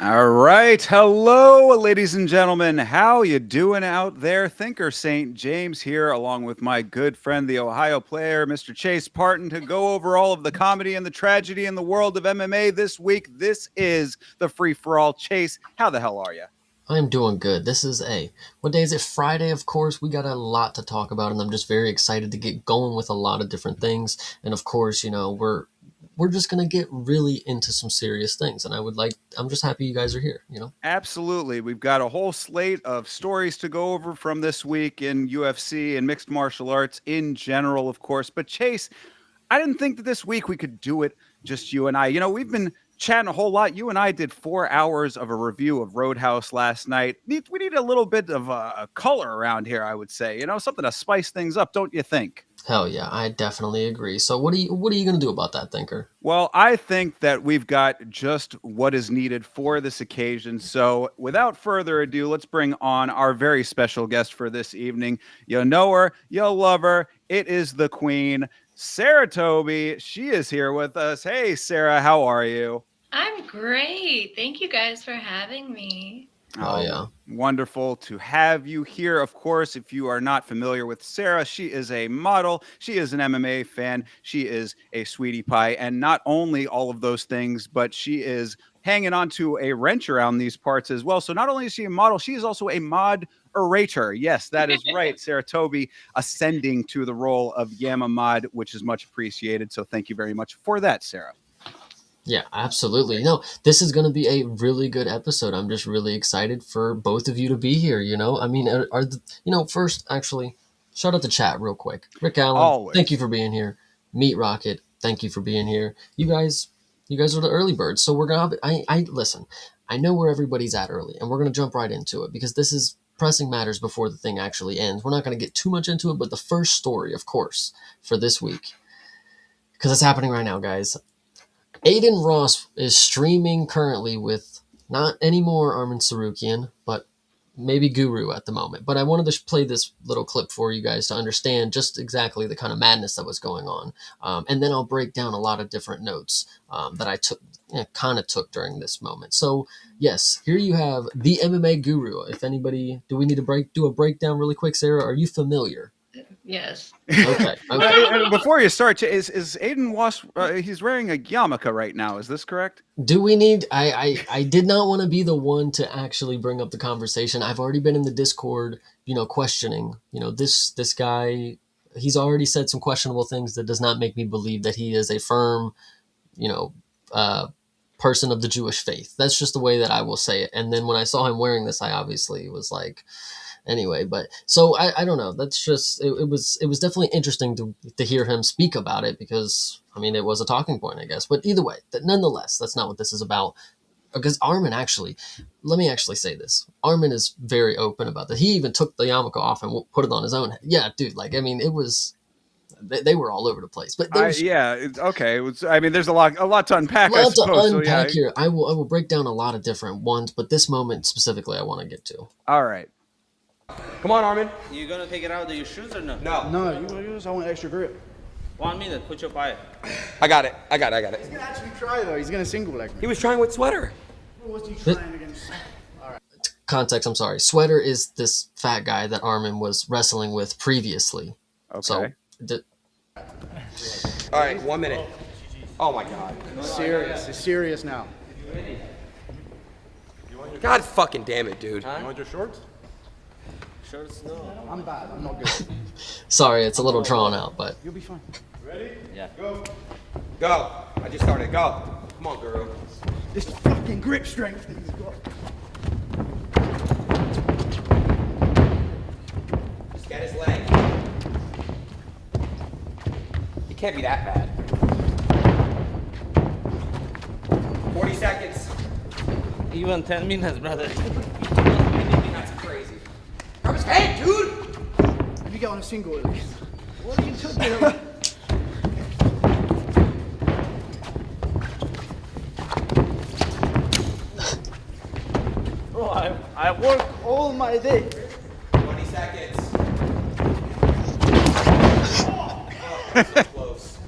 All right. Hello, ladies and gentlemen. How you doing out there? Thinker St. James here, along with my good friend, the Ohio player, Mr. Chase Parton, to go over all of the comedy and the tragedy in the world of MMA this week. This is the free-for-all. Chase, how the hell are you? I'm doing good. This is what day is it? Friday, of course. We got a lot to talk about, and I'm just very excited to get going with a lot of different things. And of course, we're just going to get really into some serious things. And I'm just happy you guys are here, Absolutely. We've got a whole slate of stories to go over from this week in UFC and mixed martial arts in general, of course. But Chase, I didn't think that this week we could do it just you and I. We've been chatting a whole lot. You and I did 4 hours of a review of Roadhouse last night. We need a little bit of a color around here, I would say. Something to spice things up, don't you think? Hell yeah, I definitely agree. So what are you going to do about that, Thinker? Well, I think that we've got just what is needed for this occasion. So without further ado, let's bring on our very special guest for this evening. You know her, you'll love her. It is the queen, Sarah Toby. She is here with us. Hey, Sarah, how are you? I'm great. Thank you guys for having me. Oh, yeah. Wonderful to have you here. Of course, if you are not familiar with Sarah, she is a model. She is an MMA fan. She is a sweetie pie. And not only all of those things, but she is hanging on to a wrench around these parts as well. So not only is she a model, she is also a mod-orator. Yes, that is right. Sarah Toby ascending to the role of Yama Mod, which is much appreciated. So thank you very much for that, Sarah. Yeah, absolutely. This is going to be a really good episode. I'm just really excited for both of you to be here. First, actually, shout out the chat real quick. Rick Allen, Always. Thank you for being here. Meat Rocket, thank you for being here. You guys are the early birds. So we're going to, listen, I know where everybody's at early, and we're going to jump right into it because this is pressing matters before the thing actually ends. We're not going to get too much into it, but the first story, of course, for this week, because it's happening right now, guys. Aiden Ross is streaming currently with not anymore Armin Sarukian, but maybe Guru at the moment. But I wanted to play this little clip for you guys to understand just exactly the kind of madness that was going on. And then I'll break down a lot of different notes that I took during this moment. So, yes, here you have the MMA Guru. If anybody, do we need to do a breakdown really quick, Sarah? Are you familiar? Yes. Okay. Before you start, is Aiden Ross? He's wearing a yarmulke right now. Is this correct? Do we need? I did not want to be the one to actually bring up the conversation. I've already been in the Discord, questioning. This guy. He's already said some questionable things that does not make me believe that he is a firm, person of the Jewish faith. That's just the way that I will say it. And then when I saw him wearing this, I obviously was like. Anyway, but so I don't know. That's just it was definitely interesting to hear him speak about it because it was a talking point, I guess. But either way, nonetheless, that's not what this is about. Because Armin let me say this. Armin is very open about that. He even took the yarmulke off and put it on his own head. Yeah, dude. It was. They were all over the place, but okay. There's a lot to unpack. Here. I will break down a lot of different ones, but this moment specifically, I want to get to. All right. Come on, Armin. You gonna take it out of your shoes or no? No, you gonna use? I want extra grip. 1 minute, put your fire. I got it. He's gonna actually try though. He's gonna single leg me. He was trying with Sweater. What's he trying against? All right. Context, I'm sorry. Sweater is this fat guy that Armin was wrestling with previously. Okay. So, all right, 1 minute. Oh my God. Serious. It's serious now. God fucking damn it, dude. You want your shorts? Shirts, no. I'm bad. I'm not good. Sorry, it's a little drawn out, but You'll be fine. Yeah. Go. I just started. Go. Come on, Guru. This fucking grip strength that he's got. Just get his leg. It can't be that bad. 40 seconds. Even 10 minutes, brother. That's crazy. Grab his head, dude. Let me get on a single at least. What are you talking about? Bro, I work all my day. 20 seconds. Oh, so close.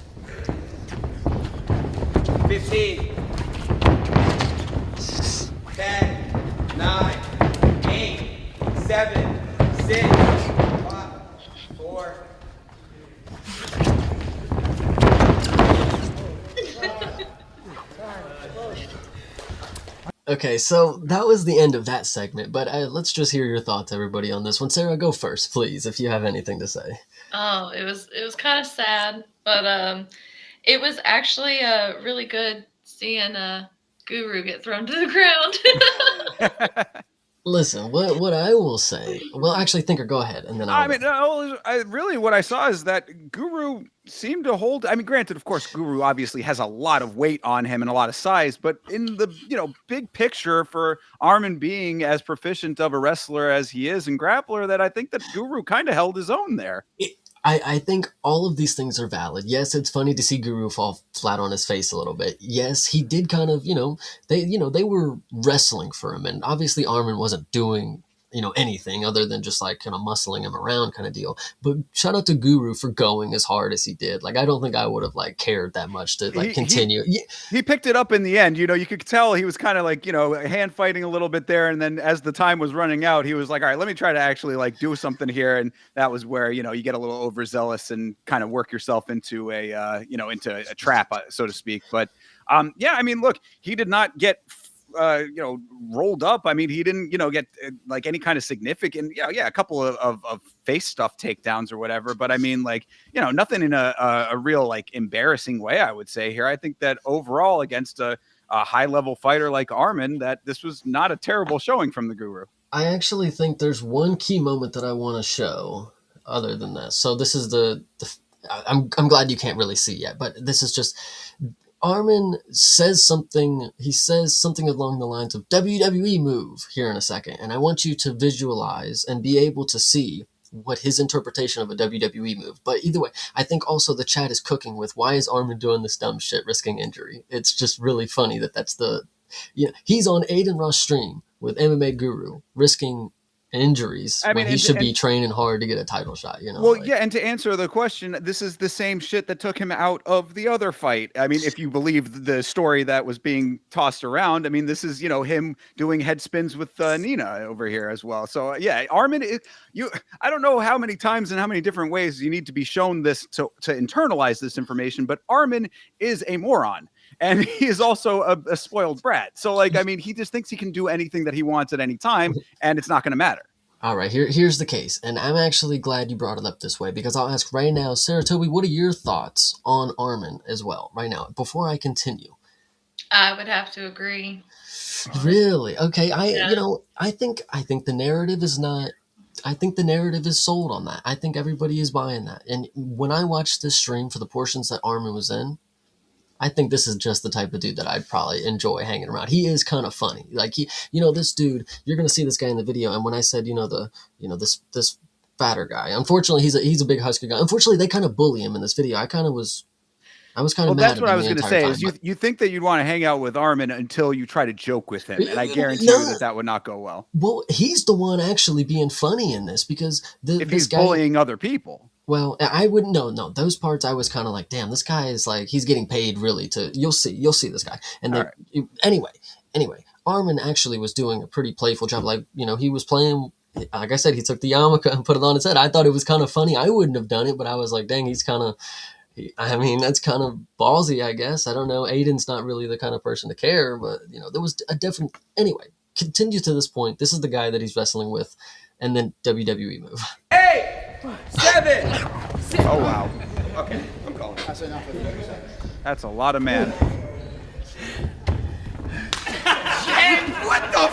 15. 10, 9, 8, 7, 6, 5, 4. okay, so that was the end of that segment, but let's just hear your thoughts, everybody, on this one. Sarah, go first, please, if you have anything to say. Oh, it was kind of sad, but it was actually really good seeing Guru get thrown to the ground. Listen, what I will say. Well, actually, Thinker, go ahead, and then I'll. I mean, really, what I saw is that Guru seemed to hold. I mean, granted, of course, Guru obviously has a lot of weight on him and a lot of size, but in the big picture for Armin being as proficient of a wrestler as he is and grappler, that I think that Guru kind of held his own there. I think all of these things are valid. Yes, it's funny to see Guru fall flat on his face a little bit. Yes, he did kind of, they were wrestling for him, and obviously Armin wasn't doing, anything other than just like kind of muscling him around kind of deal. But shout out to Guru for going as hard as he did. Like, I don't think I would have like cared that much to like continue. He picked it up in the end. You could tell he was kind of like, hand fighting a little bit there. And then as the time was running out, he was like, all right, let me try to actually like do something here. And that was where, you get a little overzealous and kind of work yourself into into a trap, so to speak. But yeah, I mean, look, he did not get rolled up. I mean, he didn't, get like any kind of significant, a couple of face stuff takedowns or whatever. But I mean, like, nothing in a real like embarrassing way, I would say here. I think that overall against a high level fighter like Armin, that this was not a terrible showing from the Guru. I actually think there's one key moment that I want to show other than this. So this is I'm glad you can't really see yet, but this is just Armin says something. He says something along the lines of WWE move here in a second. And I want you to visualize and be able to see what his interpretation of a WWE move. But either way, I think also the chat is cooking with, why is Armin doing this dumb shit, risking injury? It's just really funny that's he's on Aiden Ross stream with MMA Guru, risking injuries. I mean, he should be training hard to get a title shot, Well, yeah, and to answer the question, this is the same shit that took him out of the other fight. I mean, if you believe the story that was being tossed around, I mean, this is, him doing head spins with Nina over here as well. So yeah, Armin, I don't know how many times and how many different ways you need to be shown this to internalize this information, but Armin is a moron. And he is also a spoiled brat. So, like, I mean, he just thinks he can do anything that he wants at any time, and it's not going to matter. All right, here's the case. And I'm actually glad you brought it up this way, because I'll ask right now, Sarah Toby, what are your thoughts on Armin as well, right now, before I continue? I would have to agree. Really? Okay. I think the narrative is not... I think the narrative is sold on that. I think everybody is buying that. And when I watched this stream for the portions that Armin was in, I think this is just the type of dude that I'd probably enjoy hanging around. He is kind of funny. Like, this dude, you're going to see this guy in the video. And when I said, this fatter guy, unfortunately, he's a big husky guy. Unfortunately, they kind of bully him in this video. I was kind of mad. That's what I was going to say. Is you think that you'd want to hang out with Armin until you try to joke with him, and I guarantee you that would not go well. Well, he's the one actually being funny in this, because if he's bullying other people. Well, I wouldn't know. Those parts I was kind of like, damn, this guy is like, he's getting paid really to. You'll see this guy. And then anyway, Armin actually was doing a pretty playful job. Like, he was playing. Like I said, he took the yarmulke and put it on his head. I thought it was kind of funny. I wouldn't have done it, but I was like, dang, he's kind of. I mean, that's kind of ballsy, I guess. I don't know. Aiden's not really the kind of person to care, but there was a different. Anyway, continue to this point. This is the guy that he's wrestling with. and then WWE move. 8, 7, 6. Oh wow. Okay, I'm calling. That's enough of you. That's a lot of man. And what the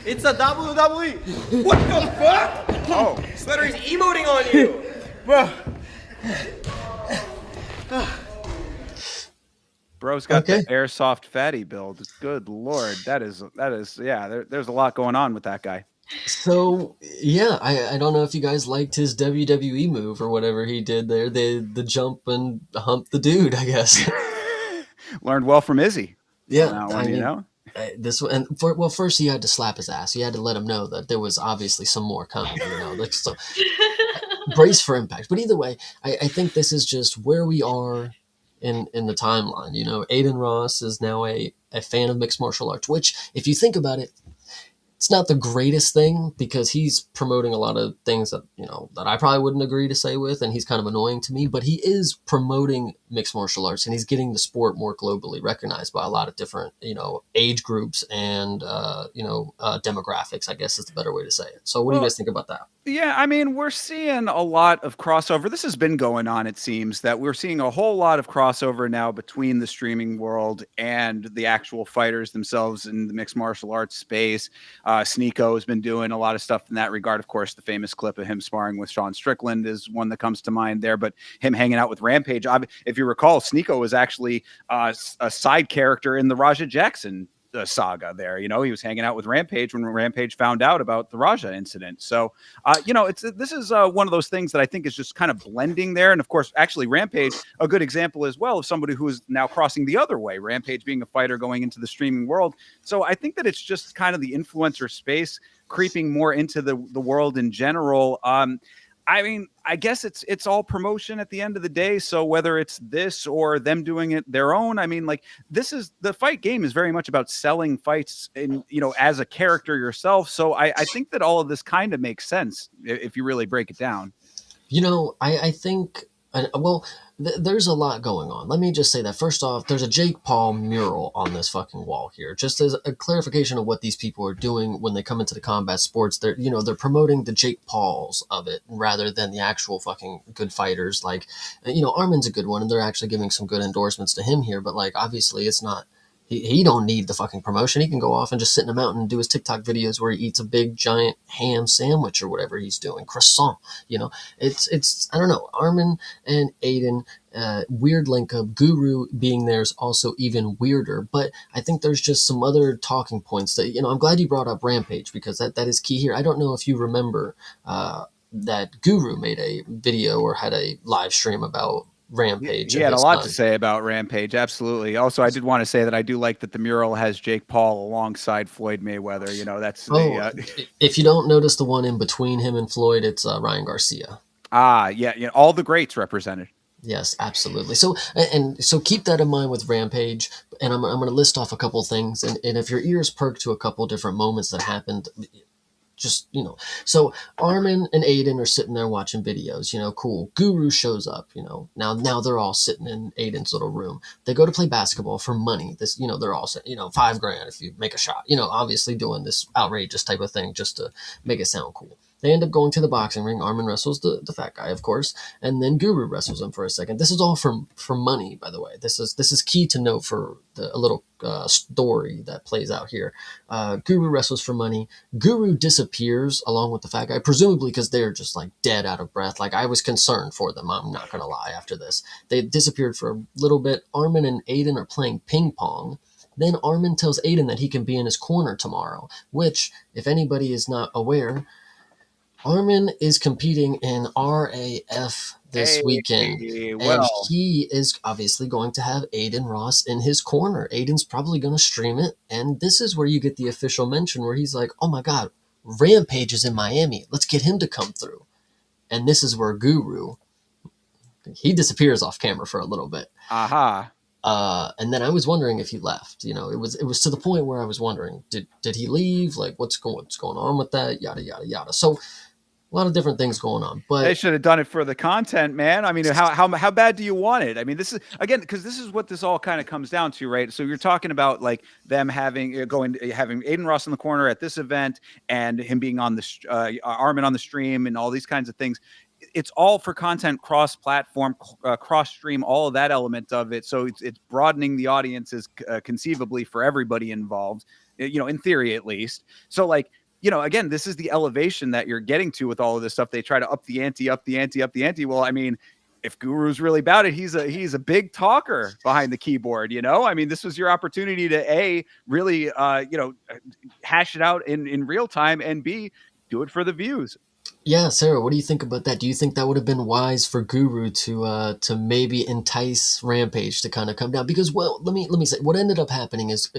It's a WWE. What the fuck? Oh, Slattery's emoting on you. Bro. bro's got Okay. the airsoft fatty build. Good lord, that is yeah. There's a lot going on with that guy. So yeah, I don't know if you guys liked his WWE move or whatever he did there. The jump and hump the dude, I guess. Learned well from Izzy. Yeah, On that I one, you mean, know. this one, and well, first he had to slap his ass. He had to let him know that there was obviously some more coming. You know, like, so brace for impact. But either way, I think this is just where we are in the timeline. You know, Aiden Ross is now a fan of mixed martial arts, which, if you think about it, it's not the greatest thing because he's promoting a lot of things that, you know, that I probably wouldn't agree to say with, and he's kind of annoying to me, but he is promoting mixed martial arts and he's getting the sport more globally recognized by a lot of different, you know, age groups and, demographics, I guess is the better way to say it. So what do you guys think about that? Yeah, I mean, we're seeing a lot of crossover. This has been going on, it seems, that we're seeing a whole lot of crossover now between the streaming world and the actual fighters themselves in the mixed martial arts space. Sneeko has been doing a lot of stuff in that regard. Of course, the famous clip of him sparring with Sean Strickland is one that comes to mind there, but him hanging out with Rampage. If you recall, Sneeko was actually a side character in the Raja Jackson saga there. You know, he was hanging out with Rampage when Rampage found out about the Raja incident. So, this is one of those things that I think is just kind of blending there. And of course, actually Rampage, a good example as well of somebody who is now crossing the other way, Rampage being a fighter going into the streaming world. So I think that it's just kind of the influencer space creeping more into the world in general. I mean, I guess it's all promotion at the end of the day. So whether it's this or them doing it their own, I mean, like, this is the fight game is very much about selling fights in, you know, as a character yourself. So I think that all of this kind of makes sense if you really break it down. You know, I think, there's a lot going on. Let me just say that first off, there's a Jake Paul mural on this fucking wall here, just as a clarification of what these people are doing when they come into the combat sports. They're promoting the Jake Pauls of it rather than the actual fucking good fighters. Like, Armin's a good one, and they're actually giving some good endorsements to him here. But like, obviously, it's not. He don't need the fucking promotion. He can go off and just sit in a mountain and do his TikTok videos where he eats a big giant ham sandwich or whatever he's doing, croissant. It's I don't know. Armin and Aiden, weird link up. Guru being there is also even weirder. But I think there's just some other talking points that, I'm glad you brought up Rampage because that is key here. I don't know if you remember that Guru made a video or had a live stream about Rampage. He had a lot to say about Rampage. Absolutely. Also, I did want to say that I do like that the mural has Jake Paul alongside Floyd Mayweather. You know, that's if you don't notice the one in between him and Floyd, it's Ryan Garcia. Yeah, all the greats represented. Yes, absolutely. So keep that in mind with Rampage, and I'm going to list off a couple things, and if your ears perk to a couple different moments that happened, just, so Armin and Aiden are sitting there watching videos, cool. Guru shows up, now they're all sitting in Aiden's little room. They go to play basketball for money. This, they're all saying, $5,000 if you make a shot, obviously doing this outrageous type of thing just to make it sound cool. They end up going to the boxing ring. Armin wrestles the fat guy, of course, and then Guru wrestles him for a second. This is all for money, by the way. This is key to note for a little story that plays out here. Guru wrestles for money. Guru disappears along with the fat guy, presumably because they're just like dead out of breath. Like, I was concerned for them. I'm not gonna lie. After this, they disappeared for a little bit. Armin and Aiden are playing ping pong. Then Armin tells Aiden that he can be in his corner tomorrow, which, if anybody is not aware, Armin is competing in RAF this weekend, and he is obviously going to have Aiden Ross in his corner. Aiden's probably going to stream it, and this is where you get the official mention where he's like, oh my god, Rampage is in Miami. Let's get him to come through. And this is where Guru, he disappears off camera for a little bit. Aha. And then I was wondering if he left. It was to the point where I was wondering, did he leave? Like, what's going on with that? Yada yada yada. So a lot of different things going on. They But should have done it for the content, man. I mean, how bad do you want it? I mean, this is again because this is what this all kind of comes down to, right? So you're talking about like them having having Aiden Ross in the corner at this event and him being on the Armin on the stream and all these kinds of things. It's all for content, cross-platform, cross-stream, all of that element of it. So it's broadening the audiences conceivably for everybody involved. You know, in theory at least. So like you know, again, this is the elevation that you're getting to with all of this stuff. They try to up the ante, up the ante, up the ante. Well, I mean, if Guru's really about it, he's a big talker behind the keyboard, you know? I mean, this was your opportunity to really hash it out in real time, and B, do it for the views. yeah, Sarah, what do you think about that? Do you think that would have been wise for Guru to maybe entice Rampage to kind of come down? Because well, let me say what ended up happening is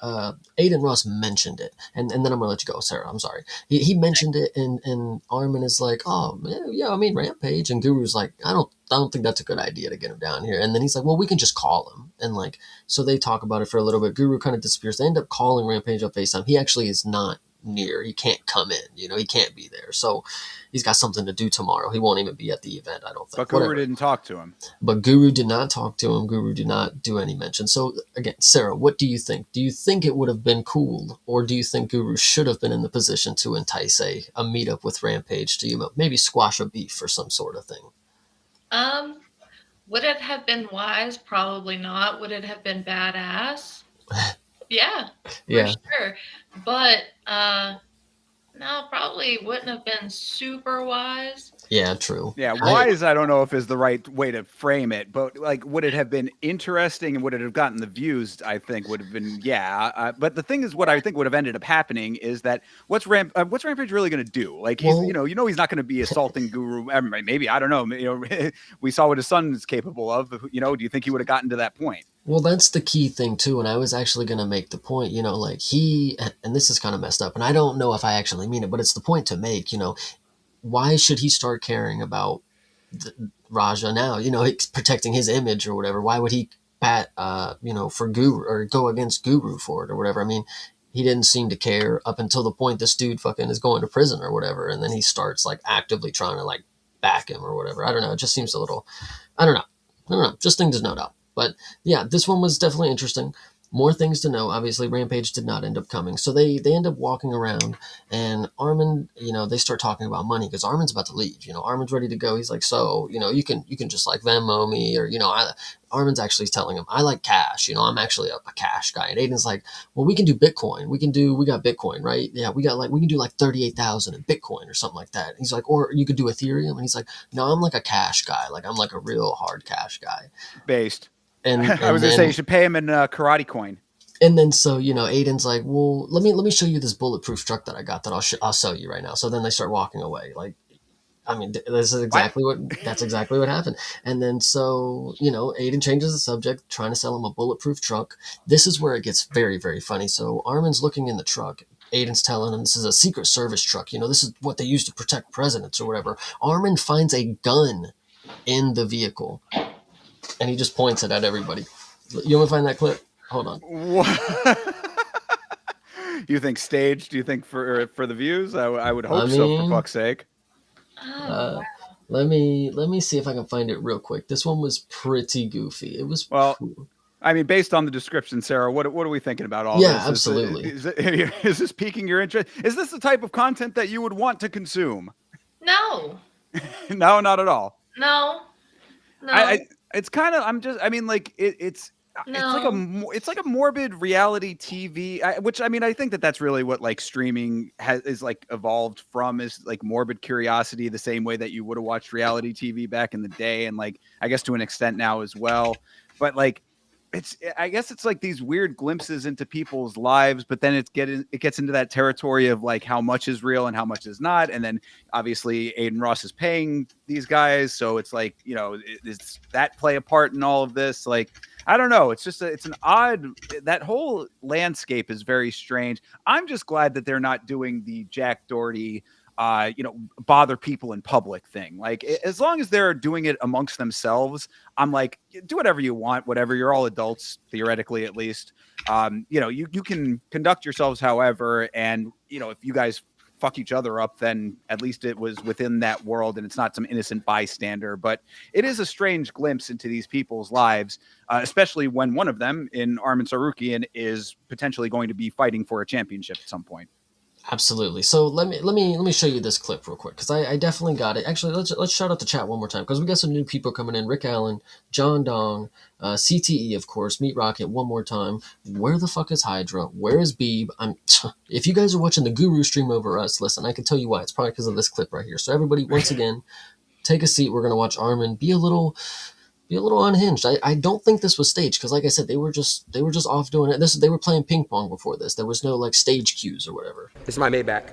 Aiden Ross mentioned it, and then I'm gonna let you go, Sarah. I'm sorry. He mentioned it, and Armin is like, oh man, yeah, I mean Rampage, and Guru's like, I don't think that's a good idea to get him down here. And then he's like, well, we can just call him, and like so they talk about it for a little bit. Guru kind of disappears. They end up calling Rampage up FaceTime. He actually is not near. He can't come in. You know, he can't be there. So he's got something to do tomorrow. He won't even be at the event, I don't think. But Guru didn't talk to him. But Guru did not talk to him. Guru did not do any mention. So again, Sarah, what do you think? Do you think it would have been cool, or do you think Guru should have been in the position to entice a meetup with Rampage to maybe squash a beef or some sort of thing? Would it have been wise? Probably not. Would it have been badass? Yeah, Yeah. for sure. But no, probably wouldn't have been super wise. Yeah, true. Yeah, wise, I don't know if is the right way to frame it, but like, would it have been interesting and would it have gotten the views? I think would have been, yeah. But the thing is, what I think would have ended up happening is that what's Rampage really going to do? Like, he's, Well- he's not going to be assaulting Guru. Maybe, I don't know. We saw what his son is capable of. Do you think he would have gotten to that point? Well, that's the key thing too, and I was actually going to make the point, like and this is kind of messed up, and I don't know if I actually mean it, but it's the point to make, why should he start caring about Raja now? He's protecting his image or whatever. Why would he for Guru or go against Guru for it or whatever? I mean, he didn't seem to care up until the point this dude fucking is going to prison or whatever, and then he starts like actively trying to like back him or whatever. I don't know. It just seems a little, I don't know. Just things to note out. But yeah, this one was definitely interesting. More things to know. Obviously, Rampage did not end up coming. So they end up walking around, and Armin, they start talking about money because Armin's about to leave. Armin's ready to go. He's like, so, you can just like Venmo me, or, Armin's actually telling him, I like cash. I'm actually a cash guy. And Aiden's like, well, we can do Bitcoin. We got Bitcoin, right? Yeah, we can do like 38,000 in Bitcoin or something like that. And he's like, or you could do Ethereum. And he's like, no, I'm like a cash guy. Like, I'm like a real hard cash guy. Based. And I was going to say you should pay him in karate coin. And then so Aiden's like, well, let me show you this bulletproof truck that I got that I'll show you right now. So then they start walking away. Like, I mean, that's exactly what happened. And then so Aiden changes the subject, trying to sell him a bulletproof truck. This is where it gets very, very funny. So Armin's looking in the truck. Aiden's telling him this is a Secret Service truck. This is what they use to protect presidents or whatever. Armin finds a gun in the vehicle. And he just points it at everybody. You want to find that clip? Hold on. You think staged? Do you think for the views? I would hope so, for fuck's sake. Let me see if I can find it real quick. This one was pretty goofy. It was cool. I mean, based on the description, Sarah, what are we thinking about all this? Yeah, absolutely. Is this piquing your interest? Is this the type of content that you would want to consume? No. No, not at all. No. It's kind of. It's like a morbid reality TV, which I mean, I think that's really what like streaming is like evolved from, is like morbid curiosity, the same way that you would have watched reality TV back in the day, and like I guess to an extent now as well. But like I guess it's like these weird glimpses into people's lives, but then it gets into that territory of like how much is real and how much is not, and then obviously Aiden Ross is paying these guys, so it's like does that play a part in all of this? Like, I don't know. It's just it's an odd. That whole landscape is very strange. I'm just glad that they're not doing the Jack Doherty, bother people in public thing. Like, as long as they're doing it amongst themselves, I'm like, do whatever you want, whatever. You're all adults, theoretically, at least. You can conduct yourselves however, and if you guys fuck each other up, then at least it was within that world and it's not some innocent bystander. But it is a strange glimpse into these people's lives, especially when one of them, in Arman Sarukian, is potentially going to be fighting for a championship at some point. Absolutely. So let me show you this clip real quick because I definitely got it. Actually, let's shout out the chat one more time because we got some new people coming in. Rick Allen, John Dong, CTE, of course, Meat Rocket. One more time. Where the fuck is Hydra? Where is Beeb? If you guys are watching the Guru stream over us, listen, I can tell you why. It's probably because of this clip right here. So everybody, once again, take a seat. We're gonna watch Arman be a little unhinged. I don't think this was staged because, like I said, they were just off doing it. They were playing ping pong before this. There was no like stage cues or whatever. This is my Maybach.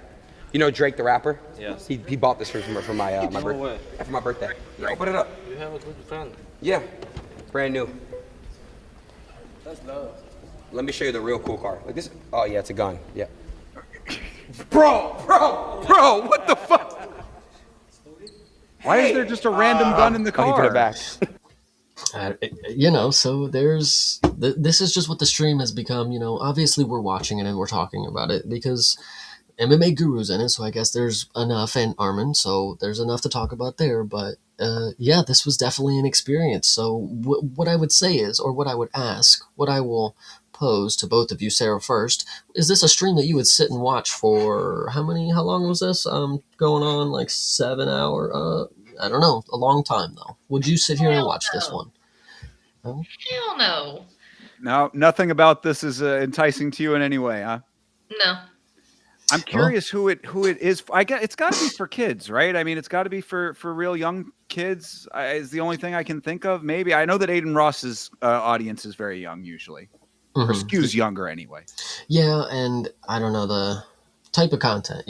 You know Drake the rapper? Yes. He bought this for my No way. for my birthday. Yeah, open it up. You have a good friend. Yeah, brand new. That's love. Let me show you the real cool car. Like this. Oh yeah, it's a gun. Yeah. Bro, what the fuck? Why is there just a random gun in the Oh, he put car? it back. So this is just what the stream has become. Obviously we're watching it and we're talking about it because MMA Guru's in it, so I guess there's enough, and Arman, so there's enough to talk about there. But yeah, this was definitely an experience. So what I would say is, or what I would ask, what I will pose to both of you, Sarah first, is this a stream that you would sit and watch for how long was this going on, like 7 hour? I don't know, a long time though. Would you sit here and watch this one? Hell no. No, nothing about this is enticing to you in any way, huh? No. I'm curious who it is. I guess it's got to be for kids, right? I mean, it's got to be for real young kids. Is the only thing I can think of. Maybe I know that Aiden Ross's audience is very young usually, or skews younger anyway. Yeah, and I don't know the type of content,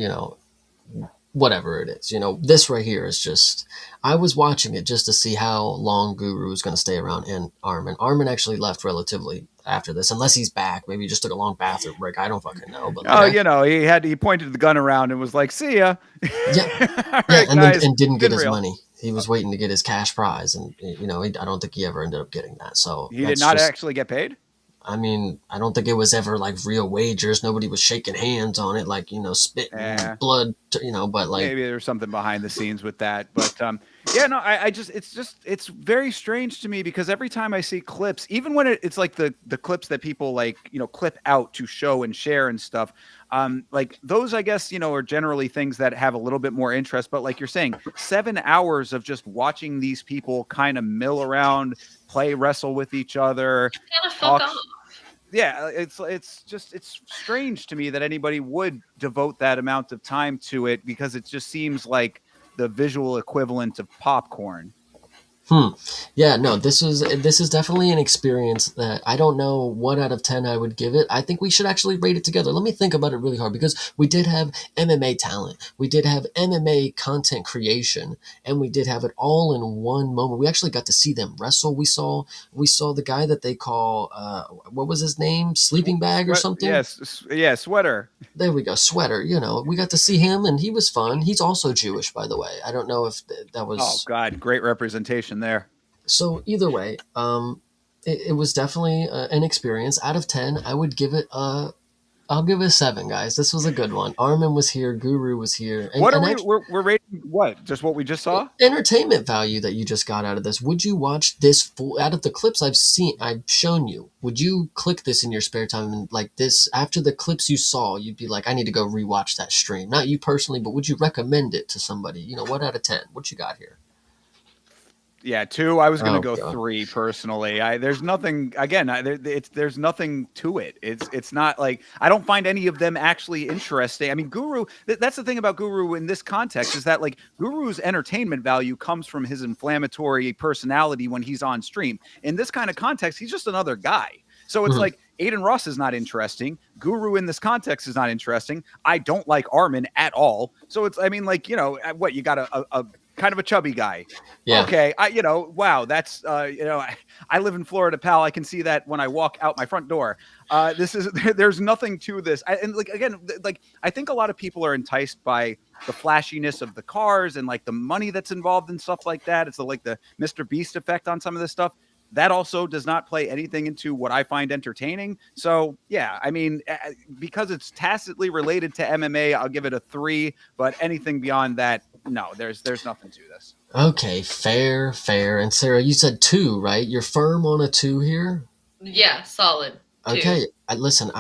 whatever it is. This right here is just, I was watching it just to see how long Guru was going to stay around, and Arman actually left relatively after this, unless he's back. Maybe he just took a long bathroom break. I don't fucking know. But he pointed the gun around and was like, "See ya." Yeah, Right, and didn't get his real. money. He was waiting to get his cash prize, and I don't think he ever ended up getting that. So He did not actually get paid. I mean, I don't think it was ever like real wagers. Nobody was shaking hands on it, like, spit and blood, but like maybe there's something behind the scenes with that. But it's very strange to me because every time I see clips, even when it's like the clips that people like, clip out to show and share and stuff, like those, I guess, are generally things that have a little bit more interest. But like you're saying, 7 hours of just watching these people kind of mill around, play wrestle with each other, Kind of fuck off. Yeah, it's strange to me that anybody would devote that amount of time to it because it just seems like the visual equivalent of popcorn. Yeah, no, this is definitely an experience that I don't know what out of 10 I would give it. I think we should actually rate it together. Let me think about it really hard because we did have MMA talent. We did have MMA content creation, and we did have it all in one moment. We actually got to see them wrestle. We saw the guy that they call, what was his name? Sleeping Bag or something? Yes. Yeah, Sweater. There we go. Sweater. We got to see him, and he was fun. He's also Jewish, by the way. I don't know if that was... Oh, God. Great representation there. So either way, it was definitely an experience. Out of 10, I would give it I'll give it a 7, guys. This was a good one. Arman was here. Guru was here. We're rating what? Just what we just saw? Entertainment value that you just got out of this. Would you watch this full, out of the clips I've shown you, would you click this in your spare time and like this, after the clips you saw, you'd be like, I need to go rewatch that stream. Not you personally, but would you recommend it to somebody? What out of 10? What you got here? Yeah, 2. I was going to go God. 3 personally. There's nothing, again, there's nothing to it. It's not like, I don't find any of them actually interesting. I mean, Guru, that's the thing about Guru in this context is that like Guru's entertainment value comes from his inflammatory personality when he's on stream. In this kind of context, he's just another guy. So it's like Aiden Ross is not interesting. Guru in this context is not interesting. I don't like Arman at all. So it's, I mean, like, what, you got a kind of a chubby guy. Yeah. Okay. Wow. That's, I live in Florida, pal. I can see that when I walk out my front door. There's nothing to this. I think a lot of people are enticed by the flashiness of the cars and like the money that's involved in stuff like that. It's like the Mr. Beast effect on some of this stuff. that also does not play anything into what I find entertaining. So yeah, I mean, because it's tacitly related to MMA, I'll give it a 3. But anything beyond that, no, there's nothing to this. Okay, fair, fair. And Sarah, you said 2, right? You're firm on a 2 here? Yeah, solid. 2. Okay, listen,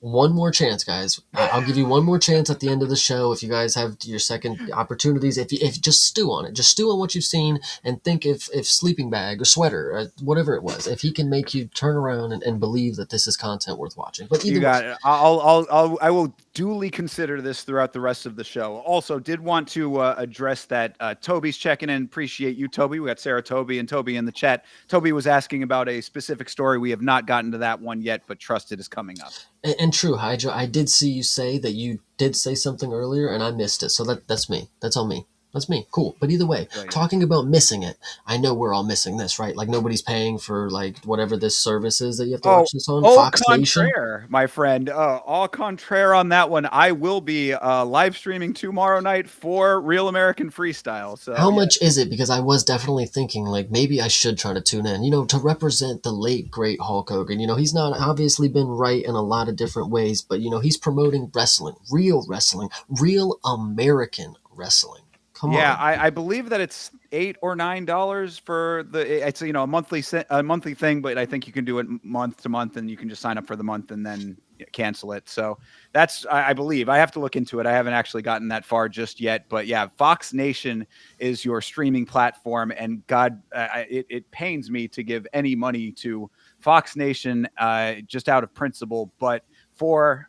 one more chance, guys. I'll give you one more chance at the end of the show if you guys have your second opportunities. If just stew on it, just stew on what you've seen, and think if Sleeping Bag or Sweater, whatever it was, if he can make you turn around and believe that this is content worth watching. But either You got it. I will duly consider this throughout the rest of the show. Also, did want to address that Toby's checking in. Appreciate you, Toby. We got Sarah Toby and Toby in the chat. Toby was asking about a specific story. We have not gotten to that one yet, but trust it is coming up. and true, Hydra, I did see you say that you did say something earlier, and I missed it. So that's me. That's on me. That's me. Cool. But either way, Right. talking about missing it, I know we're all missing this, right? Like nobody's paying for like whatever this service is that you have to watch this on. Fox Nation. Contraire, my friend. All contraire on that one. I will be live streaming tomorrow night for Real American Freestyle. So How much is it? Because I was definitely thinking like maybe I should try to tune in, to represent the late great Hulk Hogan. He's not obviously been right in a lot of different ways, but he's promoting wrestling, real American wrestling. Come yeah, on. I believe that it's $8 or $9 for it's a monthly thing, but I think you can do it month to month, and you can just sign up for the month and then cancel it. So that's I believe I have to look into it. I haven't actually gotten that far just yet, but yeah, Fox Nation is your streaming platform, and God, it pains me to give any money to Fox Nation just out of principle, but for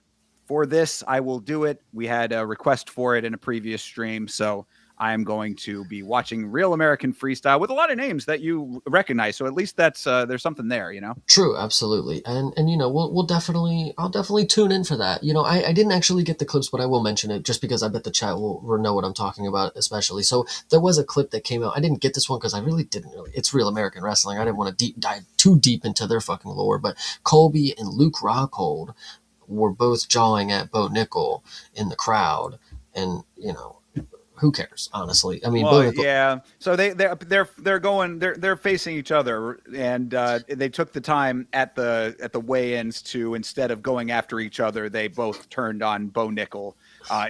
this, I will do it. We had a request for it in a previous stream, so I am going to be watching Real American Freestyle with a lot of names that you recognize. So at least that's there's something there, True, absolutely, and I'll definitely tune in for that. I didn't actually get the clips, but I will mention it just because I bet the chat will know what I'm talking about, especially. So there was a clip that came out. I didn't get this one because I really didn't. It's Real American Wrestling. I didn't want to dive too deep into their fucking lore, but Colby and Luke Rockhold were both jawing at Bo Nickel in the crowd, and who cares, honestly? I mean, well, Bo Nickel, yeah. So they're facing each other, and they took the time at the weigh-ins to, instead of going after each other, they both turned on Bo Nickel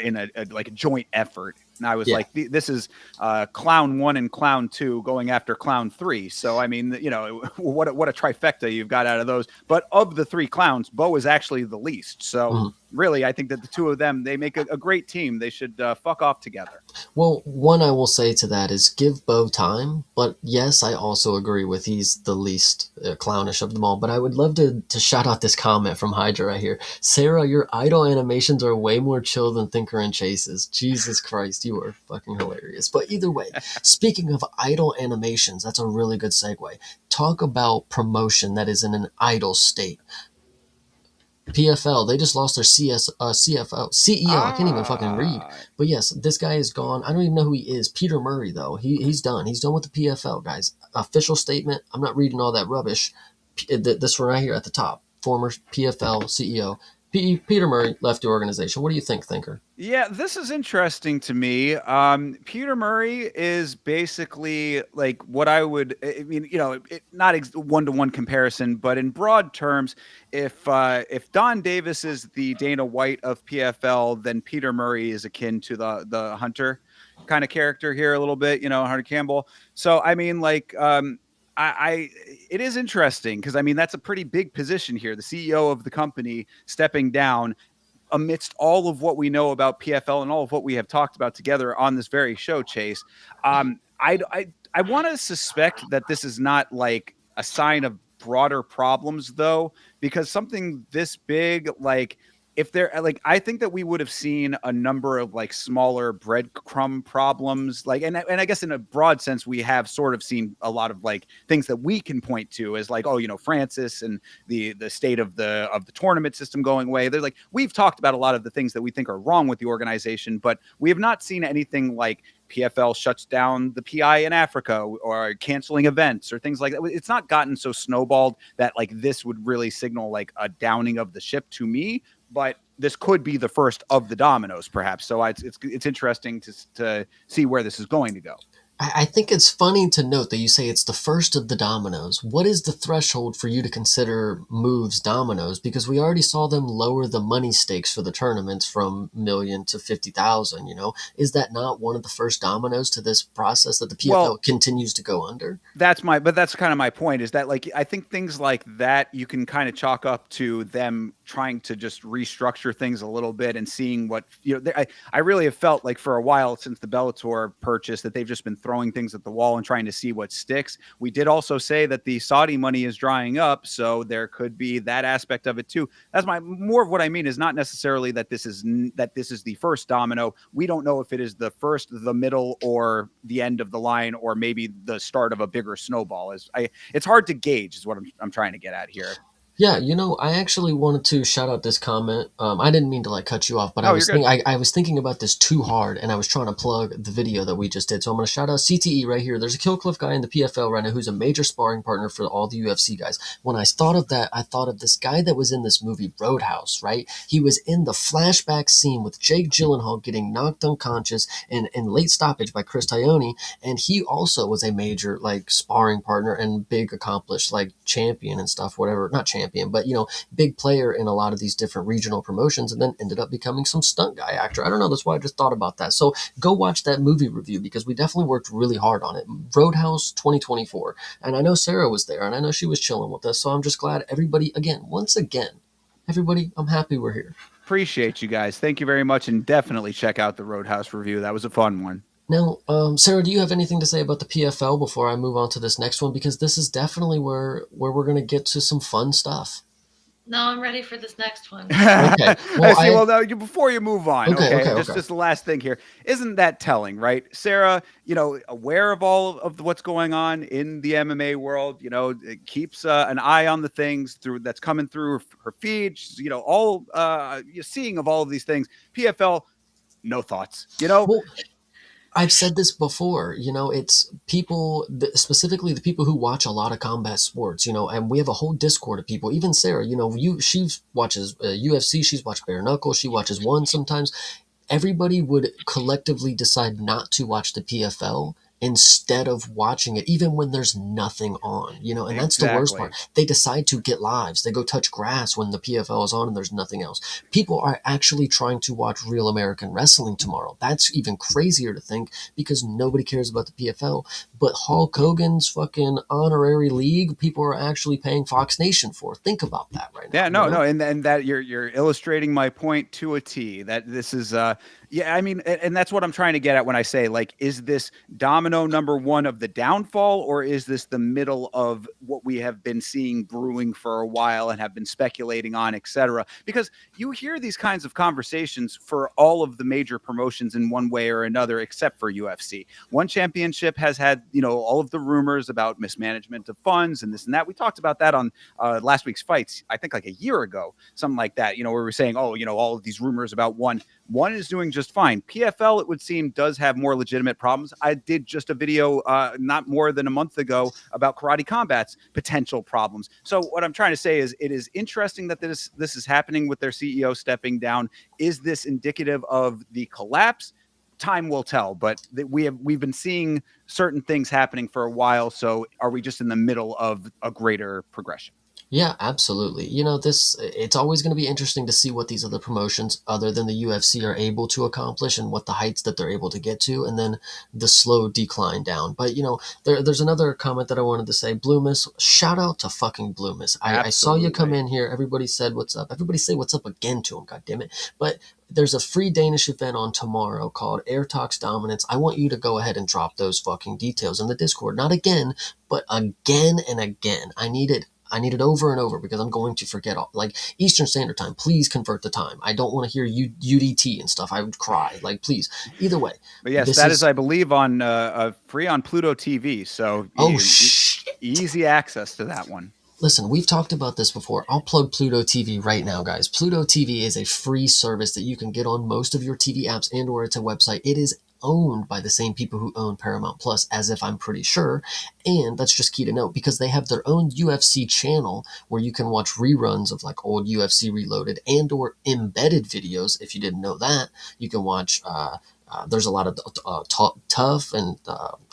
in a joint effort. And I was like, this is Clown 1 and Clown 2 going after Clown 3. So, I mean, what a trifecta you've got out of those. But of the 3 clowns, Bo is actually the least. So, really, I think that the 2 of them, they make a great team. They should fuck off together. Well, one I will say to that is give Bo time. But yes, I also agree with he's the least clownish of them all. But I would love to shout out this comment from Hydra right here. Sarah, your idol animations are way more chill than Thinker and Chase's. Jesus Christ, you are fucking hilarious. But either way, speaking of idle animations, that's a really good segue. Talk about promotion that is in an idle state. PFL, they just lost their CFO, CEO. I can't even fucking read. But yes, this guy is gone. I don't even know who he is. Peter Murray, though. He's done. He's done with the PFL, guys. Official statement. I'm not reading all that rubbish. This one right here at the top. Former PFL CEO. Peter Murray left the organization. What do you think, Thinker? Yeah, this is interesting to me. Peter Murray is basically like what I mean, not one-to-one comparison, but in broad terms, if Don Davis is the Dana White of PFL, then Peter Murray is akin to the Hunter kind of character here a little bit, Hunter Campbell. So, I mean, like, it is interesting because I mean that's a pretty big position here. The CEO of the company stepping down amidst all of what we know about PFL and all of what we have talked about together on this very show, Chase. I want to suspect that this is not like a sign of broader problems, though, because something this big, like, if they're like, I think that we would have seen a number of like smaller breadcrumb problems, like, and I guess in a broad sense, we have sort of seen a lot of like things that we can point to as like, oh, Francis and the state of the tournament system going away. They're like, we've talked about a lot of the things that we think are wrong with the organization, but we have not seen anything like PFL shuts down the PI in Africa or canceling events or things like that. It's not gotten so snowballed that like this would really signal like a downing of the ship to me. But this could be the first of the dominoes, perhaps. So it's interesting to see where this is going to go. I think it's funny to note that you say it's the first of the dominoes. What is the threshold for you to consider moves dominoes? Because we already saw them lower the money stakes for the tournaments from million to 50,000. Is that not one of the first dominoes to this process that the PFL Well, continues to go under? but that's kind of my point, is that, like, I think things like that you can kind of chalk up to them trying to just restructure things a little bit and seeing what, I really have felt like for a while since the Bellator purchase that they've just been throwing things at the wall and trying to see what sticks. We did also say that the Saudi money is drying up, so there could be that aspect of it too. That's more of what I mean, is not necessarily that this is the first domino. We don't know if it is the first, the middle, or the end of the line, or maybe the start of a bigger snowball. It's hard to gauge, is what I'm trying to get at here. Yeah, I actually wanted to shout out this comment. I didn't mean to cut you off, but Oh, you're good. I was thinking about this too hard, and I was trying to plug the video that we just did. So I'm going to shout out CTE right here. There's a Killcliff guy in the PFL right now who's a major sparring partner for all the UFC guys. When I thought of that, I thought of this guy that was in this movie Roadhouse, right? He was in the flashback scene with Jake Gyllenhaal getting knocked unconscious in late stoppage by Chris Tognoni, and he also was a major sparring partner and big accomplished champion and stuff, whatever, not champion, but big player in a lot of these different regional promotions, and then ended up becoming some stunt guy actor. I don't know, that's why I just thought about that. So go watch that movie review, because we definitely worked really hard on it. Roadhouse 2024. And I know Sarah was there, and I know she was chilling with us, so I'm just glad everybody, once again, everybody, I'm happy we're here. Appreciate you guys. Thank you very much, and definitely check out the Roadhouse review. That was a fun one. Now, Sarah, do you have anything to say about the PFL before I move on to this next one? Because this is definitely where we're going to get to some fun stuff. No, I'm ready for this next one. Okay. Well, now, before you move on, okay. Just the last thing here. Isn't that telling, right? Sarah, aware of all of what's going on in the MMA world, it keeps an eye on the things that's coming through her feed. She's, all seeing of all of these things. PFL, no thoughts, Well, I've said this before, it's people, specifically the people who watch a lot of combat sports, and we have a whole Discord of people. Even Sarah, she watches UFC, she's watched bare knuckle, she watches one sometimes. Everybody would collectively decide not to watch the PFL instead of watching it, even when there's nothing on, and that's the worst part. They decide to get lives. They go touch grass when the PFL is on and there's nothing else. People are actually trying to watch real American wrestling tomorrow. That's even crazier to think, because nobody cares about the PFL. But Hulk Hogan's fucking honorary league, people are actually paying Fox Nation for. Think about that right now. Yeah, no, and that you're illustrating my point to a T. That this is I mean, and that's what I'm trying to get at when I say, is this domino number one of the downfall, or is this the middle of what we have been seeing brewing for a while and have been speculating on, etc.? Because you hear these kinds of conversations for all of the major promotions in one way or another, except for UFC. One championship has had, all of the rumors about mismanagement of funds and this and that. We talked about that on last week's fights, I think a year ago, something like that, where we're saying, all of these rumors about one is doing just fine. PFL, it would seem, does have more legitimate problems. I did just a video not more than a month ago about Karate Combat's potential problems. So what I'm trying to say is, it is interesting that this is happening with their CEO stepping down. Is this indicative of the collapse? Time will tell, but we've been seeing certain things happening for a while. So are we just in the middle of a greater progression? Yeah, absolutely. It's always going to be interesting to see what these other promotions other than the UFC are able to accomplish, and what the heights that they're able to get to, and then the slow decline down. But, there's another comment that I wanted to say. Bloomis, shout out to fucking Bloomis. I saw you come in here. Everybody said what's up. Everybody say what's up again to him, God damn it. But there's a free Danish event on tomorrow called Air Talks Dominance. I want you to go ahead and drop those fucking details in the Discord. Not again, but again and again. I need it over and over, because I'm going to forget all. Eastern Standard Time, please convert the time. I don't want to hear UDT and stuff. I would cry. Please. Either way. But yes, that is, I believe, on free on Pluto TV. So easy access to that one. Listen, we've talked about this before. I'll plug Pluto TV right now, guys. Pluto TV is a free service that you can get on most of your TV apps, and or it's a website. It is owned by the same people who own Paramount Plus, as if I'm pretty sure. And that's just key to note, because they have their own UFC channel where you can watch reruns of old UFC Reloaded, and or embedded videos. If you didn't know that, you can watch There's a lot of tough and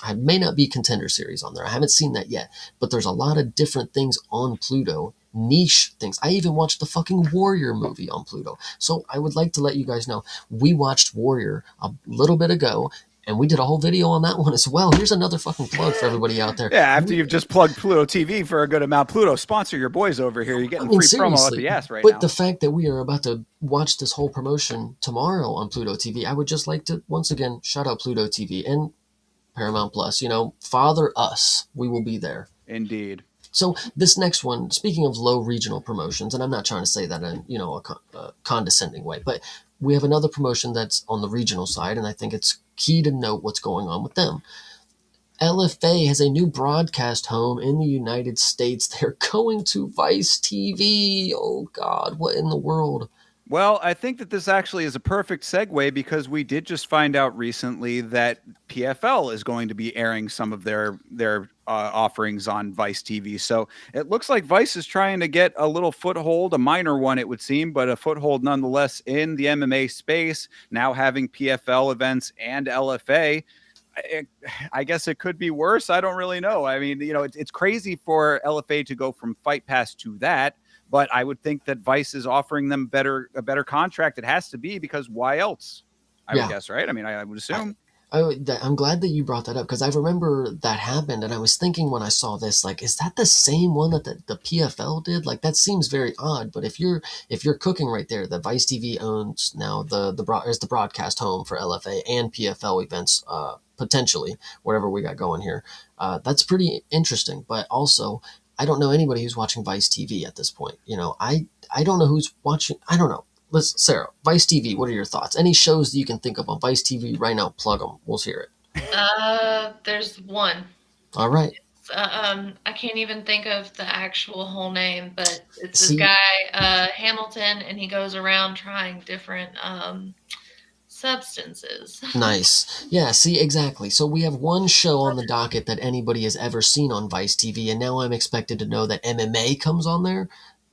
I may not be contender series on there. I haven't seen that yet, but there's a lot of different things on Pluto, niche things. I even watched the fucking Warrior movie on Pluto. So I would like to let you guys know we watched Warrior a little bit ago. And we did a whole video on that one as well. Here's another fucking plug for everybody out there. Yeah, after you've just plugged Pluto TV for a good amount. Pluto, sponsor your boys over here. You're getting free promo at the ass right now. But the fact that we are about to watch this whole promotion tomorrow on Pluto TV, I would just like to, once again, shout out Pluto TV and Paramount Plus. Father us. We will be there. Indeed. So this next one, speaking of low regional promotions, and I'm not trying to say that in a condescending way, but we have another promotion that's on the regional side, and I think it's key to note what's going on with them. LFA has a new broadcast home in the United States. They're going to Vice TV. Oh God, what in the world? Well, I think that this actually is a perfect segue because we did just find out recently that PFL is going to be airing some of their offerings on Vice TV. So it looks like Vice is trying to get a little foothold, a minor one it would seem, but a foothold nonetheless in the MMA space, now having PFL events and LFA. I guess it could be worse. I don't really know. I mean, it's crazy for LFA to go from Fight Pass to that. But I would think that Vice is offering them a better contract. It has to be, because why else? I would guess, right? I mean, I would assume. I'm glad that you brought that up, because I remember that happened, and I was thinking when I saw this, like, is that the same one that the PFL did? Like, that seems very odd. But if you're cooking right there, that Vice TV owns now is the broadcast home for LFA and PFL events, potentially whatever we got going here. That's pretty interesting. But also, I don't know anybody who's watching Vice TV at this point. I don't know who's watching. I don't know. Listen, Sarah, Vice TV, what are your thoughts? Any shows that you can think of on Vice TV right now? Plug them. We'll hear it. There's one. All right. I can't even think of the actual whole name, but it's this guy, Hamilton, and he goes around trying different substances. Nice. Yeah, see, exactly. So we have one show on the docket that anybody has ever seen on Vice TV, and now I'm expected to know that MMA comes on there.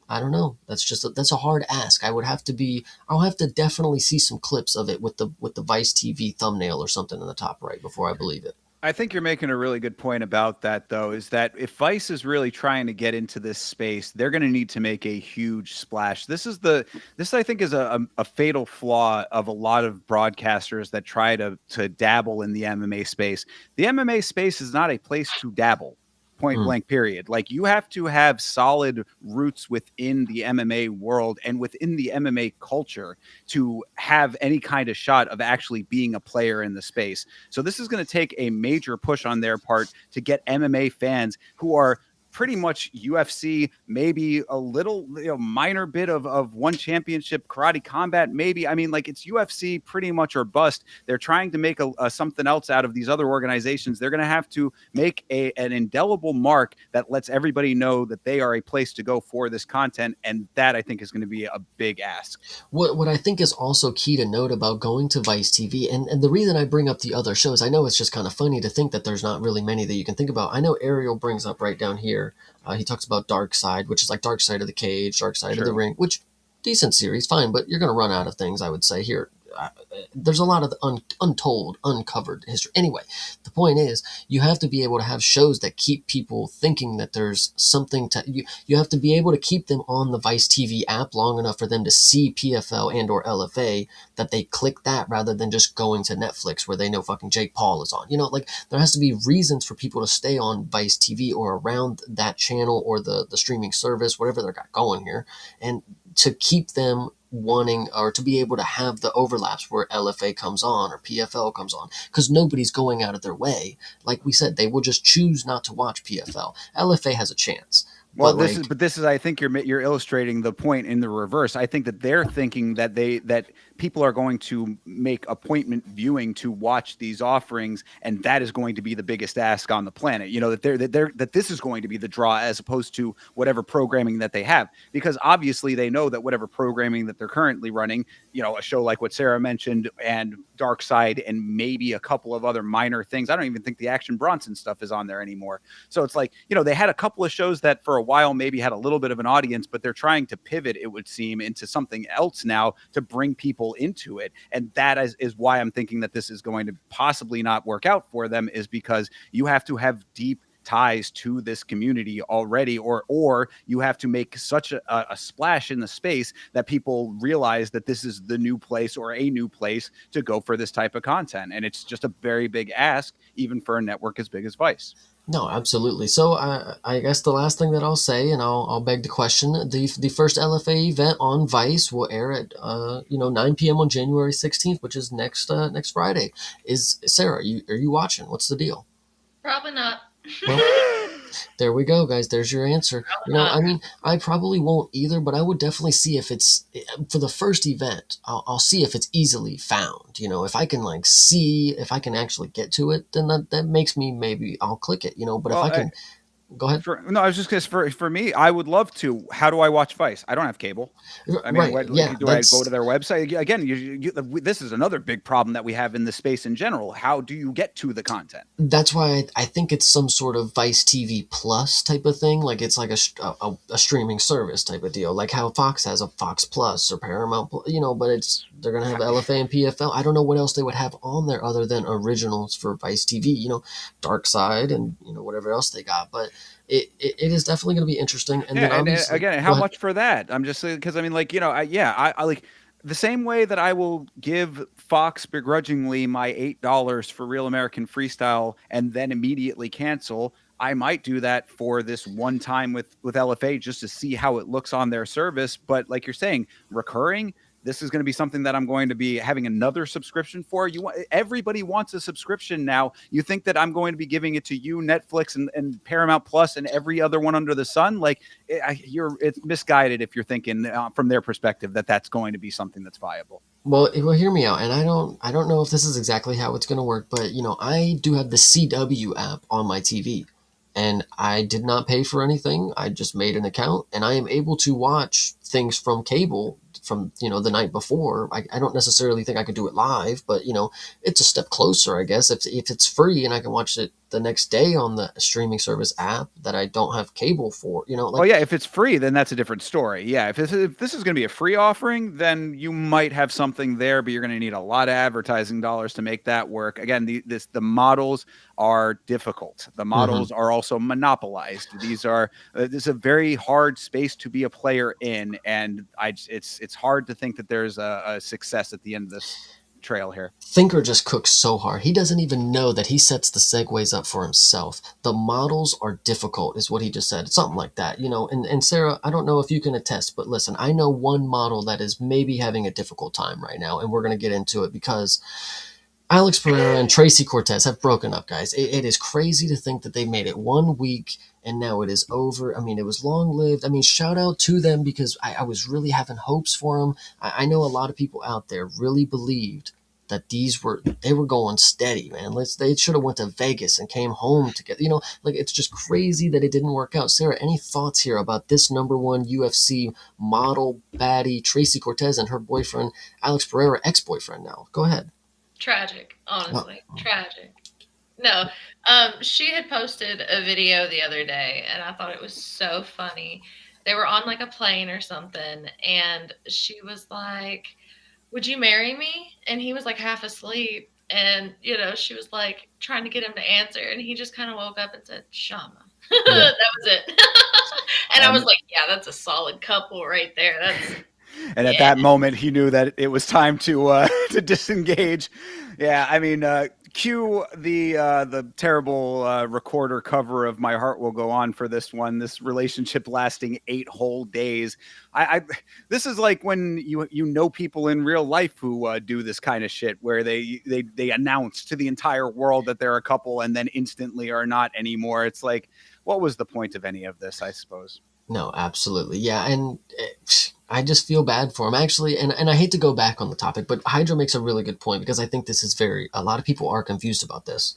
I don't know. That's a hard ask. I'll have to definitely see some clips of it with the Vice TV thumbnail or something in the top right before I believe it. I think you're making a really good point about that, though, is that if Vice is really trying to get into this space, they're going to need to make a huge splash. This I think is a fatal flaw of a lot of broadcasters that try to dabble in the MMA space. The MMA space is not a place to dabble. Point blank, period. Like, you have to have solid roots within the MMA world and within the MMA culture to have any kind of shot of actually being a player in the space. So this is going to take a major push on their part to get MMA fans who are pretty much UFC, maybe a little minor bit of one championship karate combat, maybe. I mean, like, it's UFC pretty much or bust. They're trying to make a something else out of these other organizations. They're going to have to make an indelible mark that lets everybody know that they are a place to go for this content, and that I think is going to be a big ask. What I think is also key to note about going to Vice TV, and the reason I bring up the other shows, I know it's just kind of funny to think that there's not really many that you can think about. I know Ariel brings up right down here. He talks about Dark Side, which is like Dark Side of the Cage, Dark Side of the Ring, which decent series, fine, but you're going to run out of things, I would say. Here, there's a lot of untold, uncovered history. Anyway, the point is, you have to be able to have shows that keep people thinking that there's something to. You have to be able to keep them on the Vice TV app long enough for them to see PFL and or LFA, that they click that rather than just going to Netflix where they know fucking Jake Paul is on. Like, there has to be reasons for people to stay on Vice TV or around that channel or the streaming service, whatever they've got going here, and to keep them wanting, or to be able to have the overlaps where LFA comes on or PFL comes on, because nobody's going out of their way. Like we said, they will just choose not to watch PFL. LFA has a chance. Well, this is I think you're illustrating the point in the reverse. I think that they're thinking that that people are going to make appointment viewing to watch these offerings, and that is going to be the biggest ask on the planet. That this is going to be the draw, as opposed to whatever programming that they have, because obviously they know that whatever programming that they're currently running, a show like what Sarah mentioned and Dark Side and maybe a couple of other minor things. I don't even think the Action Bronson stuff is on there anymore. So it's like, they had a couple of shows that for a while maybe had a little bit of an audience, but they're trying to pivot, it would seem, into something else now to bring people pull into it. And that is why I'm thinking that this is going to possibly not work out for them, is because you have to have deep ties to this community already, or you have to make such a splash in the space that people realize that this is the new place or a new place to go for this type of content. And it's just a very big ask, even for a network as big as Vice. No, absolutely. So I guess the last thing that I'll say, and I'll beg the question: the first LFA event on Vice will air at 9 p.m. on January 16th, which is next Friday. Is Sarah? Are you watching? What's the deal? Probably not. Well, there we go, guys. There's your answer. I mean, I probably won't either, but I would definitely see if it's for the first event. I'll see if it's easily found. If I can see if I can actually get to it, then that makes me, maybe I'll click it. But Well, if I can, go ahead. No, I was just because for me, I would love to. How do I watch Vice? I don't have cable. I mean, Right? Yeah. do I go to their website again? This is another big problem that we have in the space in general. How do you get to the content? That's why I think it's some sort of Vice TV Plus type of thing. Like it's like a streaming service type of deal, like how Fox has a Fox Plus or Paramount. But they're gonna have LFA and PFL. I don't know what else they would have on there other than originals for Vice TV. Dark Side and whatever else they got. But it is definitely going to be interesting. And then obviously, again, how much for that? I'm just saying, because I mean, I like the same way that I will give Fox begrudgingly my $8 for Real American Freestyle and then immediately cancel. I might do that for this one time with LFA just to see how it looks on their service. But like you're saying, recurring, this is going to be something that I'm going to be having another subscription for. Everybody wants a subscription now. You think that I'm going to be giving it to you, Netflix and Paramount Plus and every other one under the sun? Like it's misguided if you're thinking from their perspective that that's going to be something that's viable. Well, hear me out, and I don't know if this is exactly how it's going to work, but I do have the CW app on my TV, and I did not pay for anything. I just made an account, and I am able to watch things from cable from the night before. I don't necessarily think I could do it live, but it's a step closer, I guess. If it's free and I can watch it the next day on the streaming service app that I don't have cable for, if it's free, then that's a different story. Yeah, if this is going to be a free offering, then you might have something there, but you're going to need a lot of advertising dollars to make that work. Again, the models are difficult. The models are also monopolized. This is a very hard space to be a player in, and it's hard to think that there's a success at the end of this trail here. Thinker just cooks so hard. He doesn't even know that he sets the segues up for himself. The models are difficult, is what he just said. Something like that, And Sarah, I don't know if you can attest, but listen, I know one model that is maybe having a difficult time right now, and we're going to get into it because Alex Pereira and Tracy Cortez have broken up, guys. It is crazy to think that they made it 1 week and now it is over. I mean, it was long-lived. I mean, shout out to them because I was really having hopes for them. I know a lot of people out there really believed that they were going steady, man. They should have went to Vegas and came home together. It's just crazy that it didn't work out. Sarah, any thoughts here about this #1 UFC model baddie, Tracy Cortez, and her boyfriend, Alex Pereira, ex-boyfriend now? Go ahead. Tragic, honestly. Tragic. No, she had posted a video the other day, and I thought it was so funny. They were on like a plane or something, and she was like, "Would you marry me?" And he was like half asleep, and she was like trying to get him to answer, and he just kind of woke up and said, "Shama." Yeah. That was it. And I was like, "Yeah, that's a solid couple right there." And at that moment, he knew that it was time to disengage. Yeah, I mean, cue the terrible recorder cover of "My Heart Will Go On" for this one. This relationship lasting 8 whole days. This is like when you know people in real life who do this kind of shit, where they announce to the entire world that they're a couple and then instantly are not anymore. It's like, what was the point of any of this? I suppose. No, absolutely. Yeah. And I just feel bad for him, actually. And I hate to go back on the topic, but Hydra makes a really good point because I think this is a lot of people are confused about this.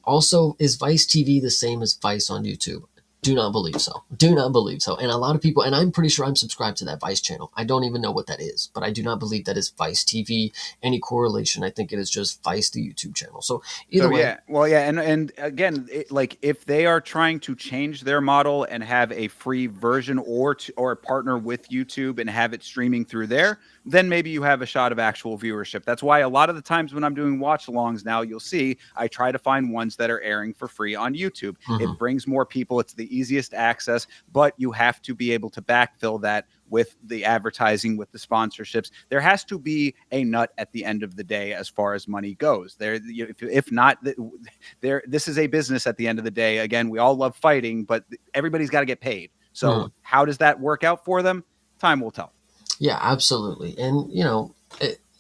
Also, is Vice TV the same as Vice on YouTube? Do not believe so. Do not believe so. And a lot of people, and I'm pretty sure I'm subscribed to that Vice channel. I don't even know what that is, but I do not believe that is Vice TV. Any correlation, I think it is just Vice, the YouTube channel. So either way. Yeah. Well, yeah. And again, if they are trying to change their model and have a free version or partner with YouTube and have it streaming through there, then maybe you have a shot of actual viewership. That's why a lot of the times when I'm doing watch alongs now, you'll see I try to find ones that are airing for free on YouTube. Mhm. It brings more people. It's the easiest access, but you have to be able to backfill that with the advertising, with the sponsorships. There has to be a nut at the end of the day as far as money goes. If not, this is a business at the end of the day. Again, we all love fighting, but everybody's got to get paid. So how does that work out for them? Time will tell. Yeah, absolutely. And,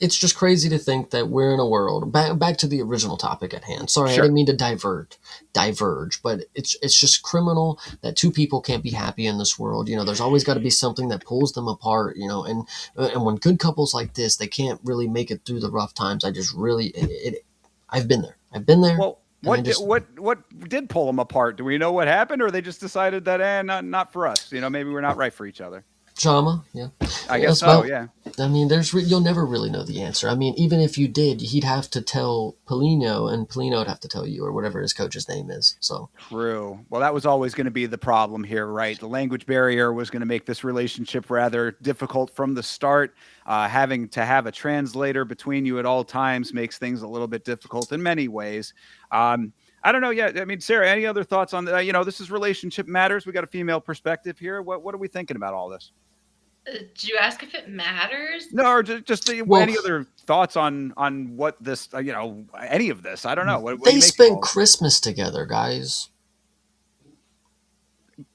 it's just crazy to think that we're in a world back to the original topic at hand. Sorry, I Sure. didn't mean to diverge, but it's just criminal that two people can't be happy in this world. There's always got to be something that pulls them apart, and when good couples like this, they can't really make it through the rough times. I just really I've been there. Well, And what did pull them apart? Do we know what happened, or they just decided that not for us? Maybe we're not right for each other. Drama, yeah. I guess so. Well, Yeah. I mean, you'll never really know the answer. I mean, even if you did, he'd have to tell Polino, and Polino would have to tell you, or whatever his coach's name is. So True. Well, that was always going to be the problem here, right? The language barrier was going to make this relationship rather difficult from the start. Having to have a translator between you at all times makes things a little bit difficult in many ways. I don't know. Yeah. I mean, Sarah, any other thoughts on that? This is Relationship Matters. We got a female perspective here. What are we thinking about all this? Did you ask if it matters? No, or just Well, any other thoughts on what this, any of this? I don't know. What do they you make of spent all this? Christmas together, guys.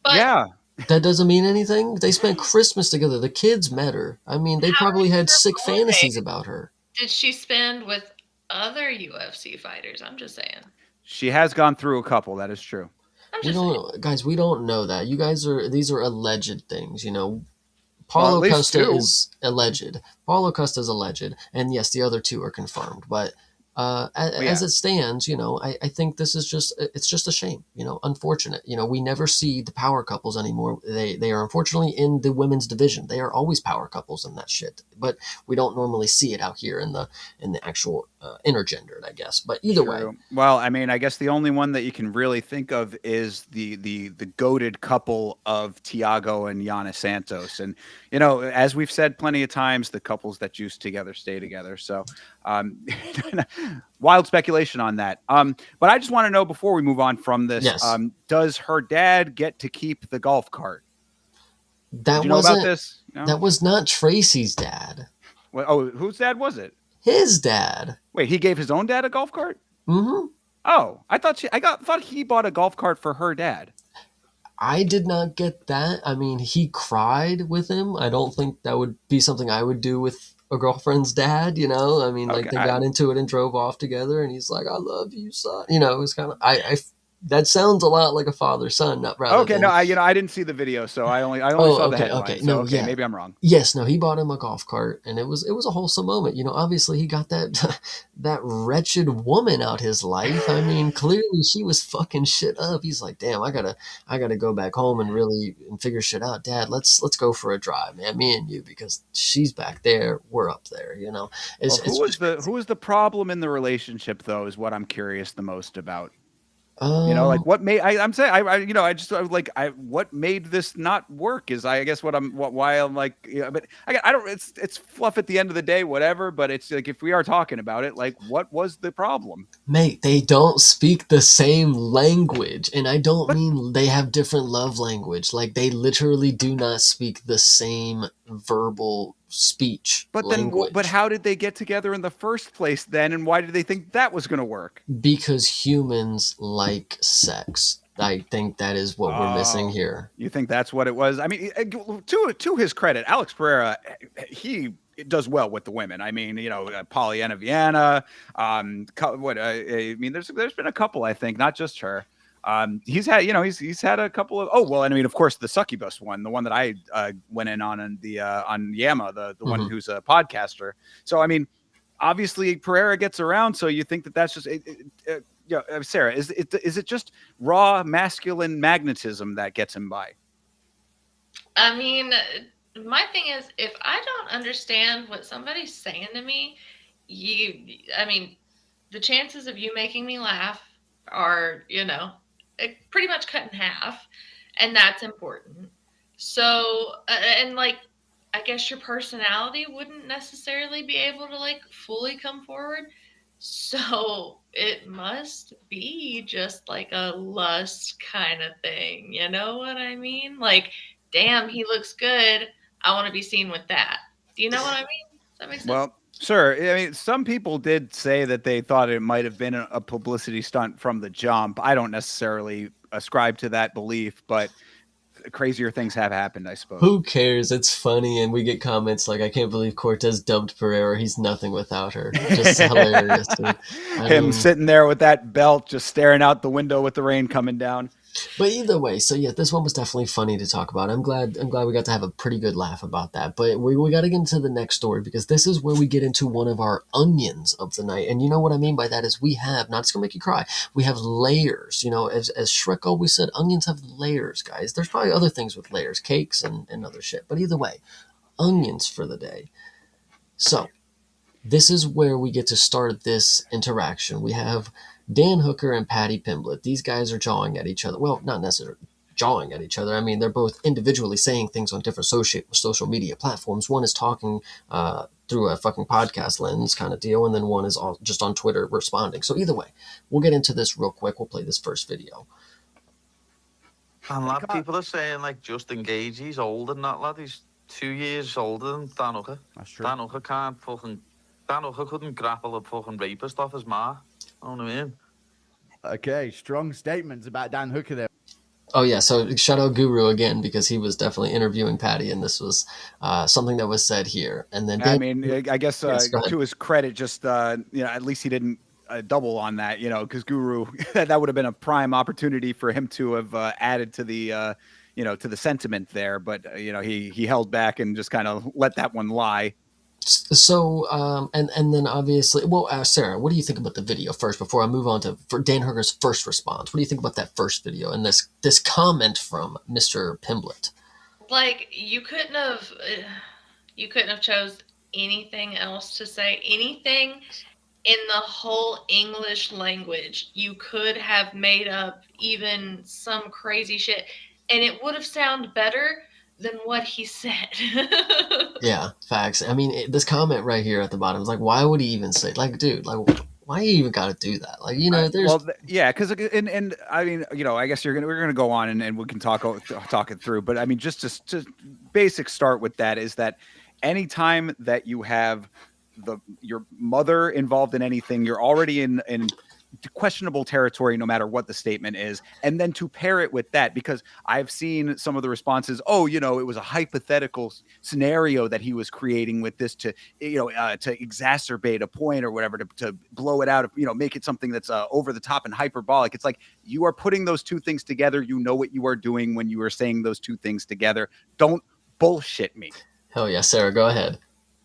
But Yeah. That doesn't mean anything. They spent Christmas together. The kids met her. I mean, they How probably is had her sick boy? fantasies about her. Did she spend with other UFC fighters? I'm just saying. She has gone through a couple. That is true. I'm We just saying. don't, guys. We don't know that. These are alleged things. Well, at Paulo least Costa two. is alleged. Paulo Costa is alleged, and yes, the other two are confirmed. But as it stands, I think this is it's just a shame. Unfortunate. We never see the power couples anymore. They are unfortunately in the women's division. They are always power couples in that shit. But we don't normally see it out here in the actual intergendered, I guess. But either way, True. Well, I mean, I guess the only one that you can really think of is the goated couple of Tiago and Yana Santos. And as we've said plenty of times, the couples that juice together stay together. So, wild speculation on that. But I just want to know before we move on from this, yes, does her dad get to keep the golf cart? that Did you know about wasn't. this? No? That was not Tracy's dad. Well, whose dad was it? His dad. Wait, he gave his own dad a golf cart? Mm-hmm. Oh, thought he bought a golf cart for her dad. I did not get that. I mean, he cried with him. I don't think that would be something I would do with a girlfriend's dad, I mean, like Okay, they got into it and drove off together and he's like, I love you, son. It was kind of, that sounds a lot like a father-son, not rather okay, than. no, I didn't see the video, so I only Oh, saw the okay, headline. okay. So, No, okay, yeah. maybe I'm wrong. Yes, no, he bought him a golf cart and it was a wholesome moment. Obviously he got that that wretched woman out his life. I mean, clearly she was fucking shit up. He's like, damn, I gotta go back home and figure shit out. Dad, let's go for a drive, man. Me and you, because she's back there, we're up there. It's, Well, it's who was the problem in the relationship though? Is what I'm curious the most about. um Like what made I'm saying what made this not work is I guess why I'm like, but I don't, it's fluff at the end of the day, whatever, but it's like, if we are talking about it, like what was the problem? Mate, they don't speak the same language. And I don't But mean they have different love language. Like, they literally do not speak the same verbal speech but language. how did they get together in the first place then, and why did they think that was going to work? Because humans like sex. I think that is what we're missing Oh, here. you think that's what it was? I mean, to his credit, Alex Pereira, he does well with the women. I mean, Pollyanna Viana. I mean, there's been a couple, I think, not just her. He's had, he's had a couple of. Oh well, and I mean, of course, the succubus one, the one that I went in on the on Yama, the one who's a podcaster. So I mean, obviously Pereira gets around. So you think that's just. Sarah, is it just raw masculine magnetism that gets him by? I mean, my thing is, if I don't understand what somebody's saying to me, the chances of you making me laugh are, pretty much cut in half, and that's important. So, and like, I guess your personality wouldn't necessarily be able to like fully come forward. So it must be just like a lust kind of thing. You know what I mean? Like, damn, he looks good. I want to be seen with that. Do you know what I mean? Does that make sense? Well, sure. I mean, some people did say that they thought it might have been a publicity stunt from the jump. I don't necessarily ascribe to that belief, but crazier things have happened, I suppose. Who cares? It's funny, and we get comments like, "I can't believe Cortez dubbed Pereira. He's nothing without her." Just hilarious, dude. Him sitting there with that belt, just staring out the window with the rain coming down. But either way, so yeah, this one was definitely funny to talk about. I'm glad we got to have a pretty good laugh about that. But we got to get into the next story, because this is where we get into one of our onions of the night. And you know what I mean by that is we have, not it's gonna make you cry, we have layers. You know, as Shrek always said, onions have layers, guys. There's probably other things with layers, cakes and other shit. But either way, onions for the day. So this is where we get to start this interaction. We have Dan Hooker and Patty Pimblett. These guys are jawing at each other. Well, not necessarily jawing at each other. I mean, they're both individually saying things on different social media platforms. One is talking through a fucking podcast lens kind of deal, and then one is all just on Twitter responding. So either way, we'll get into this real quick. We'll play this first video. And lad, people are saying like Justin Gage, he's older than that lad. He's 2 years older than Dan Hooker. That's true. Dan Hooker couldn't grapple a fucking rapist off his ma. You know what I mean? Okay, strong statements about Dan Hooker there. Oh yeah, so shout out Guru again, because he was definitely interviewing Patty, and this was something that was said here. And then I mean, I guess Yes, go ahead. to his credit, just at least he didn't double on that, because Guru that would have been a prime opportunity for him to have added to the to the sentiment there, but he held back and just kind of let that one lie. So, and then obviously, well, Sarah, what do you think about the video first before I move on to for Dan Hooker's first response? What do you think about that first video and this comment from Mr. Pimblett? Like, you couldn't have chose anything else to say. Anything in the whole English language, you could have made up even some crazy shit, and it would have sounded better than what he said. Yeah, facts. I mean, this comment right here at the bottom is like, why would he even say, like, dude, like, why you even got to do that? Like, there's. Well, yeah, because and I mean, I guess we're gonna go on and we can talk it through. But I mean, just basic start with that is that anytime that you have your mother involved in anything, you're already in questionable territory, no matter what the statement is. And then to pair it with that, because I've seen some of the responses, it was a hypothetical scenario that he was creating with this to exacerbate a point or whatever, to blow it out, make it something that's over the top and hyperbolic. It's like, you are putting those two things together. You know what you are doing when you are saying those two things together. Don't bullshit me. Hell yeah, Sarah, go ahead.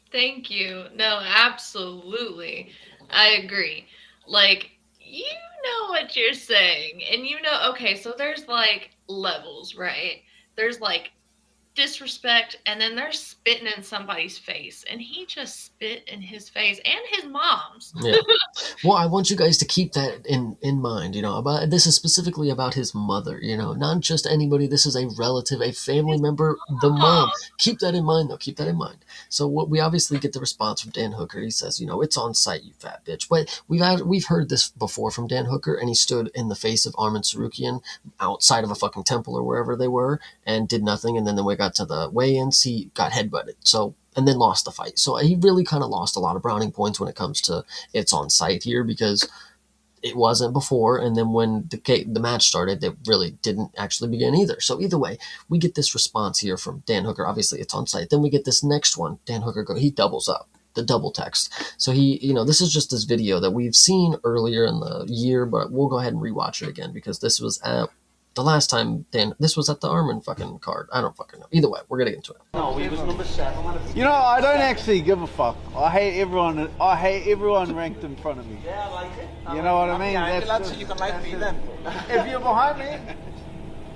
Thank you. No, absolutely. I agree. Like, you know what you're saying, and okay, so there's like levels, right? There's like disrespect, and then there's spitting in somebody's face, and he just spit in his face and his mom's. Yeah. Well, I want you guys to keep that in mind, about this is specifically about his mother, not just anybody. This is a relative, a family member, the mom. Keep that in mind, though. Keep that in mind. So we obviously get the response from Dan Hooker. He says, it's on site, you fat bitch. But we've heard this before from Dan Hooker, and he stood in the face of Armin Sarukian outside of a fucking temple or wherever they were and did nothing. And then we got to the weigh-ins, he got headbutted. So, and then lost the fight. So he really kind of lost a lot of browning points when it comes to it's on site here, because it wasn't before. And then when the match started, it really didn't actually begin either. So either way, we get this response here from Dan Hooker. Obviously, it's on site. Then we get this next one. Dan Hooker, he doubles up. The double text. So this is just this video that we've seen earlier in the year, but we'll go ahead and rewatch it again, because this was at the last time this was at the Armin fucking card. I don't fucking know. Either way, we're getting into it. No, he was number 7. I don't actually give a fuck. I hate everyone ranked in front of me. Yeah, I like it. You know what I mean? Yeah, so you can like me then. If you're behind me,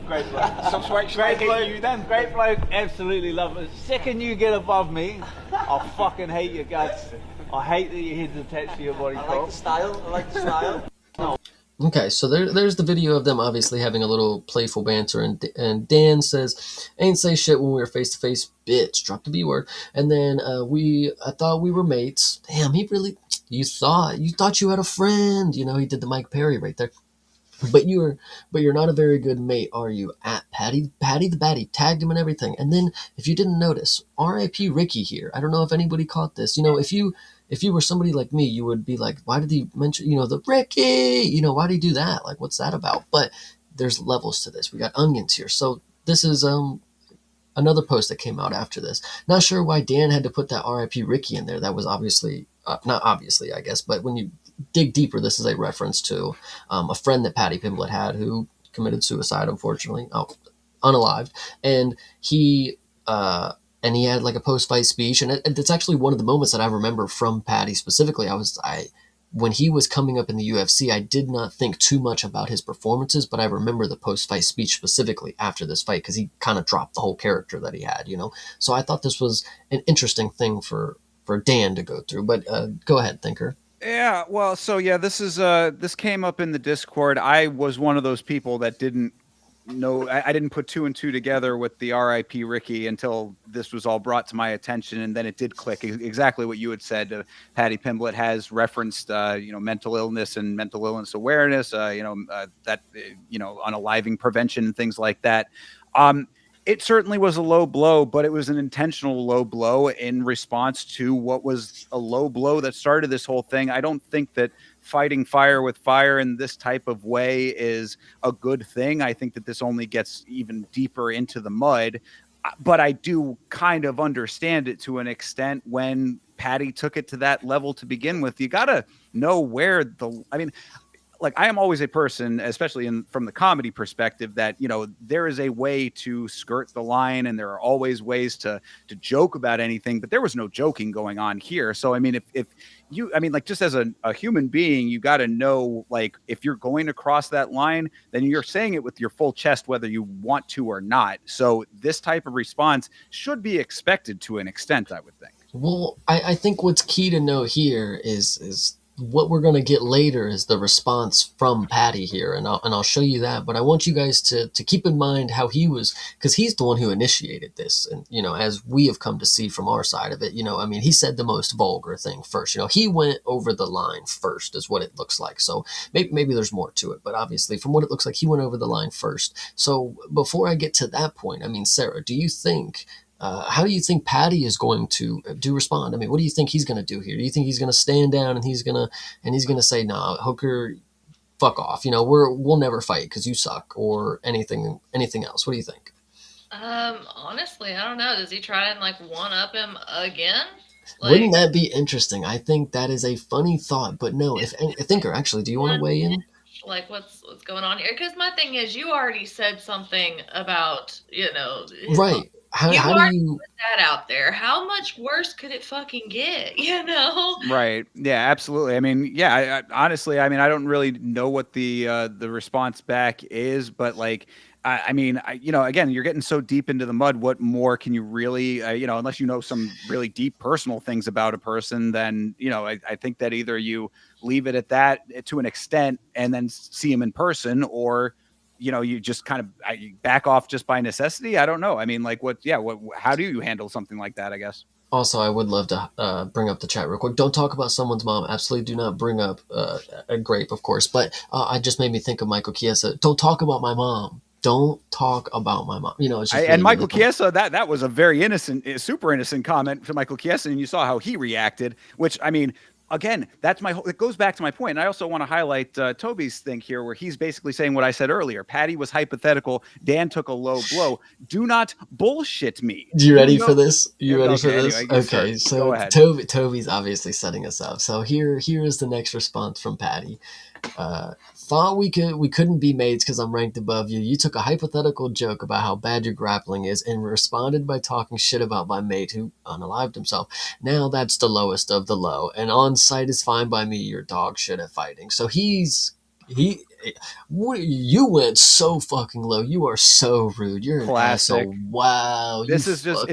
great bloke. So Great bloke, you then. Great bloke, absolutely love it. The second you get above me, I'll fucking hate your guts. I hate that your head's attached to your body. I like the style. No. Okay, so there's the video of them obviously having a little playful banter, and Dan says, "Ain't say shit when we were face to face, bitch." Drop the B word, and then I thought we were mates. Damn, he really. You thought you had a friend. You know, he did the Mike Perry right there. But you're not a very good mate, are you? At Patty the Batty tagged him and everything. And then, if you didn't notice, R.I.P. Ricky here. I don't know if anybody caught this. You know, if you were somebody like me, you would be like, why did he mention, the Ricky? Why did he do that? Like, what's that about? But there's levels to this. We got onions here. So this is another post that came out after this. Not sure why Dan had to put that R.I.P. Ricky in there. That was obviously not obviously, I guess, but when you dig deeper, this is a reference to a friend that Patty Pimblett had who committed suicide, unfortunately, unalived, and he had like a post-fight speech, and it's actually one of the moments that I remember from Patty specifically. When he was coming up in the UFC, I did not think too much about his performances, but I remember the post-fight speech specifically after this fight because he kind of dropped the whole character that he had, So I thought this was an interesting thing for Dan to go through. But go ahead, Thinker. Yeah, well, so yeah, this came up in the Discord. I was one of those people that didn't know. I didn't put two and two together with the R.I.P. Ricky until this was all brought to my attention, and then it did click. Exactly what you had said. Patty Pimblett has referenced, mental illness and mental illness awareness. Unaliving prevention and things like that. It certainly was a low blow, but it was an intentional low blow in response to what was a low blow that started this whole thing. I don't think that fighting fire with fire in this type of way is a good thing. I think that this only gets even deeper into the mud. But I do kind of understand it to an extent when Patty took it to that level to begin with. You got to know where like I am always a person, especially from the comedy perspective, that there is a way to skirt the line, and there are always ways to joke about anything. But there was no joking going on here. So I mean, if you, like just as a human being, you got to know, like, if you're going to cross that line, then you're saying it with your full chest, whether you want to or not. So this type of response should be expected to an extent, I would think. Well, I think what's key to know here is what we're going to get later is the response from Patty here, and I'll show you that. But I want you guys to keep in mind how he was, because he's the one who initiated this, and as we have come to see from our side of it, he said the most vulgar thing first. He went over the line first, is what it looks like. So maybe there's more to it, but obviously from what it looks like, he went over the line first. So before I get to that point, Sarah, do you think? How do you think Patty is going to respond? What do you think he's going to do here? Do you think he's going to stand down and he's going to say, "Nah, Hooker, fuck off. We'll never fight because you suck," or anything else? What do you think? Honestly, I don't know. Does he try and one up him again? Wouldn't that be interesting? I think that is a funny thought, but no. If Thinker, actually, do you want to weigh in? Like what's going on here? Because my thing is, you already said something about right. How do you put that out there? How much worse could it fucking get? Right. Yeah, absolutely. I honestly, I don't really know what the response back is, but like, again, you're getting so deep into the mud. What more can you really, unless you know some really deep personal things about a person, then, I think that either you leave it at that to an extent and then see him in person, or you just kind of back off just by necessity. I don't know. How do you handle something like that, I guess? Also, I would love to bring up the chat real quick. Don't talk about someone's mom. Absolutely do not bring up a grape, of course. But I just made me think of Michael Chiesa. Don't talk about my mom. Don't talk about my mom. It's just and Michael Chiesa, that was a very innocent, super innocent comment to Michael Chiesa, and you saw how he reacted, which, again, it goes back to my point. And I also want to highlight Toby's thing here, where he's basically saying what I said earlier. Patty was hypothetical. Dan took a low blow. Do not bullshit me. You ready for this? You ready for this? Anyway, okay, so Toby's obviously setting us up. So here is the next response from Patty. Thought we couldn't be mates because I'm ranked above you. You took a hypothetical joke about how bad your grappling is and responded by talking shit about my mate who unalived himself. Now that's the lowest of the low, and on site is fine by me. You're dog shit at fighting. So you went so fucking low. You are so rude. You're an classic asshole. Wow. This is just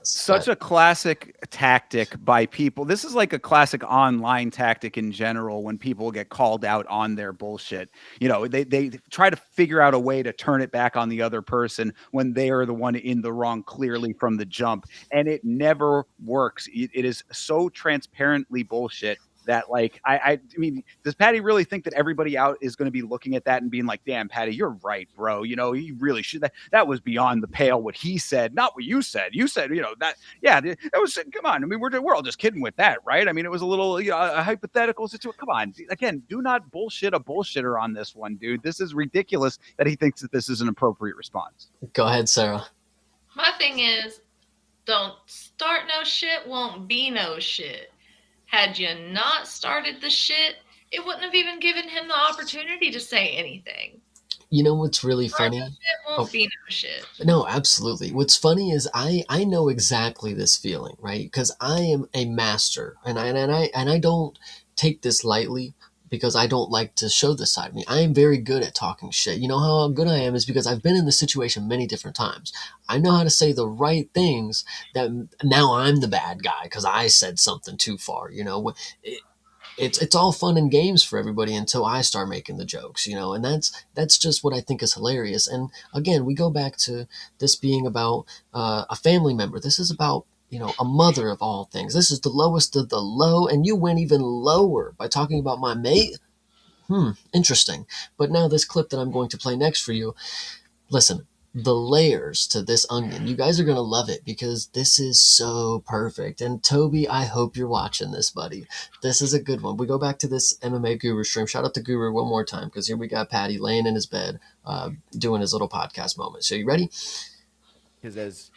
such a classic tactic by people. This is like a classic online tactic in general when people get called out on their bullshit. You know, they try to figure out a way to turn it back on the other person when they are the one in the wrong clearly from the jump. And it never works. It is so transparently bullshit that, like, I mean, does Patty really think that everybody out is going to be looking at that and being like, damn, Patty, you're right, bro. You know, you really should. That was beyond the pale what he said, not what you said. You said, you know, that, yeah, that was, come on. I mean, we're all just kidding with that, right? I mean, it was a little, you know, a hypothetical situation. Come on. Again, do not bullshit a bullshitter on this one, dude. This is ridiculous that he thinks that this is an appropriate response. Go ahead, Sarah. My thing is, don't start no shit, won't be no shit. Had you not started the shit, it wouldn't have even given him the opportunity to say anything. You know what's really funny? Shit won't be no shit. No, absolutely. What's funny is I know exactly this feeling, right? Because I am a master, and I don't take this lightly because I don't like to show this side of me. I am very good at talking shit. You know how good I am is because I've been in this situation many different times. I know how to say the right things that now I'm the bad guy because I said something too far. You know, it's all fun and games for everybody until I start making the jokes, you know, and that's just what I think is hilarious. And again, we go back to this being about a family member. This is about, you know, a mother of all things. This is the lowest of the low, and you went even lower by talking about my mate. Interesting. But now this clip that I'm going to play next for you, listen, the layers to this onion, you guys are going to love it because this is so perfect. And Toby, I hope you're watching this, buddy. This is a good one. We go back to this MMA Guru stream. Shout out to Guru one more time because here we got Patty laying in his bed doing his little podcast moment. So you ready? Because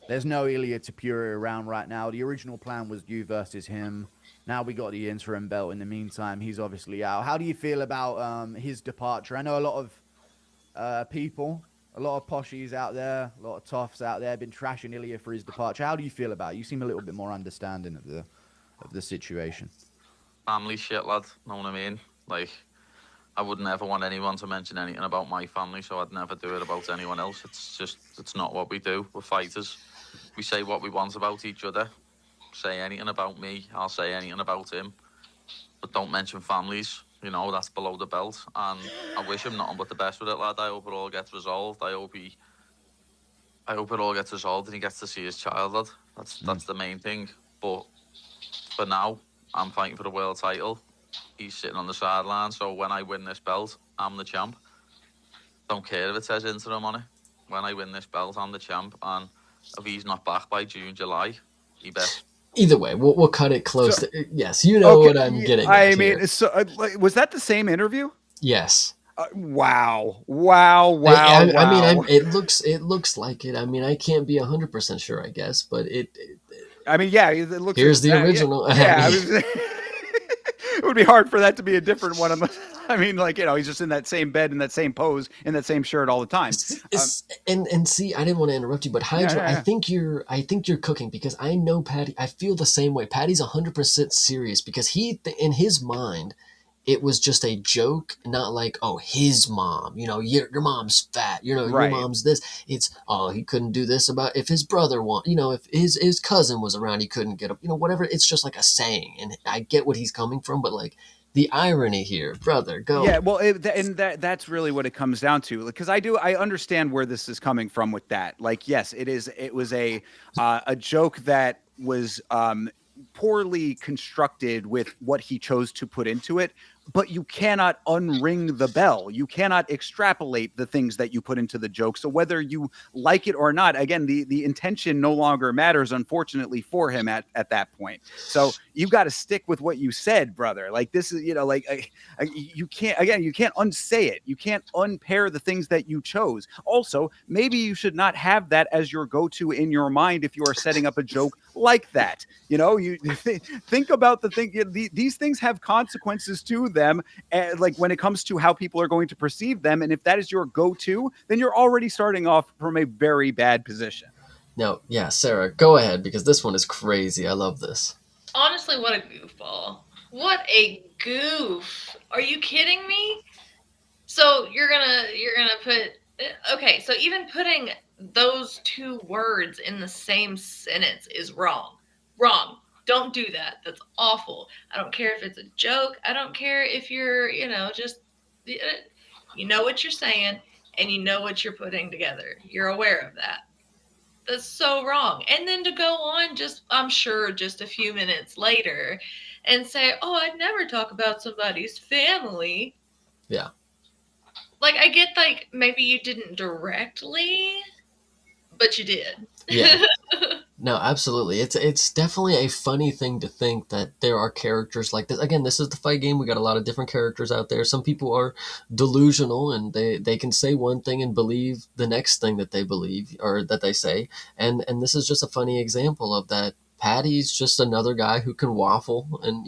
there's no Ilya Tapuri around right now. The original plan was you versus him. Now we got the interim belt. In the meantime, he's obviously out. How do you feel about his departure? I know a lot of people, a lot of poshies out there, a lot of toffs out there have been trashing Ilya for his departure. How do you feel about it? You seem a little bit more understanding of the situation. Family shit, lad. Know what I mean? Like, I would never want anyone to mention anything about my family, so I'd never do it about anyone else. It's not what we do. We're fighters. We say what we want about each other. Say anything about me, I'll say anything about him. But don't mention families. You know, that's below the belt. And I wish him nothing but the best with it, lad. I hope it all gets resolved. I hope it all gets resolved and he gets to see his child, lad. That's the main thing. But for now, I'm fighting for the world title. He's sitting on the sideline, so when I win this belt, I'm the champ. Don't care if it says interim on it. When I win this belt, I'm the champ. And if he's not back by June, July, he best. Either way, we'll cut it close. Yes, you know what I'm getting at. I mean, was that the same interview? Yes. Wow. I mean, it looks like it. I mean, I can't be 100% sure, I guess, but I mean, yeah, it looks. Here's the original. Yeah, it would be hard for that to be a different one. I mean, like, you know, he's just in that same bed, in that same pose, in that same shirt all the time. And see, I didn't want to interrupt you, but Hydra, yeah. I think you're cooking because I know Patty. I feel the same way. Patty's 100% serious because in his mind, it was just a joke, not like, oh, his mom, you know, your mom's fat, you know, your mom's this. It's, oh, he couldn't do this about if his brother you know, if his cousin was around, he couldn't get up, you know, whatever. It's just like a saying, and I get what he's coming from, but like the irony here, brother, go. Yeah, well, that's really what it comes down to, because I understand where this is coming from with that. Like, yes, it was a joke that was poorly constructed with what he chose to put into it. But you cannot unring the bell. You cannot extrapolate the things that you put into the joke. So whether you like it or not, again, the intention no longer matters, unfortunately, for him at that point. So you got to stick with what you said, brother. Like, this is, you know, like you can't unsay it. You can't unpair the things that you chose. Also, maybe you should not have that as your go-to in your mind if you are setting up a joke like that. You know, you think about the thing. These things have consequences to them, like when it comes to how people are going to perceive them. And if that is your go-to, then you're already starting off from a very bad position. No, yeah, Sarah, go ahead, because this one is crazy. I love this. Honestly, what a goofball. What a goof. Are you kidding me? So you're gonna put, okay, so even putting those two words in the same sentence is wrong. Wrong. Don't do that. That's awful. I don't care if it's a joke. I don't care if you're, just, you know what you're saying and you know what you're putting together. You're aware of that. That's so wrong. And then to go on I'm sure just a few minutes later and say, oh, I'd never talk about somebody's family. Yeah. Like, I get, like, maybe you didn't directly, but you did. Yeah. No, absolutely. It's definitely a funny thing to think that there are characters like this. Again, this is the fight game. We got a lot of different characters out there. Some people are delusional and they can say one thing and believe the next thing that they believe or that they say. And this is just a funny example of that. Patty's just another guy who can waffle and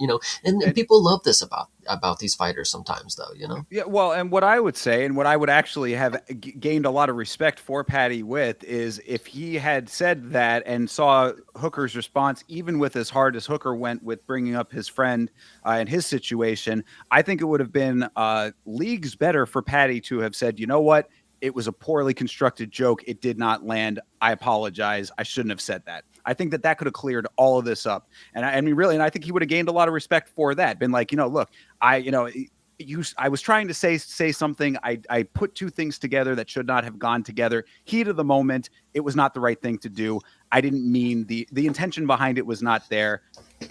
people love this about these fighters sometimes though, Yeah, well, and what I would say, and what I would actually have gained a lot of respect for Patty with, is if he had said that and saw Hooker's response, even with as hard as Hooker went with bringing up his friend and his situation, I think it would have been leagues better for Patty to have said, you know what? It was a poorly constructed joke. It did not land. I apologize. I shouldn't have said that. I think that could have cleared all of this up. And I mean, really, and I think he would have gained a lot of respect for that. Been like, look, I was trying to say something. I put two things together that should not have gone together. Heat of the moment, it was not the right thing to do. I didn't mean the intention behind it was not there.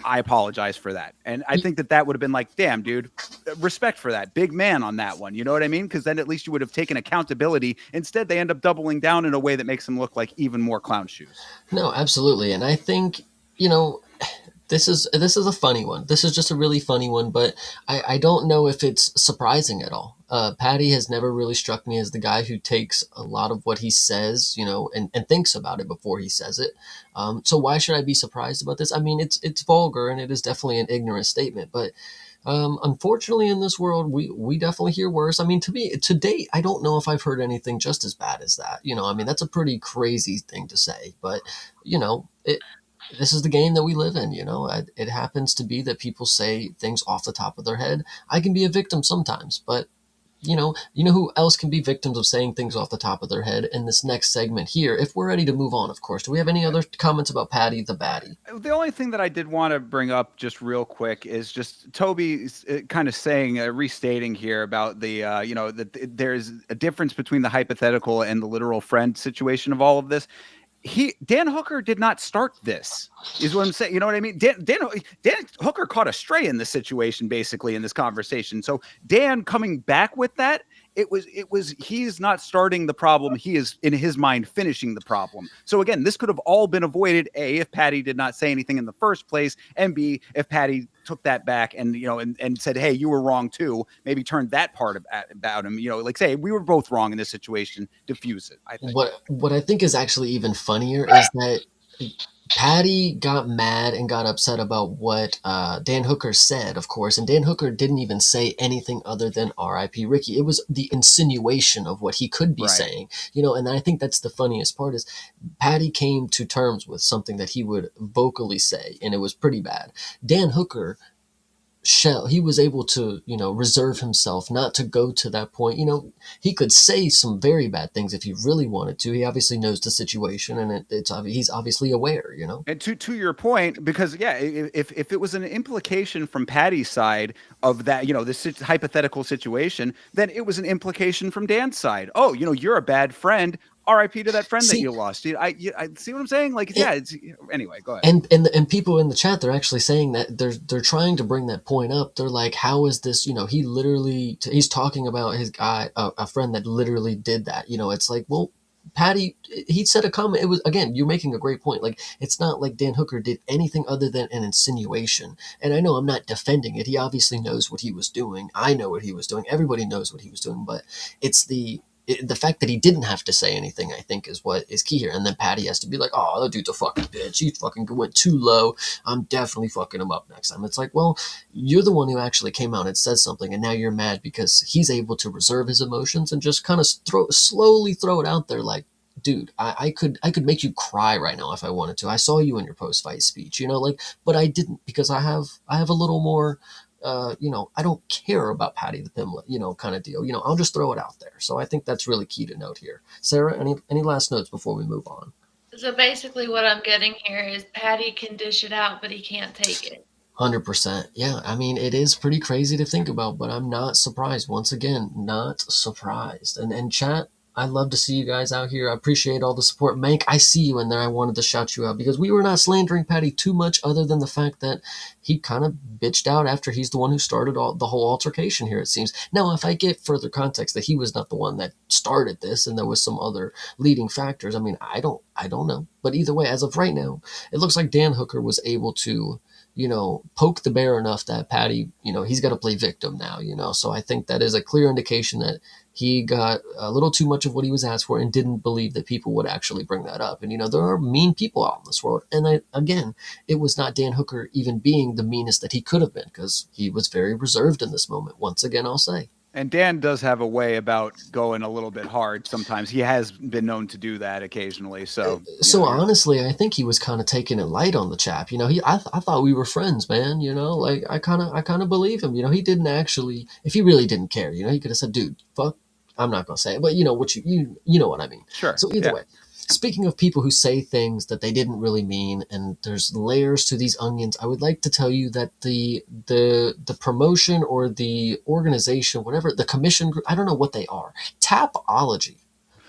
I apologize for that. And I think that would have been like, damn, dude, respect for that. Big man on that one. You know what I mean? Because then at least you would have taken accountability. Instead, they end up doubling down in a way that makes them look like even more clown shoes. No, absolutely. And I think, this is a funny one. This is just a really funny one, but I don't know if it's surprising at all. Patty has never really struck me as the guy who takes a lot of what he says, and thinks about it before he says it. So why should I be surprised about this? I mean, it's vulgar and it is definitely an ignorant statement, but unfortunately in this world, we definitely hear worse. I mean, to date, I don't know if I've heard anything just as bad as that. I mean, that's a pretty crazy thing to say, but this is the game that we live in, It happens to be that people say things off the top of their head. I can be a victim sometimes, but who else can be victims of saying things off the top of their head in this next segment here, if we're ready to move on, of course. Do we have any other comments about Patty the Baddie? The only thing that I did want to bring up just real quick is just Toby kind of saying, restating here about the, that there's a difference between the hypothetical and the literal friend situation of all of this. Dan Hooker did not start this, is what I'm saying. You know what I mean? Dan Hooker caught a stray in this situation, basically, in this conversation. So Dan coming back with that, he's not starting the problem. He is, in his mind, finishing the problem. So again, this could have all been avoided, A, if Patty did not say anything in the first place, and B, if Patty took that back and and said, hey, you were wrong too, maybe turned that part about him, like say we were both wrong in this situation, diffuse it. I think what I think is actually even funnier is that Patty got mad and got upset about what Dan Hooker said, of course, and Dan Hooker didn't even say anything other than R.I.P. Ricky. It was the insinuation of what he could be saying, and I think that's the funniest part is Patty came to terms with something that he would vocally say, and it was pretty bad. Dan Hooker, he was able to, reserve himself, not to go to that point. He could say some very bad things if he really wanted to. He obviously knows the situation, and he's obviously aware, And to your point, because if it was an implication from Patty's side of that, this hypothetical situation, then it was an implication from Dan's side. Oh, you're a bad friend. R.I.P. to that friend that you lost. I see what I'm saying. Like, anyway, go ahead. And people in the chat, they're actually saying that they're trying to bring that point up. They're like, how is this? He's talking about his guy, a friend that literally did that. It's like, well, Patty, he said a comment. It was, again, you're making a great point. Like, it's not like Dan Hooker did anything other than an insinuation. And I know I'm not defending it. He obviously knows what he was doing. I know what he was doing. Everybody knows what he was doing. But it's the fact that he didn't have to say anything, I think, is what is key here. And then Patty has to be like, oh, that dude's a fucking bitch. He fucking went too low. I'm definitely fucking him up next time. It's like, well, you're the one who actually came out and said something, and now you're mad because he's able to reserve his emotions and just kind of slowly throw it out there like, dude, I could make you cry right now if I wanted to. I saw you in your post-fight speech, but I didn't because I have a little more I don't care about Patty the Pimlet, kind of deal. I'll just throw it out there. So I think that's really key to note here. Sarah, any last notes before we move on? So basically, what I'm getting here is Patty can dish it out, but he can't take it. 100%. Yeah, I mean, it is pretty crazy to think about, but I'm not surprised. Once again, not surprised. And chat, I love to see you guys out here. I appreciate all the support. Mank, I see you in there. I wanted to shout you out because we were not slandering Patty too much other than the fact that he kind of bitched out after he's the one who started the whole altercation here, it seems. Now, if I get further context that he was not the one that started this and there was some other leading factors, I mean, I don't know. But either way, as of right now, it looks like Dan Hooker was able to poke the bear enough that Patty, he's got to play victim now. So I think that is a clear indication that he got a little too much of what he was asked for and didn't believe that people would actually bring that up. And, there are mean people out in this world. And again, it was not Dan Hooker even being the meanest that he could have been because he was very reserved in this moment. Once again, I'll say. And Dan does have a way about going a little bit hard sometimes. He has been known to do that occasionally. So honestly, I think he was kind of taking it light on the chap. I thought we were friends, man. Like I kind of believe him. He didn't actually. If he really didn't care, he could have said, "Dude, fuck." I'm not gonna say it, but what you know what I mean. Sure. So either way. Speaking of people who say things that they didn't really mean, and there's layers to these onions, I would like to tell you that the promotion or the organization, whatever, the commission group, I don't know what they are. Tapology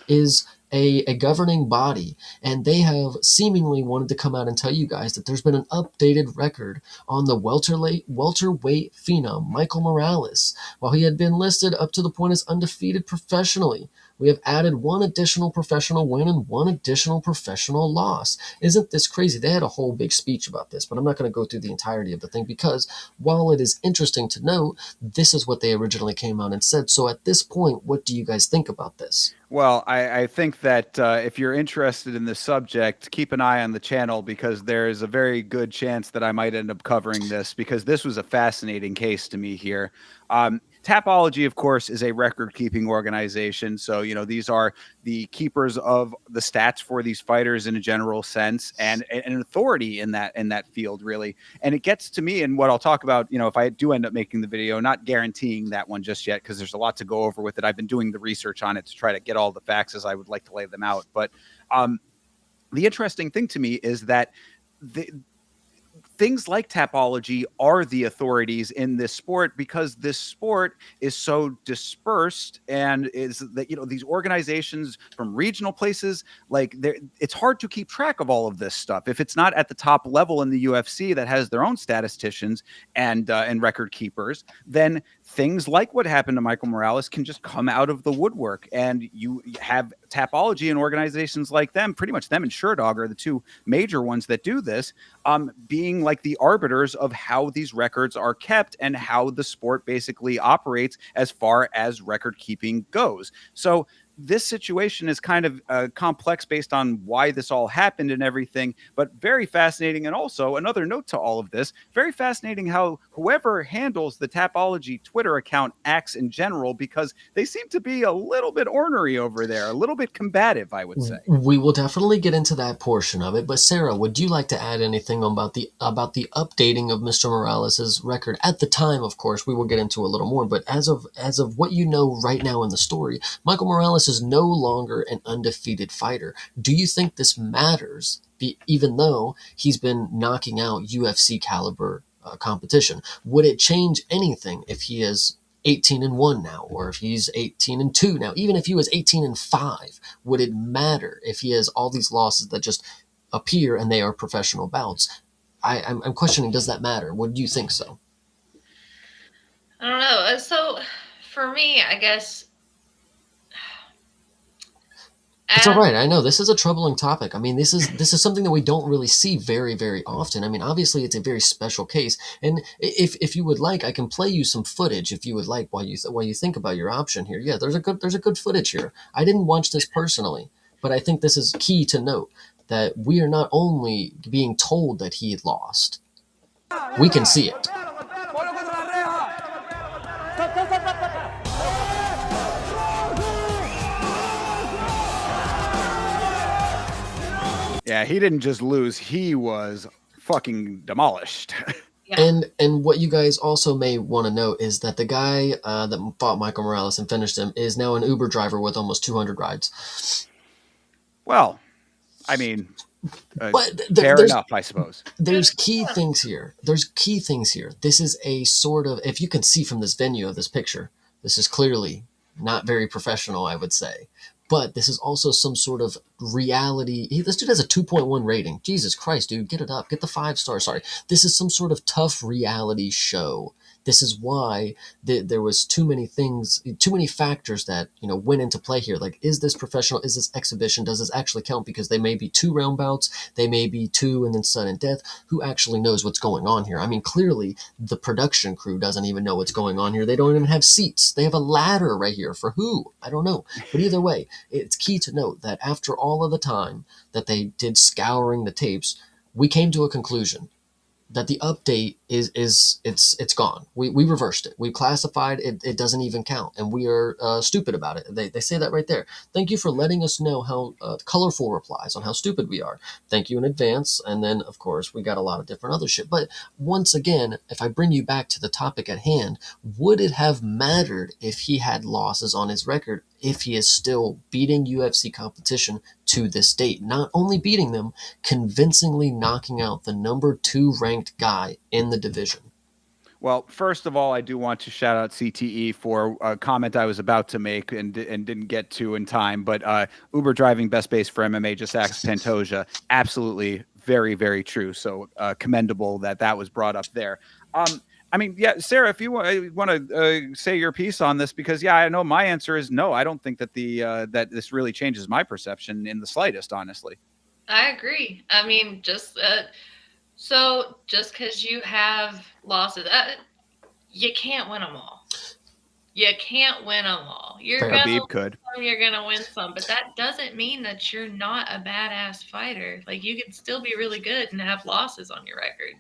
is a governing body, and they have seemingly wanted to come out and tell you guys that there's been an updated record on the welterweight phenom Michael Morales. While he had been listed up to the point as undefeated professionally, we have added one additional professional win and one additional professional loss. Isn't this crazy? They had a whole big speech about this, but I'm not going to go through the entirety of the thing because while it is interesting to note, this is what they originally came out and said. So at this point, what do you guys think about this? Well, I think that if you're interested in this subject, keep an eye on the channel because there's a very good chance that I might end up covering this because this was a fascinating case to me here. Tapology, of course, is a record-keeping organization. So, these are the keepers of the stats for these fighters in a general sense and an authority in that field, really. And it gets to me and what I'll talk about, if I do end up making the video, not guaranteeing that one just yet because there's a lot to go over with it. I've been doing the research on it to try to get all the facts as I would like to lay them out. But the interesting thing to me is that things like Tapology are the authorities in this sport because this sport is so dispersed and is that, these organizations from regional places, it's hard to keep track of all of this stuff. If it's not at the top level in the UFC that has their own statisticians and record keepers, then things like what happened to Michael Morales can just come out of the woodwork. And you have Tapology and organizations like them, pretty much them and SureDog are the two major ones that do this, being like the arbiters of how these records are kept and how the sport basically operates as far as record keeping goes. So this situation is kind of complex based on why this all happened and everything, but very fascinating. And also another note to all of this, very fascinating how whoever handles the Tapology Twitter account acts in general, because they seem to be a little bit ornery over there, a little bit combative, I would say. We will definitely get into that portion of it. But Sarah, would you like to add anything about the updating of Mr. Morales's record at the time? Of course, we will get into a little more, but as of what you know right now in the story, Michael Morales is no longer an undefeated fighter. Do you think this matters, even though he's been knocking out UFC caliber competition? Would it change anything if he is 18-1 now, or if he's 18-2 now? Even if he was 18-5, would it matter if he has all these losses that just appear and they are professional bouts? I'm questioning, does that matter? Would you think so? I don't know. So for me, I guess it's all right. I know this is a troubling topic. I mean, this is something that we don't really see very, very often. I mean, obviously, it's a very special case. And if you would like, I can play you some footage if you would like while you think about your option here. Yeah, there's a good footage here. I didn't watch this personally, but I think this is key to note that we are not only being told that he had lost, we can see it. Yeah, he didn't just lose. He was fucking demolished. Yeah. And what you guys also may want to know is that the guy that fought Michael Morales and finished him is now an Uber driver with almost 200 rides. Well, I mean, But fair enough, I suppose. there's key things here. There's key things here. This is a sort of, if you can see from this venue of this picture, this is clearly not very professional, I would say. But this is also some sort of reality. This dude has a 2.1 rating. Jesus Christ, dude, get it up. Get the 5 star. Sorry. This is some sort of tough reality show. This is why there was too many things, too many factors that went into play here. Like, is this professional? Is this exhibition? Does this actually count? Because they may be 2 round bouts, they may be 2 and then sudden death. Who actually knows what's going on here? I mean, clearly the production crew doesn't even know what's going on here. They don't even have seats. They have a ladder right here for who? I don't know. But either way, it's key to note that after all of the time that they did scouring the tapes, we came to a conclusion that the update is it's gone. We reversed it. We classified it. It doesn't even count, and we are stupid about it. They say that right there. Thank you for letting us know how colorful replies on how stupid we are. Thank you in advance. And then of course we got a lot of different other shit. But once again, if I bring you back to the topic at hand, would it have mattered if he had losses on his record if he is still beating UFC competition to this date? Not only beating them, convincingly knocking out the number 2 ranked guy in the division. Well, first of all, I do want to shout out CTE for a comment I was about to make and didn't get to in time. But Uber driving best base for MMA just asked Pantoja. Absolutely, very, very true. So commendable that was brought up there. I mean, yeah, Sarah, if you want to say your piece on this, because yeah, I know my answer is no. I don't think that that this really changes my perception in the slightest, honestly. I agree. I mean, just because you have losses, you can't win them all. You can't win them all. Khabib could. You're gonna win some, but that doesn't mean that you're not a badass fighter. Like, you can still be really good and have losses on your record.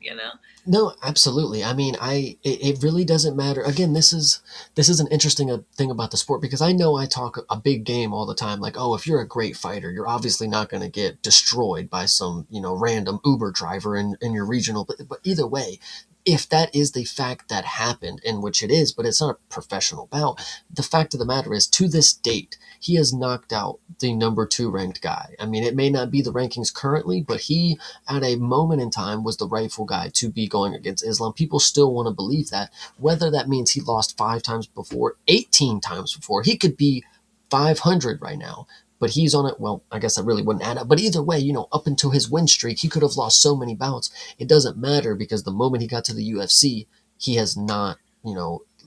No, absolutely. I mean, it really doesn't matter. Again, this is an interesting thing about the sport, because I know I talk a big game all the time. Like, oh, if you're a great fighter, you're obviously not going to get destroyed by some random Uber driver in your regional. But either way, if that is the fact that happened, in which it is, but it's not a professional bout, the fact of the matter is, to this date, he has knocked out the number 2 ranked guy. I mean, it may not be the rankings currently, but he, at a moment in time, was the rightful guy to be going against Islam. People still want to believe that, whether that means he lost 5 times before, 18 times before. He could be 500 right now, but he's on it. Well, I guess that really wouldn't add up. But either way, up until his win streak, he could have lost so many bouts. It doesn't matter, because the moment he got to the UFC, he has not,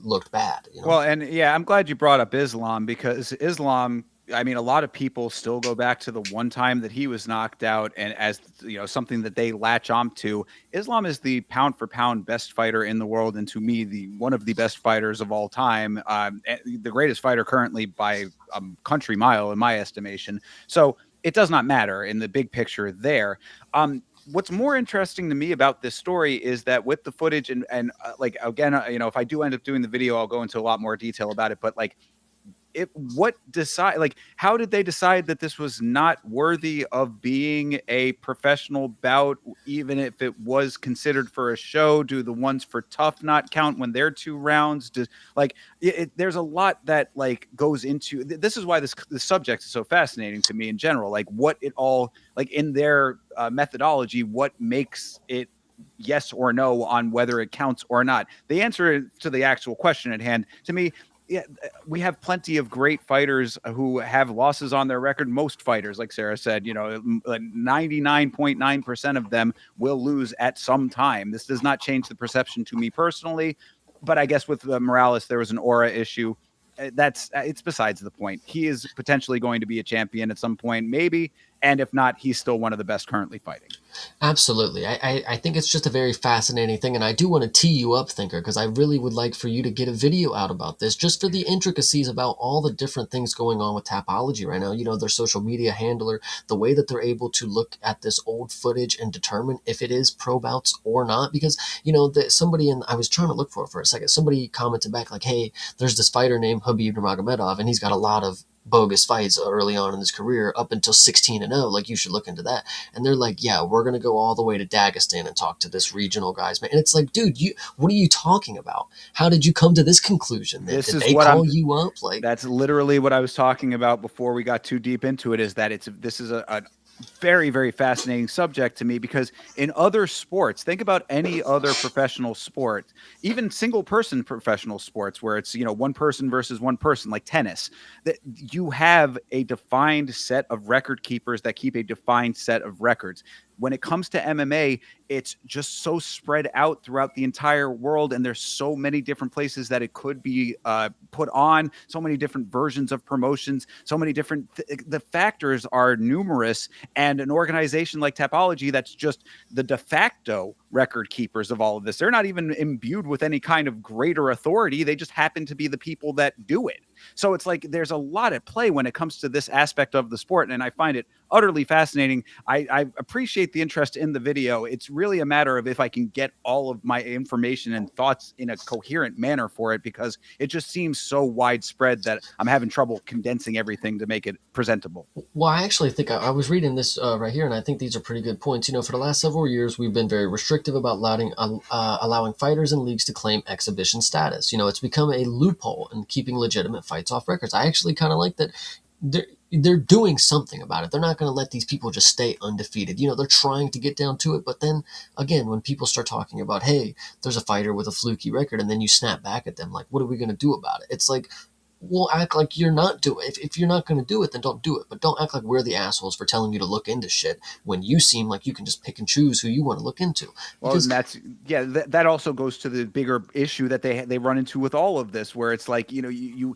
looked bad. Well, and yeah, I'm glad you brought up Islam, because Islam, I mean, a lot of people still go back to the one time that he was knocked out, and as something that they latch on to. Islam is the pound for pound best fighter in the world, and to me, one of the best fighters of all time, the greatest fighter currently by a country mile, in my estimation. So it does not matter in the big picture there. What's more interesting to me about this story is that with the footage and like, again, if I do end up doing the video, I'll go into a lot more detail about it. But like, how did they decide that this was not worthy of being a professional bout, even if it was considered for a show? Do the ones for tough not count when they're 2 rounds? There's a lot that goes into this. Is why this subject is so fascinating to me in general. Like, what it all, like, in their methodology, what makes it yes or no on whether it counts or not. The answer to the actual question at hand, to me, yeah, we have plenty of great fighters who have losses on their record. Most fighters, like Sarah said, 99.9% of them will lose at some time. This does not change the perception to me personally, but I guess with Morales, there was an aura issue. It's besides the point. He is potentially going to be a champion at some point, maybe. And if not, he's still one of the best currently fighting. Absolutely. I think it's just a very fascinating thing. And I do want to tee you up, Thinker, because I really would like for you to get a video out about this, just for the intricacies about all the different things going on with Tapology right now. Their social media handler, the way that they're able to look at this old footage and determine if it is pro bouts or not. Because, somebody, I was trying to look for it for a second, somebody commented back like, hey, there's this fighter named Khabib Nurmagomedov, and he's got a lot of bogus fights early on in his career up until 16-0. Like, you should look into that. And they're like, yeah, we're going to go all the way to Dagestan and talk to this regional guys, man. And it's like, dude, what are you talking about? How did you come to this conclusion? Did they call you up? Like, that's literally what I was talking about before we got too deep into it, is that this is a very, very fascinating subject to me, because in other sports, think about any other professional sport, even single person professional sports where it's, one person versus one person, like tennis, that you have a defined set of record keepers that keep a defined set of records. When it comes to MMA, it's just so spread out throughout the entire world, and there's so many different places that it could be put on, so many different versions of promotions, so many different the factors are numerous. And an organization like Tapology, that's just the de facto record keepers of all of this, they're not even imbued with any kind of greater authority. They just happen to be the people that do it. So it's like there's a lot at play when it comes to this aspect of the sport, and I find it utterly fascinating. I appreciate the interest in the video. It's really a matter of if I can get all of my information and thoughts in a coherent manner for it, because it just seems so widespread that I'm having trouble condensing everything to make it presentable. Well, I actually think I was reading this right here, and I think these are pretty good points. For the last several years, we've been very restrictive about allowing fighters and leagues to claim exhibition status. It's become a loophole in keeping legitimate fights off records. I actually kind of like that they're doing something about it. They're not going to let these people just stay undefeated. They're trying to get down to it. But then again, when people start talking about, hey, there's a fighter with a fluky record, and then you snap back at them like, what are we going to do about it? It's like, well, act like you're not doing it. If you're not going to do it, then don't do it. But don't act like we're the assholes for telling you to look into shit when you seem like you can just pick and choose who you want to look into. Because, well, and that also goes to the bigger issue that they run into with all of this, where it's like, you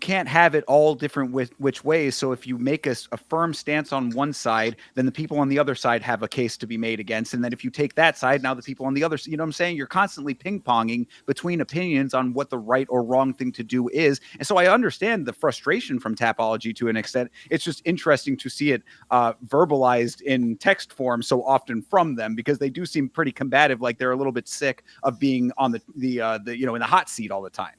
can't have it all different which ways. So if you make a firm stance on one side, then the people on the other side have a case to be made against. And then if you take that side, now the people on the other, you know what I'm saying? You're constantly ping-ponging between opinions on what the right or wrong thing to do is. And so I understand the frustration from Tapology to an extent. It's just interesting to see it verbalized in text form so often from them, because they do seem pretty combative, like they're a little bit sick of being on the in the hot seat all the time.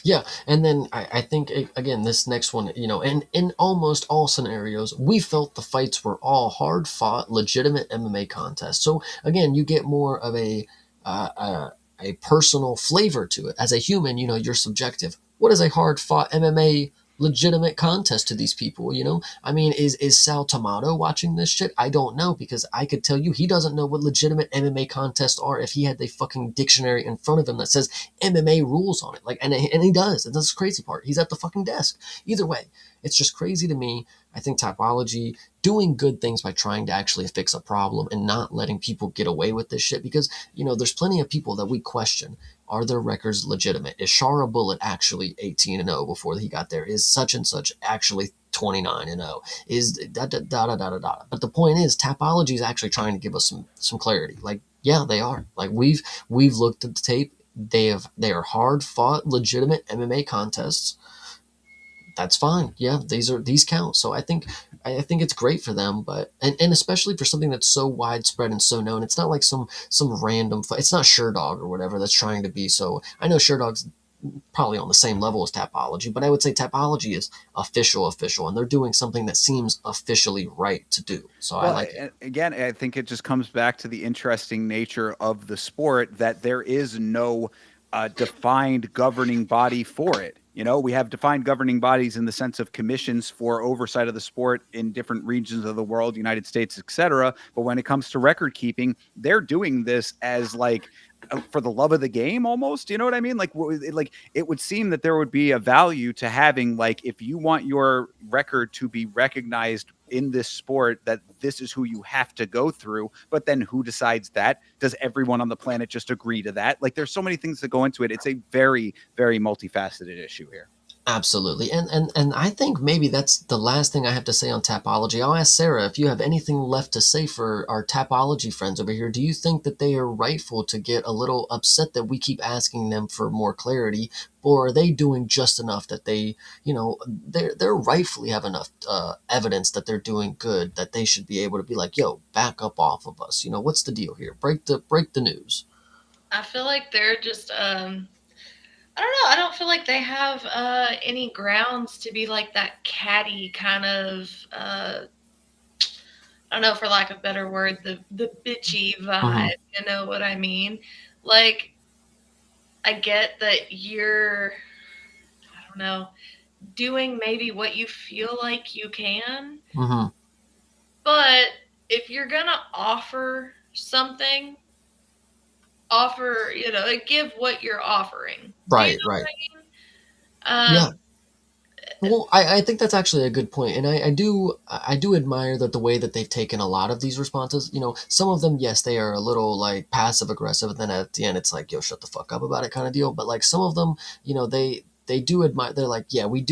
Yeah, and then I think, again, this next one, and in almost all scenarios, we felt the fights were all hard-fought, legitimate MMA contests. So, again, you get more of a personal flavor to it. As a human, you're subjective. What is a hard-fought MMA legitimate contest to these people? I mean, is Sal Tomato watching this shit? I don't know, because I could tell you he doesn't know what legitimate MMA contests are if he had the fucking dictionary in front of him that says MMA rules on it. Like, and he does. And that's the crazy part. He's at the fucking desk. Either way, it's just crazy to me. I think Tapology doing good things by trying to actually fix a problem and not letting people get away with this shit, because there's plenty of people that we question. Are their records legitimate? Is Shara Bullet actually 18-0 before he got there? Is such and such actually 29-0? Is da da da da da da? But the point is, Tapology is actually trying to give us some clarity. Like, yeah, they are. Like, we've looked at the tape. They are hard fought, legitimate MMA contests. That's fine. Yeah, these count. So I think it's great for them, but and especially for something that's so widespread and so known. It's not like some random fight. It's not Sherdog or whatever that's trying to be so. I know Sherdog's probably on the same level as Tapology, but I would say Tapology is official, and they're doing something that seems officially right to do. So I like it. Again, I think it just comes back to the interesting nature of the sport, that there is no defined governing body for it. We have defined governing bodies in the sense of commissions for oversight of the sport in different regions of the world, United States, etc. But when it comes to record keeping, they're doing this as like for the love of the game almost. You know what I mean? Like it would seem that there would be a value to having, like, if you want your record to be recognized in this sport, that this is who you have to go through. But then who decides that? Does everyone on the planet just agree to that? Like, there's so many things that go into it. It's a very, very multifaceted issue here. Absolutely. And I think maybe that's the last thing I have to say on Tapology. I'll ask Sarah if you have anything left to say for our Tapology friends over here. Do you think that they are rightful to get a little upset that we keep asking them for more clarity, or are they doing just enough that they, they're rightfully have enough evidence that they're doing good, that they should be able to be like, yo, back up off of us. What's the deal here? Break the news. I feel like they're just I don't know. I don't feel like they have any grounds to be like that catty kind of. I don't know, for lack of a better word, the bitchy vibe. You know what I mean? Like, I get that you're, I don't know, doing maybe what you feel like you can, but if you're gonna offer something, offer, give what you're offering. Right, Do you know right. what I mean? Yeah. Well, I think that's actually a good point, and I do admire that the way that they've taken a lot of these responses. You know, some of them, yes, they are a little like passive aggressive, and then at the end, it's like, yo, shut the fuck up about it, kind of deal. But like some of them, you know, they do admire. They're like, yeah, we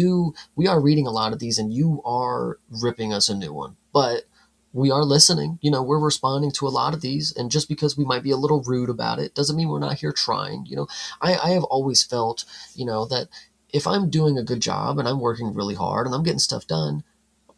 are reading a lot of these, and you are ripping us a new one, but we are listening. You know, we're responding to a lot of these, and just because we might be a little rude about it doesn't mean we're not here trying. You know, I have always felt, you know, that if I'm doing a good job and I'm working really hard and I'm getting stuff done,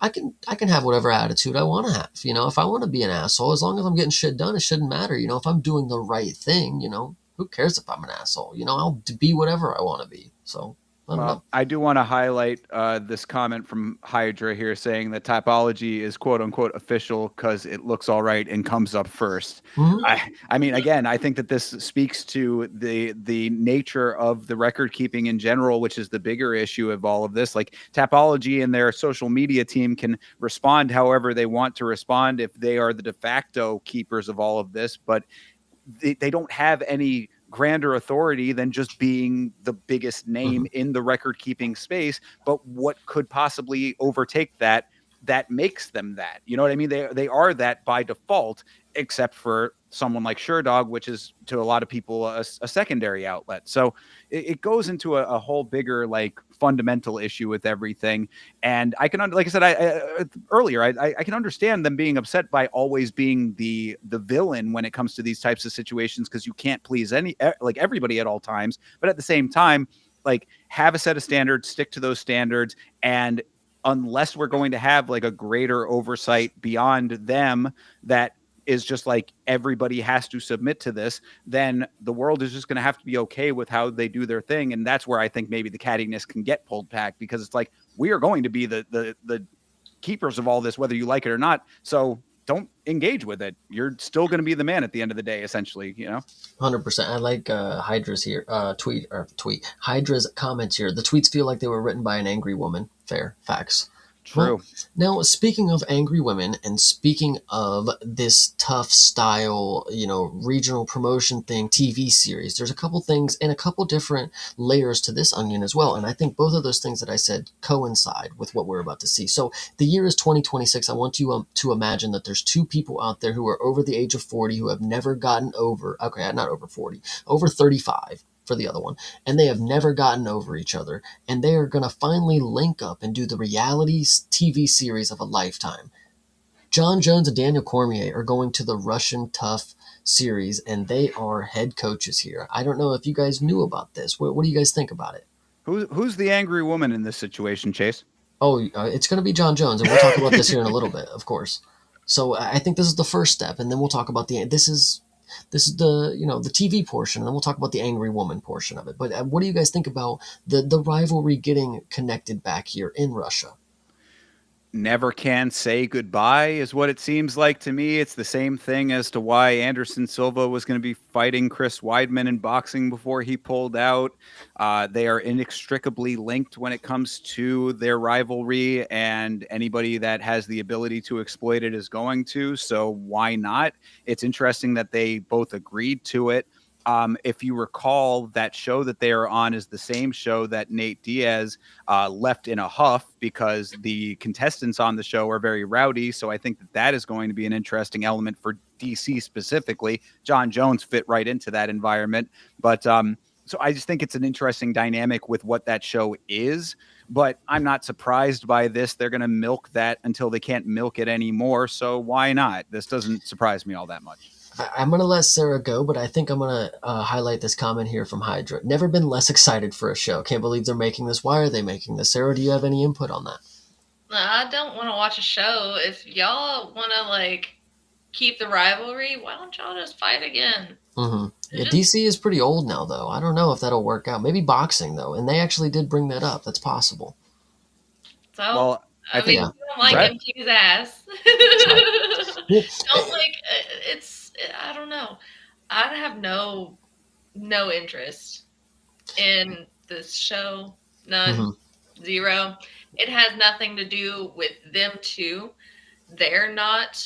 I can have whatever attitude I want to have. You know, if I want to be an asshole, as long as I'm getting shit done, it shouldn't matter. You know, if I'm doing the right thing, you know, who cares if I'm an asshole? You know, I'll be whatever I want to be. So I don't know. Well, I do want to highlight this comment from Hydra here saying that Typology is quote unquote official because it looks all right and comes up first. I mean, again, I think that this speaks to the nature of the record keeping in general, which is the bigger issue of all of this. Like Tapology and their social media team can respond however they want to respond if they are the de facto keepers of all of this, but they don't have any grander authority than just being the biggest name in the record keeping space. But what could possibly overtake that makes them that? You know what I mean? They are that by default, except for someone like SureDog, which is to a lot of people a secondary outlet. So it goes into a whole bigger like fundamental issue with everything. And I can, like I said, earlier, I can understand them being upset by always being the villain when it comes to these types of situations, because you can't please everybody at all times. But at the same time, like, have a set of standards, stick to those standards, and unless we're going to have like a greater oversight beyond them that is just like everybody has to submit to this, then the world is just going to have to be okay with how they do their thing. And that's where I think maybe the cattiness can get pulled back, because it's like, we are going to be the keepers of all this, whether you like it or not. So don't engage with it. You're still going to be the man at the end of the day, essentially, you know? 100%. I like Hydra's here tweet. Hydra's comments here. The tweets feel like they were written by an angry woman. Fair facts. True. Well, now, speaking of angry women and speaking of this tough style, you know, regional promotion thing, TV series, there's a couple things and a couple different layers to this onion as well. And I think both of those things that I said coincide with what we're about to see. So the year is 2026. I want you to imagine that there's two people out there who are over the age of 40 who have never gotten over, okay, not over 40, over 35 for the other one, and they have never gotten over each other, and they are going to finally link up and do the reality TV series of a lifetime. John Jones and Daniel Cormier are going to the Russian Tough series, and they are head coaches here. I don't know if you guys knew about this. What do you guys think about it? Who's the angry woman in this situation, Chase? Oh, it's going to be John Jones, and we'll talk about this here in a little bit, of course. So I think this is the first step, and then we'll talk about this is the, you know, the TV portion, and then we'll talk about the angry woman portion of it. But what do you guys think about the rivalry getting connected back here in Russia? Never can say goodbye is what it seems like to me. It's the same thing as to why Anderson Silva was going to be fighting Chris Weidman in boxing before he pulled out. They are inextricably linked when it comes to their rivalry, and anybody that has the ability to exploit it is going to. So why not? It's interesting that they both agreed to it. If you recall, that show that they are on is the same show that Nate Diaz left in a huff because the contestants on the show are very rowdy. So I think that is going to be an interesting element for DC specifically. John Jones fit right into that environment. But so I just think it's an interesting dynamic with what that show is. But I'm not surprised by this. They're going to milk that until they can't milk it anymore. So why not? This doesn't surprise me all that much. I'm going to let Sarah go, but I think I'm going to highlight this comment here from Hydra. Never been less excited for a show. Can't believe they're making this. Why are they making this? Sarah, do you have any input on that? I don't want to watch a show. If y'all want to, like, keep the rivalry, why don't y'all just fight again? Yeah, DC is pretty old now, though. I don't know if that'll work out. Maybe boxing, though, and they actually did bring that up. That's possible. So, Well, I I mean, think if you don't like Brett- him, kick his ass. Well, Don't like it's. I don't know. I have no interest in this show. None. mhm, Zero. It has nothing to do with them two. They're not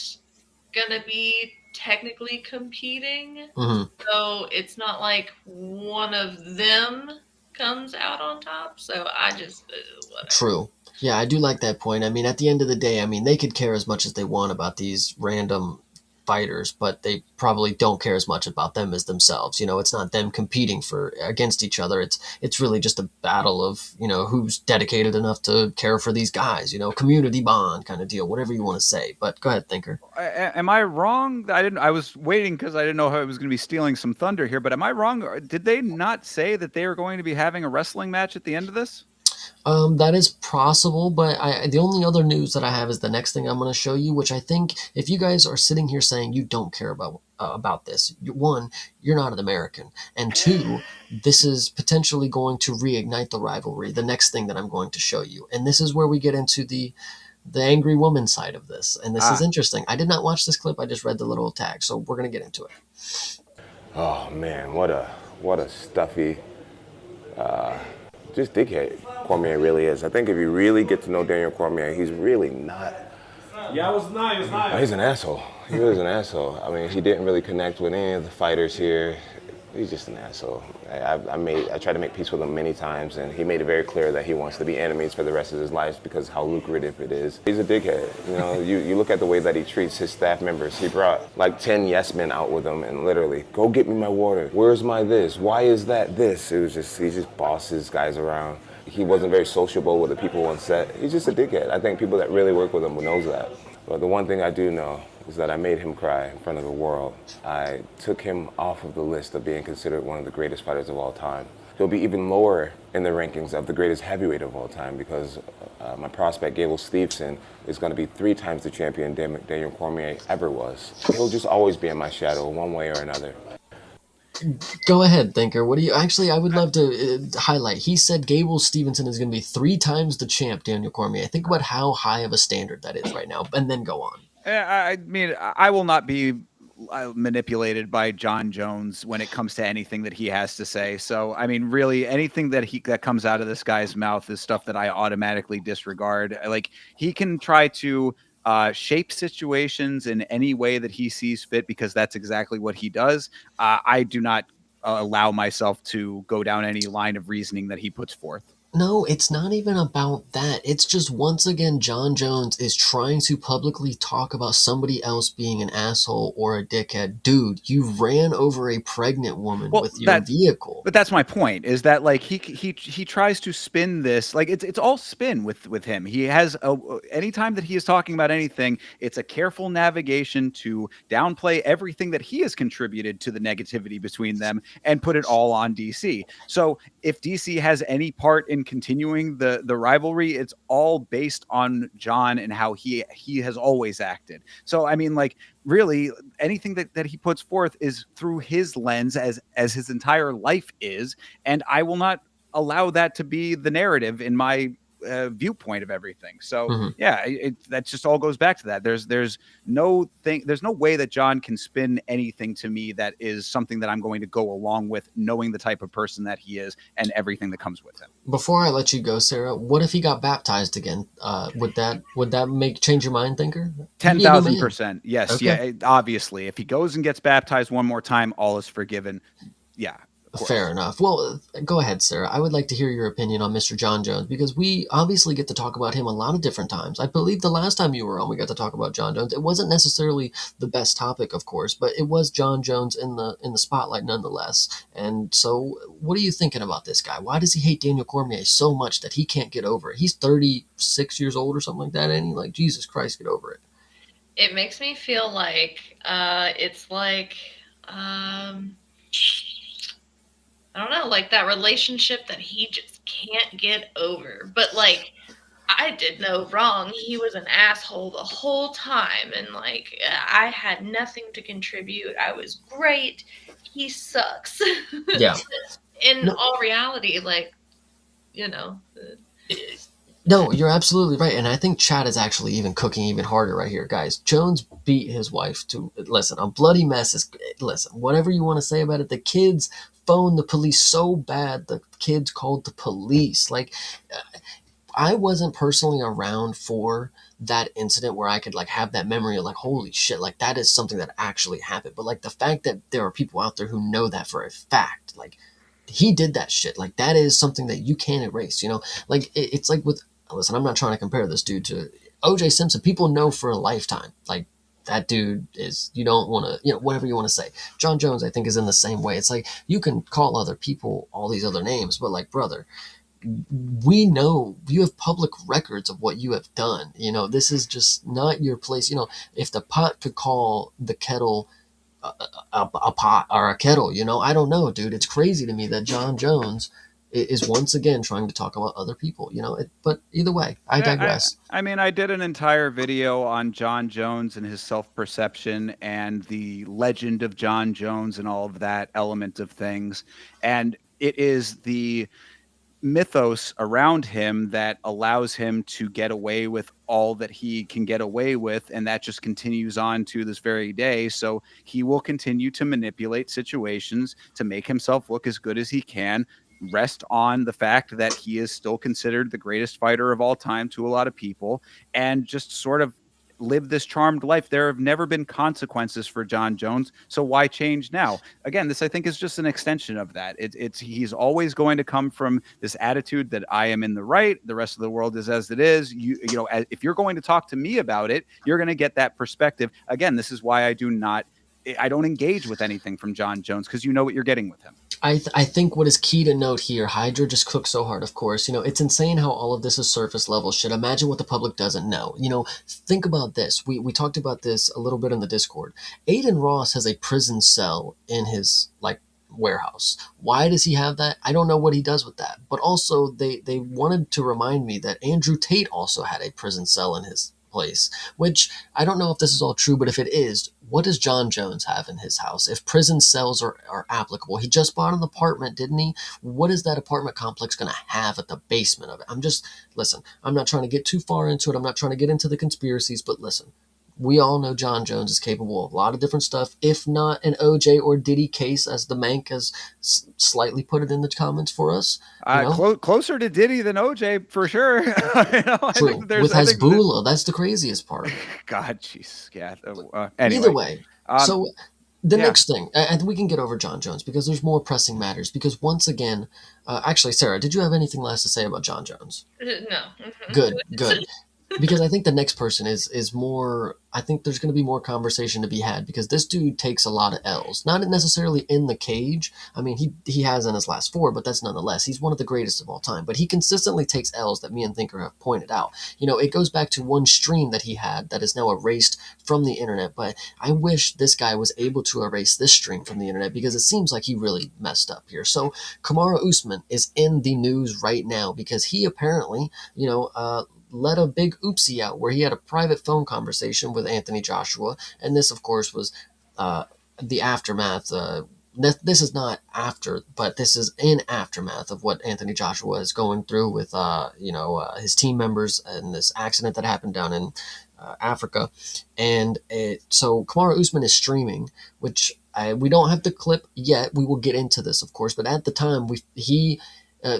gonna be technically competing. mhm. So it's not like one of them comes out on top. So I just whatever. True. Yeah, I do like that point. I mean, at the end of the day, I mean, they could care as much as they want about these random fighters, but they probably don't care as much about them as themselves. You know, it's not them competing for against each other. It's really just a battle of, you know, who's dedicated enough to care for these guys, you know, community bond kind of deal, whatever you want to say. But go ahead, Thinker. Am I wrong? I was waiting because I didn't know how I was going to be stealing some thunder here. But am I wrong? Did they not say that they are going to be having a wrestling match at the end of this? That is possible, but the only other news that I have is the next thing I'm going to show you, which I think if you guys are sitting here saying you don't care about this, one, you're not an American, and two, this is potentially going to reignite the rivalry. The next thing that I'm going to show you, and this is where we get into the angry woman side of this, and this is interesting. I did not watch this clip; I just read the little tag, so we're going to get into it. Oh man, what a stuffy, just dickhead Cormier really is. I think if you really get to know Daniel Cormier, he's really not. Yeah, it was nice. He's an asshole. He really is an asshole. I mean, he didn't really connect with any of the fighters here. He's just an asshole. I tried to make peace with him many times, and he made it very clear that he wants to be enemies for the rest of his life because how lucrative it is. He's a dickhead. You know, you look at the way that he treats his staff members. He brought like 10 yes men out with him, and literally, go get me my water. Where's my this? Why is that this? It was just, he just bosses guys around. He wasn't very sociable with the people on set. He's just a dickhead. I think people that really work with him knows that. But the one thing I do know is that I made him cry in front of the world. I took him off of the list of being considered one of the greatest fighters of all time. He'll be even lower in the rankings of the greatest heavyweight of all time because my prospect, Gable Steveson, is going to be 3 times the champion Daniel Cormier ever was. He'll just always be in my shadow one way or another. Go ahead, Thinker. What do you actually? I would love to highlight. He said Gable Steveson is going to be 3 times the champ, Daniel Cormier. Think about how high of a standard that is right now, and then go on. I mean, I will not be manipulated by John Jones when it comes to anything that he has to say. So, I mean, really, anything that comes out of this guy's mouth is stuff that I automatically disregard. Like, he can try to shape situations in any way that he sees fit because that's exactly what he does. I do not allow myself to go down any line of reasoning that he puts forth. No, it's not even about that. It's just once again, John Jones is trying to publicly talk about somebody else being an asshole or a dickhead. Dude, you ran over a pregnant woman with your vehicle. But that's my point, is that like he tries to spin this, like it's all spin with him. He has anytime that he is talking about anything, it's a careful navigation to downplay everything that he has contributed to the negativity between them and put it all on DC. So if DC has any part in continuing the rivalry, it's all based on John and how he has always acted. So I mean, like, really anything that he puts forth is through his lens as his entire life is, and I will not allow that to be the narrative in my viewpoint of everything. So yeah, that just all goes back to that. There's no way that John can spin anything to me that is something that I'm going to go along with, knowing the type of person that he is and everything that comes with him. Before I let you go, Sarah, what if he got baptized again? Would that change your mind, Thinker? 10,000%. Yes. Okay. Yeah. Obviously, if he goes and gets baptized one more time, all is forgiven. Yeah. Fair enough. Well, go ahead, Sarah. I would like to hear your opinion on Mr. John Jones because we obviously get to talk about him a lot of different times. I believe the last time you were on, we got to talk about John Jones. It wasn't necessarily the best topic, of course, but it was John Jones in the spotlight nonetheless. And so, what are you thinking about this guy? Why does he hate Daniel Cormier so much that he can't get over it? He's 36 years old or something like that, and he's like, Jesus Christ, get over it. It makes me feel like it's like I don't know, like that relationship that he just can't get over. But like, I did no wrong. He was an asshole the whole time. And like, I had nothing to contribute. I was great. he sucks. Yeah. In No. all reality, like, you know. No, you're absolutely right. And I think Chad is actually even cooking even harder right here, guys. Jones beat his wife to, listen, a bloody mess is, listen, whatever you want to say about it, the kids phoned the police so bad, the kids called the police. Like, I wasn't personally around for that incident where I could like have that memory of like, holy shit, like that is something that actually happened. But like the fact that there are people out there who know that for a fact, like he did that shit, like that is something that you can't erase, you know? Like it's like with, listen, I'm not trying to compare this dude to OJ Simpson. People know for a lifetime, like that dude is, you don't want to, you know, whatever you want to say. John Jones, I think, is in the same way. It's like you can call other people all these other names, but like, brother, we know you have public records of what you have done. You know, this is just not your place. You know, if the pot could call the kettle a pot or a kettle, you know, I don't know, dude. It's crazy to me that John Jones is once again trying to talk about other people, you know, but either way, I digress. I mean, I did an entire video on John Jones and his self-perception and the legend of John Jones and all of that element of things. And it is the mythos around him that allows him to get away with all that he can get away with, and that just continues on to this very day. So he will continue to manipulate situations to make himself look as good as he can, rest on the fact that he is still considered the greatest fighter of all time to a lot of people, and just sort of live this charmed life. There have never been consequences for John Jones, so why change now? Again, this I think is just an extension of that. It's he's always going to come from this attitude that I am in the right, the rest of the world is as it is. You know, if you're going to talk to me about it, you're going to get that perspective. Again, this is why I don't engage with anything from John Jones, because you know what you're getting with him. I think what is key to note here, Hydra just cooks so hard, of course. You know, it's insane how all of this is surface level shit. Imagine what the public doesn't know. You know, think about this. We talked about this a little bit in the Discord. Aiden Ross has a prison cell in his, like, warehouse. Why does he have that? I don't know what he does with that. But also, they wanted to remind me that Andrew Tate also had a prison cell in his place, which I don't know if this is all true, but if it is, what does John Jones have in his house? If prison cells are applicable, he just bought an apartment, didn't he? What is that apartment complex going to have at the basement of it? Listen, I'm not trying to get too far into it. I'm not trying to get into the conspiracies, but listen, we all know John Jones is capable of a lot of different stuff, if not an OJ or Diddy case, as the Mank has slightly put it in the comments for us. Closer to Diddy than OJ, for sure. True. With Hezbollah, that's the craziest part. God, jeez. Yeah. Anyway. Either way. So the next thing, and we can get over John Jones because there's more pressing matters. Because once again, actually, Sarah, did you have anything last to say about John Jones? No. Good. Because I think the next person is more, I think there's going to be more conversation to be had because this dude takes a lot of L's. Not necessarily in the cage. I mean, he has in his last 4, but that's nonetheless. He's one of the greatest of all time. But he consistently takes L's that me and Thinker have pointed out. You know, it goes back to one stream that he had that is now erased from the internet. But I wish this guy was able to erase this stream from the internet because it seems like he really messed up here. So Kamaru Usman is in the news right now because he apparently, you know, let a big oopsie out where he had a private phone conversation with Anthony Joshua. And this, of course, was the aftermath. This is not after, but this is in aftermath of what Anthony Joshua is going through with, his team members and this accident that happened down in Africa. And so Kamaru Usman is streaming, which we don't have the clip yet. We will get into this, of course. But at the time,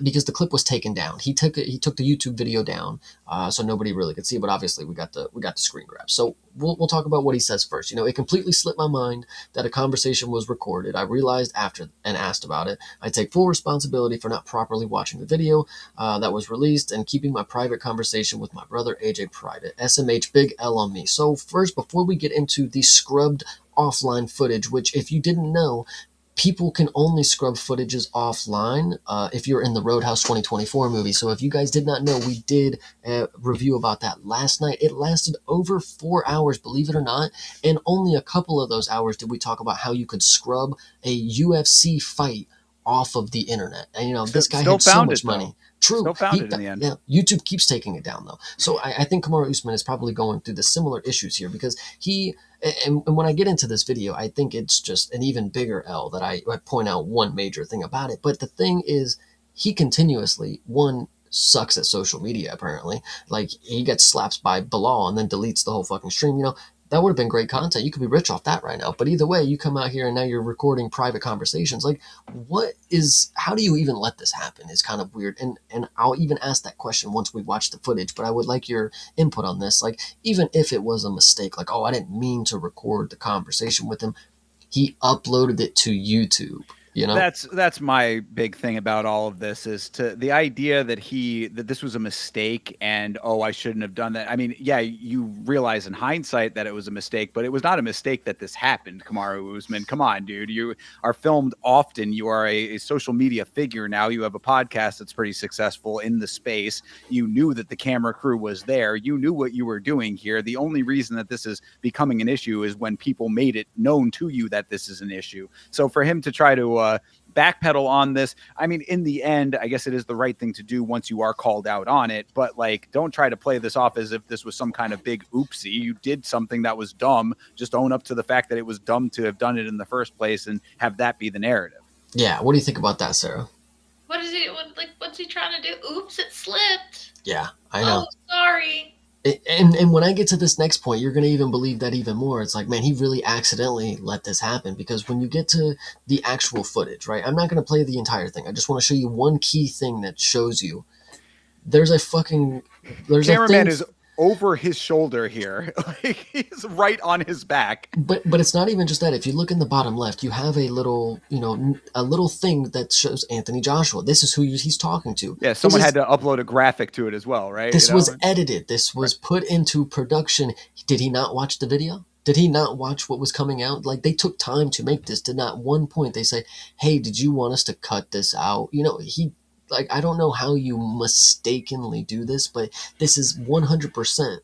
because the clip was taken down. He took the YouTube video down, so nobody really could see. But obviously, we got the screen grab. So we'll talk about what he says first. You know, it completely slipped my mind that a conversation was recorded. I realized after and asked about it. I take full responsibility for not properly watching the video that was released and keeping my private conversation with my brother AJ private. SMH, big L on me. So first, before we get into the scrubbed offline footage, which if you didn't know, people can only scrub footages offline if you're in the Roadhouse 2024 movie. So if you guys did not know, we did a review about that last night. It lasted over 4 hours, believe it or not. And only a couple of those hours did we talk about how you could scrub a UFC fight off of the internet. And, you know, this guy had so much money. True. Still found it in the end. Yeah, YouTube keeps taking it down though. So I think Kamaru Usman is probably going through the similar issues here because and when I get into this video, I think it's just an even bigger L that I point out one major thing about it. But the thing is, he continuously, sucks at social media apparently. Like he gets slapped by Bilal and then deletes the whole fucking stream. That would have been great content. You could be rich off that right now. But either way, you come out here and now you're recording private conversations. Like, how do you even let this happen is kind of weird. And I'll even ask that question once we watch the footage, but I would like your input on this. Like, even if it was a mistake, like, oh, I didn't mean to record the conversation with him, he uploaded it to YouTube. That's my big thing about all of this is to the idea that this was a mistake and I shouldn't have done that. I mean, yeah, you realize in hindsight that it was a mistake, but it was not a mistake that this happened. Kamaru Usman, come on, dude, you are filmed often. You are a social media figure now. You have a podcast that's pretty successful in the space. You knew that the camera crew was there. You knew what you were doing here. The only reason that this is becoming an issue is when people made it known to you that this is an issue. So for him to try to backpedal on this, I mean, in the end, I guess it is the right thing to do once you are called out on it, but like, don't try to play this off as if this was some kind of big oopsie. You did something that was dumb. Just own up to the fact that it was dumb to have done it in the first place and have that be the narrative. Yeah. What do you think about that, Sarah? What's he trying to do? Oops, it slipped. Yeah, I know. Oh, sorry. And when I get to this next point, you're going to even believe that even more. It's like, man, he really accidentally let this happen, because when you get to the actual footage, right? I'm not going to play the entire thing. I just want to show you one key thing that shows you there's cameraman is over his shoulder here. Like, he's right on his back. But it's not even just that. If you look in the bottom left, you have a little thing that shows Anthony Joshua. This is who he's talking to. Yeah, someone had to upload a graphic to it as well, right? This was edited. This was put into production. Did he not watch the video? Did he not watch what was coming out? Like, they took time to make this. Did not one point they say, hey, did you want us to cut this out? Like, I don't know how you mistakenly do this, but this is 100%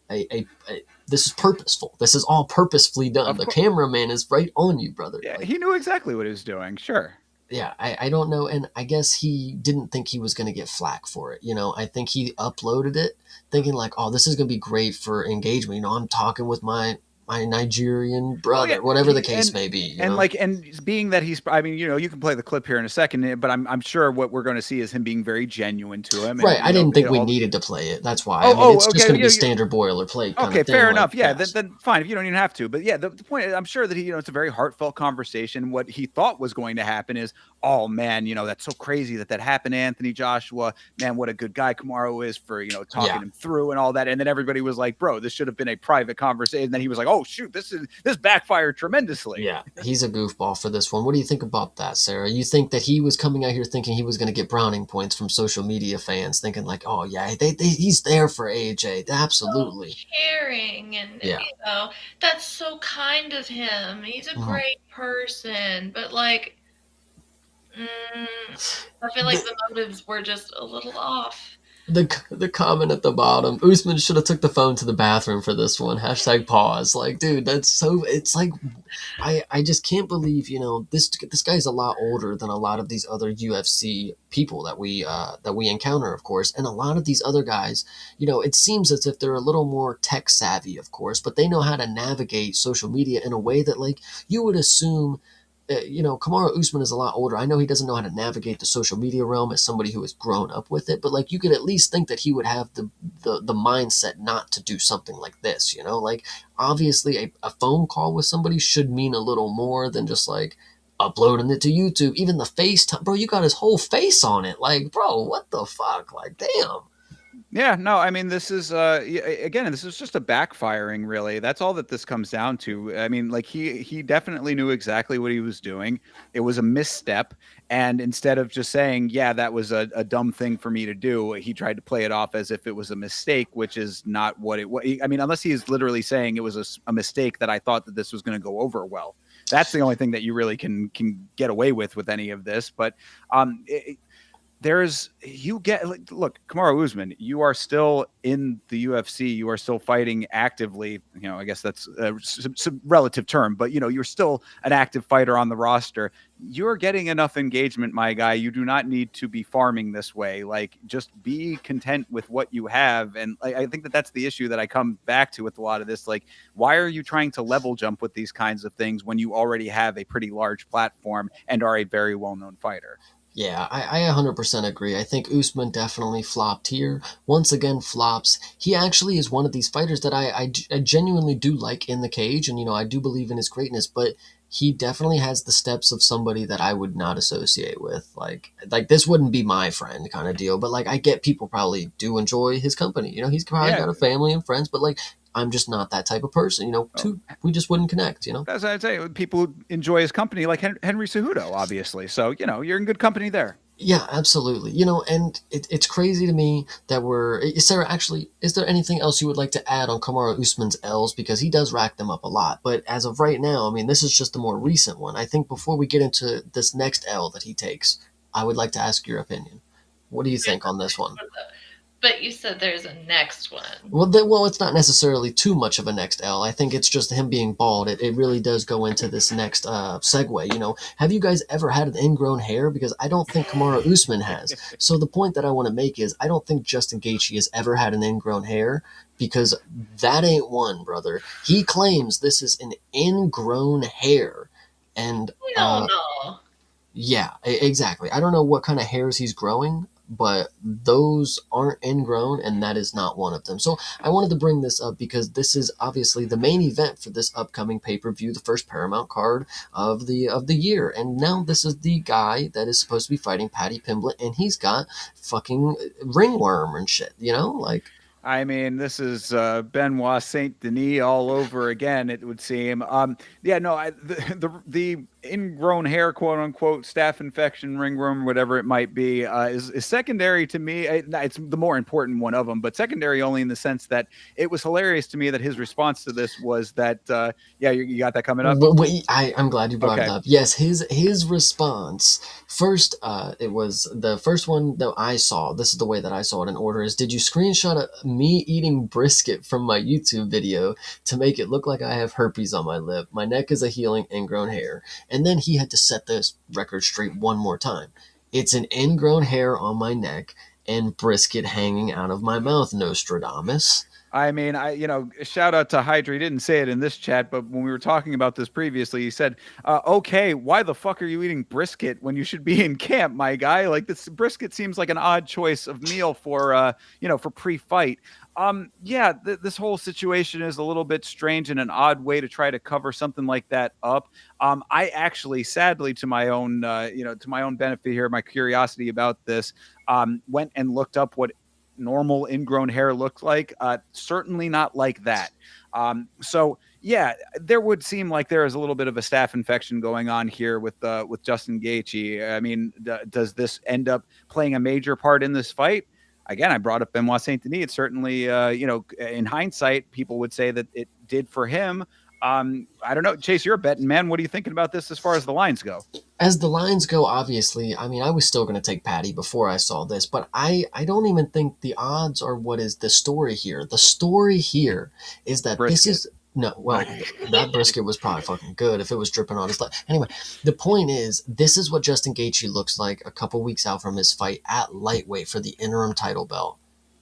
this is purposeful. This is all purposefully done. The cameraman is right on you, brother. Yeah, he knew exactly what he was doing. Sure. Yeah, I don't know. And I guess he didn't think he was going to get flack for it. I think he uploaded it thinking like, oh, this is going to be great for engagement. I'm talking with my Nigerian brother, whatever the case may be. And being that he's, I mean, you can play the clip here in a second, but I'm sure what we're going to see is him being very genuine to him. Right. I didn't think we needed to play it. That's why. It's just going to be standard boilerplate. Okay, fair enough. Yeah, then fine. If you don't even have to. But yeah, the point is, I'm sure that it's a very heartfelt conversation. What he thought was going to happen is, oh man, that's so crazy that happened to Anthony Joshua. Man, what a good guy Kamaru is for, talking him through and all that. And then everybody was like, bro, this should have been a private conversation. And then he was like, oh shoot, this backfired tremendously. Yeah, he's a goofball for this one. What do you think about that, Sarah? You think that he was coming out here thinking he was going to get browning points from social media fans, thinking like, oh yeah, he's there for AJ. Absolutely. So caring and that's so kind of him. He's a great person, but like, I feel like the motives were just a little off. The comment at the bottom, Usman should have took the phone to the bathroom for this one. #pause. Like, dude, that's so, it's like, I just can't believe, this guy's a lot older than a lot of these other UFC people that we encounter, of course. And a lot of these other guys, it seems as if they're a little more tech savvy, of course, but they know how to navigate social media in a way that, like, you would assume, Kamaru Usman is a lot older. I know he doesn't know how to navigate the social media realm as somebody who has grown up with it, but like, you could at least think that he would have the mindset not to do something like this, like, obviously a phone call with somebody should mean a little more than just like uploading it to YouTube. Even the FaceTime, bro, you got his whole face on it. Like, bro, what the fuck? Like, damn. Yeah, no, I mean, this is, again, this is just a backfiring, really. That's all that this comes down to. I mean, like, he definitely knew exactly what he was doing. It was a misstep. And instead of just saying, yeah, that was a dumb thing for me to do, he tried to play it off as if it was a mistake, which is not what it was. I mean, unless he is literally saying it was a mistake that I thought that this was going to go over well. That's the only thing that you really can get away with any of this. But you get like, look, Kamaru Usman, you are still in the UFC, you are still fighting actively. I guess that's a relative term, but you're still an active fighter on the roster. You're getting enough engagement, my guy. You do not need to be farming this way. Like, just be content with what you have. And I think that that's the issue that I come back to with a lot of this. Like, why are you trying to level jump with these kinds of things when you already have a pretty large platform and are a very well-known fighter? Yeah, I 100% agree. I think Usman definitely flopped here. Once again, flops. He actually is one of these fighters that I genuinely do like in the cage, and I do believe in his greatness, but he definitely has the steps of somebody that I would not associate with. Like this wouldn't be my friend kind of deal, but like I get people probably do enjoy his company. He's probably got a family and friends, but like I'm just not that type of person. We just wouldn't connect. That's what I'd say. People who enjoy his company, like Henry Cejudo, obviously. So you're in good company there. Yeah, absolutely. And it's crazy to me that Sarah, actually, is there anything else you would like to add on Kamaru Usman's L's? Because he does rack them up a lot. But as of right now, I mean, this is just the more recent one. I think before we get into this next L that he takes, I would like to ask your opinion. What do you think on this one? But you said there's a next one. Well, it's not necessarily too much of a next L. I think it's just him being bald. It really does go into this next segue. Have you guys ever had an ingrown hair? Because I don't think Kamaru Usman has. So the point that I want to make is I don't think Justin Gaethje has ever had an ingrown hair, because that ain't one, brother. He claims this is an ingrown hair. And we don't know. Yeah, exactly. I don't know what kind of hairs he's growing, but those aren't ingrown, and that is not one of them. So I wanted to bring this up because this is obviously the main event for this upcoming pay-per-view, the first Paramount card of the year. And now this is the guy that is supposed to be fighting Paddy Pimblett, and he's got fucking ringworm and shit, I mean, this is Benoit Saint Denis all over again. It would seem. The ingrown hair, quote unquote, staph infection, ringworm, whatever it might be, is secondary to me. It's the more important one of them, but secondary only in the sense that it was hilarious to me that his response to this was that, you got that coming up. Wait, I'm glad you brought it up. Yes, his response first. It was the first one that I saw. This is the way that I saw it in order. Is, did you screenshot me eating brisket from my YouTube video to make it look like I have herpes on my lip? My neck is a healing ingrown hair. And then he had to set this record straight one more time. It's an ingrown hair on my neck and brisket hanging out of my mouth, Nostradamus. I mean, shout out to Hydra. He didn't say it in this chat, but when we were talking about this previously, he said, okay, why the fuck are you eating brisket when you should be in camp, my guy? Like, this brisket seems like an odd choice of meal for pre-fight. This whole situation is a little bit strange and an odd way to try to cover something like that up. I actually, sadly, to my own benefit here, my curiosity about this, went and looked up what normal ingrown hair looked like. Certainly not like that. There would seem like there is a little bit of a staph infection going on here with Justin Gaethje. I mean, does this end up playing a major part in this fight? Again, I brought up Benoit Saint Denis. It's certainly, in hindsight, people would say that it did for him. I don't know. Chase, you're a betting man. What are you thinking about this as far as the lines go? As the lines go, obviously, I mean, I was still going to take Paddy before I saw this, but I don't even think the odds are what is the story here. The story here is that brisket. This is... No, well, that brisket was probably fucking good if it was dripping on his lip. Anyway, the point is, this is what Justin Gaethje looks like a couple weeks out from his fight at lightweight for the interim title belt.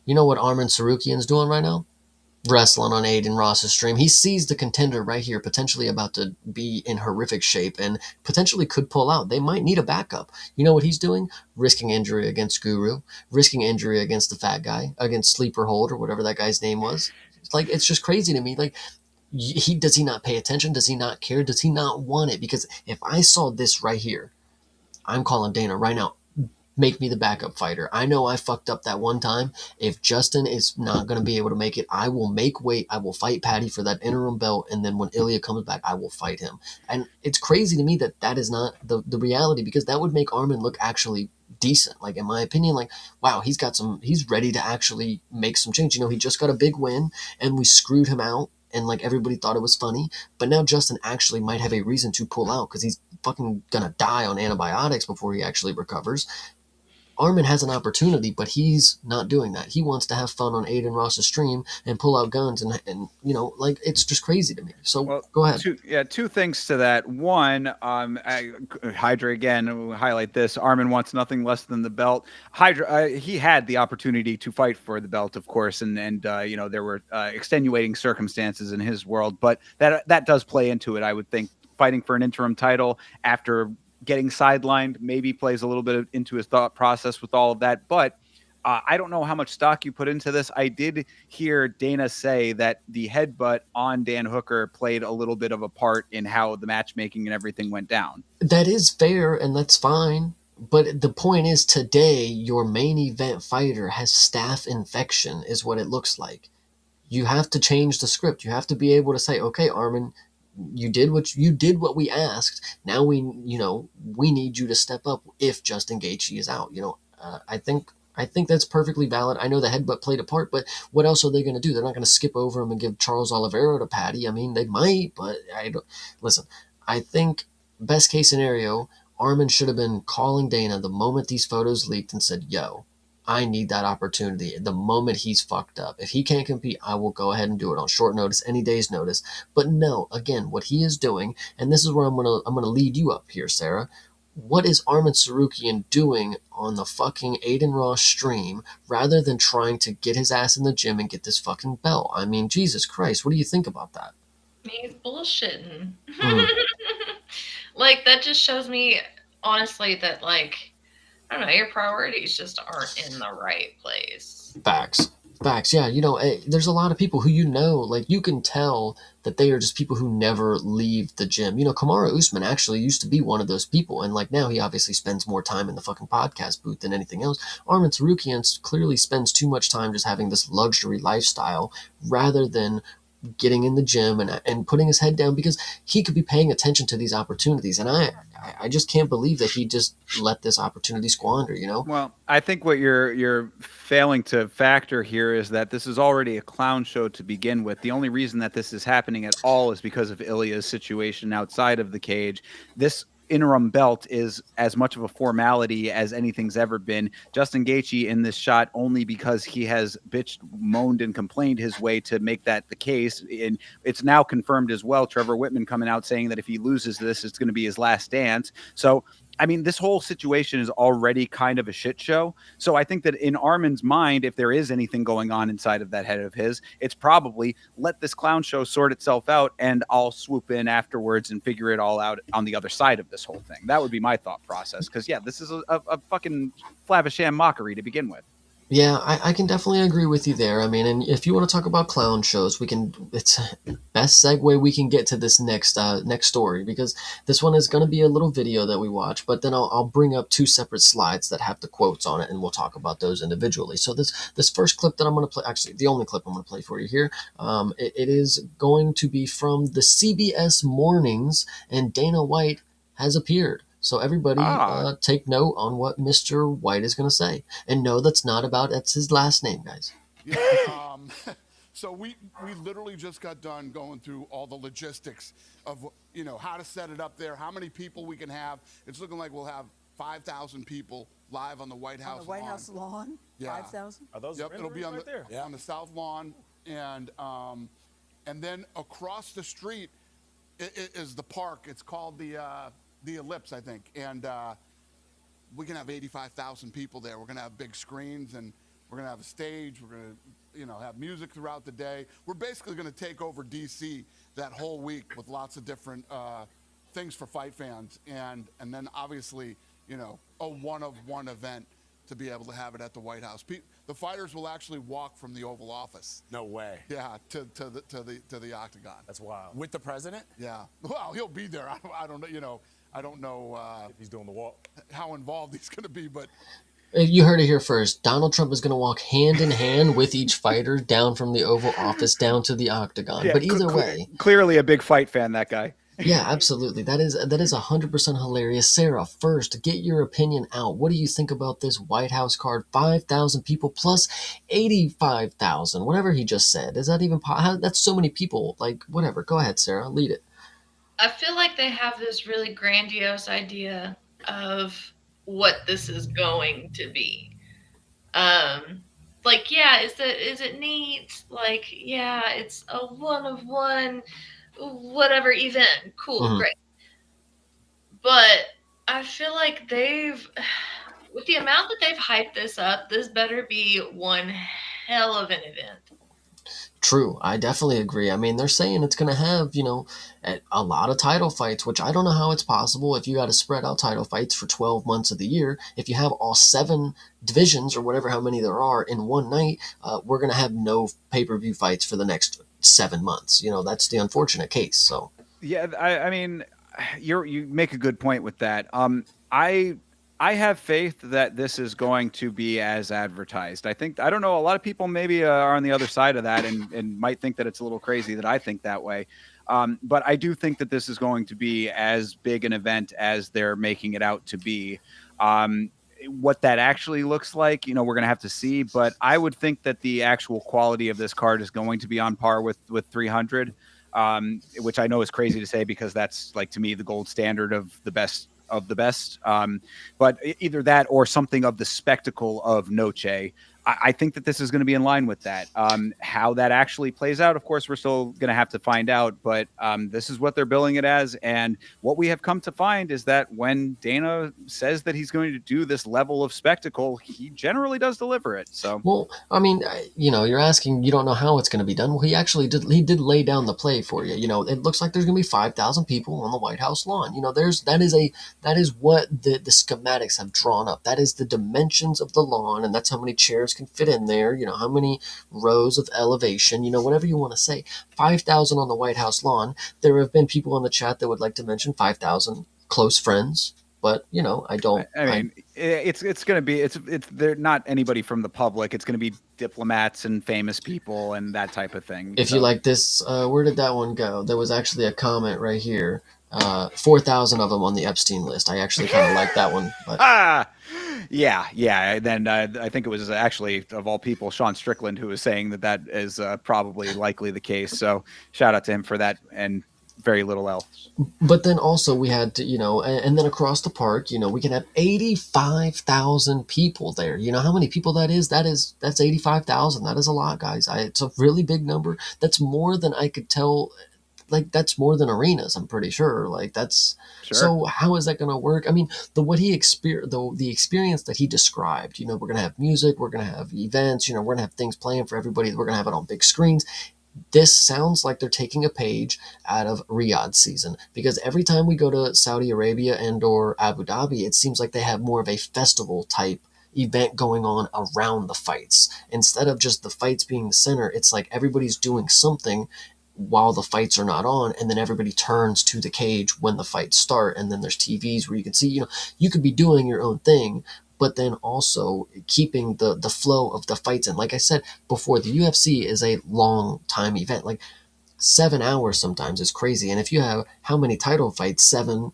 You know what Arman Sarukian's doing right now? Wrestling on Aiden Ross's stream. He sees the contender right here potentially about to be in horrific shape and potentially could pull out. They might need a backup. You know what he's doing? Risking injury against Guru, risking injury against the fat guy, against Sleeper Hold or whatever that guy's name was. It's just crazy to me. Does he not pay attention? Does he not care? Does he not want it? Because if I saw this right here, I'm calling Dana right now. Make me the backup fighter. I know I fucked up that one time. If Justin is not going to be able to make it, I will make weight. I will fight Paddy for that interim belt. And then when Ilya comes back, I will fight him. And it's crazy to me that is not the reality, because that would make Arman look actually decent. Like, in my opinion, wow, he's ready to actually make some change. He just got a big win and we screwed him out. And everybody thought it was funny, but now Justin actually might have a reason to pull out because he's fucking gonna die on antibiotics before he actually recovers. Armin has an opportunity, but he's not doing that. He wants to have fun on Aiden Ross's stream and pull out guns and you know, like, it's just crazy to me. So go ahead. Two things to that. One, Hydra again, highlight this. Armin wants nothing less than the belt. Hydra, he had the opportunity to fight for the belt, of course, and you know, there were extenuating circumstances in his world, but that does play into it. I would think fighting for an interim title after getting sidelined maybe plays a little bit into his thought process with all of that, but I don't know how much stock you put into this. I did hear Dana say that the headbutt on Dan Hooker played a little bit of a part in how the matchmaking and everything went down. That is fair, and that's fine. But the point is, today, your main event fighter has staph infection, is what it looks like. You have to change the script. You have to be able to say, okay, Armin, you did what we asked. Now we need you to step up if Justin Gaethje is out. I think that's perfectly valid. I know the headbutt played a part, but what else are they going to do? They're not going to skip over him and give Charles Oliveira to Patty. I mean, they might, but I don't. Listen, I think best case scenario, Armin should have been calling Dana the moment these photos leaked and said, yo, I need that opportunity the moment he's fucked up. If he can't compete, I will go ahead and do it on short notice, any day's notice. But no, again, what he is doing, and this is where I'm gonna lead you up here, Sarah. What is Armin Sarukian doing on the fucking Aiden Ross stream rather than trying to get his ass in the gym and get this fucking belt? I mean, Jesus Christ, what do you think about that? He's bullshitting. Like, that just shows me, honestly, that, like, I don't know, your priorities just aren't in the right place. Facts. Yeah, there's a lot of people who, like, you can tell that they are just people who never leave the gym. Kamaru Usman actually used to be one of those people, and, like, now he obviously spends more time in the fucking podcast booth than anything else. Armin Tsarukyan clearly spends too much time just having this luxury lifestyle rather than getting in the gym and putting his head down, because he could be paying attention to these opportunities. And I just can't believe that he just let this opportunity squander, Well, I think what you're failing to factor here is that this is already a clown show to begin with. The only reason that this is happening at all is because of Ilya's situation outside of the cage. This interim belt is as much of a formality as anything's ever been. Justin Gaethje in this shot only because he has bitched, moaned, and complained his way to make that the case. And it's now confirmed as well. Trevor Whitman coming out saying that if he loses this, it's going to be his last dance. So I mean, this whole situation is already kind of a shit show. So I think that in Armin's mind, if there is anything going on inside of that head of his, it's probably let this clown show sort itself out and I'll swoop in afterwards and figure it all out on the other side of this whole thing. That would be my thought process. Because, yeah, this is a fucking Flavisham mockery to begin with. Yeah, I can definitely agree with you there. I mean, and if you want to talk about clown shows, it's best segue we can get to this next story, because this one is going to be a little video that we watch, but then I'll bring up two separate slides that have the quotes on it, and we'll talk about those individually. So this first clip that I'm going to play, actually the only clip I'm going to play for you here, it is going to be from the CBS Mornings, and Dana White has appeared. So everybody take note on what Mr. White is going to say. And no, that's his last name, guys. Yeah, so we literally just got done going through all the logistics of, how to set it up there, how many people we can have. It's looking like we'll have 5,000 people live on the White House lawn. On the White House lawn? Yeah. 5,000? Are those it'll be on there? Yeah. On the South Lawn. And then across the street is the park. It's called the Ellipse, I think, and we can have 85,000 people there. We're going to have big screens, and we're going to have a stage. We're going to, have music throughout the day. We're basically going to take over DC that whole week with lots of different things for fight fans, and then obviously, a one-of-one event to be able to have it at the White House. The fighters will actually walk from the Oval Office. No way. Yeah, to the Octagon. That's wild. With the president? Yeah. Well, he'll be there. I don't know. I don't know if he's doing the walk, how involved he's going to be, but you heard it here first. Donald Trump is going to walk hand in hand with each fighter down from the Oval Office down to the Octagon. Yeah, but either way, clearly a big fight fan, that guy. Yeah, absolutely. That is 100% hilarious. Sarah, first, get your opinion out. What do you think about this White House card? 5,000 people plus 85,000, whatever he just said. Is that even that's so many people. Like, whatever. Go ahead, Sarah. Lead it. I feel like they have this really grandiose idea of what this is going to be. Like, yeah, is it neat? Like, yeah, it's a one of one, whatever event. Cool, Mhm. great. But I feel like with the amount that they've hyped this up, this better be one hell of an event. True, I definitely agree. I mean, they're saying it's going to have, a lot of title fights, which I don't know how it's possible if you got to spread out title fights for 12 months of the year. If you have all 7 divisions or whatever, how many there are in one night, we're going to have no pay-per-view fights for the next 7 months. That's the unfortunate case. So, Yeah, I mean, you make a good point with that. I have faith that this is going to be as advertised. I don't know. A lot of people maybe are on the other side of that and might think that it's a little crazy that I think that way. But I do think that this is going to be as big an event as they're making it out to be. What that actually looks like, we're going to have to see. But I would think that the actual quality of this card is going to be on par with 300. Which I know is crazy to say because that's, like, to me, the gold standard of the best of the best. But either that or something of the spectacle of Noche. I think that this is going to be in line with that. How that actually plays out, of course, we're still going to have to find out. But this is what they're billing it as. And what we have come to find is that when Dana says that he's going to do this level of spectacle, he generally does deliver it. So, well, I mean, you're asking, you don't know how it's going to be done. Well, he actually did. He did lay down the play for you. It looks like there's going to be 5,000 people on the White House lawn. That is what the schematics have drawn up. That is the dimensions of the lawn, and that's how many chairs can fit in there. How many rows of elevation. Whatever you want to say. 5,000 on the White House lawn. There have been people in the chat that would like to mention 5,000 close friends. But I don't. I mean, it's going to be they're not anybody from the public. It's going to be diplomats and famous people and that type of thing. If you like this, where did that one go? There was actually a comment right here. 4,000 of them on the Epstein list. I actually kind of like that one. But. Yeah. And then I think it was actually, of all people, Sean Strickland, who was saying that is probably likely the case. So shout out to him for that and very little else. But then also we had to, and then across the park, we can have 85,000 people there. You know how many people that is? That's 85,000. That is a lot, guys. It's a really big number. That's more than I could tell. Like, that's more than arenas, I'm pretty sure. Like, that's sure. So how is that going to work? I mean, the experience that he described, we're going to have music, we're going to have events, we're going to have things playing for everybody. We're going to have it on big screens. This sounds like they're taking a page out of Riyadh season, because every time we go to Saudi Arabia and or Abu Dhabi, it seems like they have more of a festival type event going on around the fights. Instead of just the fights being the center, it's like everybody's doing something while the fights are not on, and then everybody turns to the cage when the fights start, and then there's TVs where you can see, you could be doing your own thing, but then also keeping the flow of the fights. And like I said before, the UFC is a long time event. Like 7 hours sometimes is crazy. And if you have how many title fights, 7,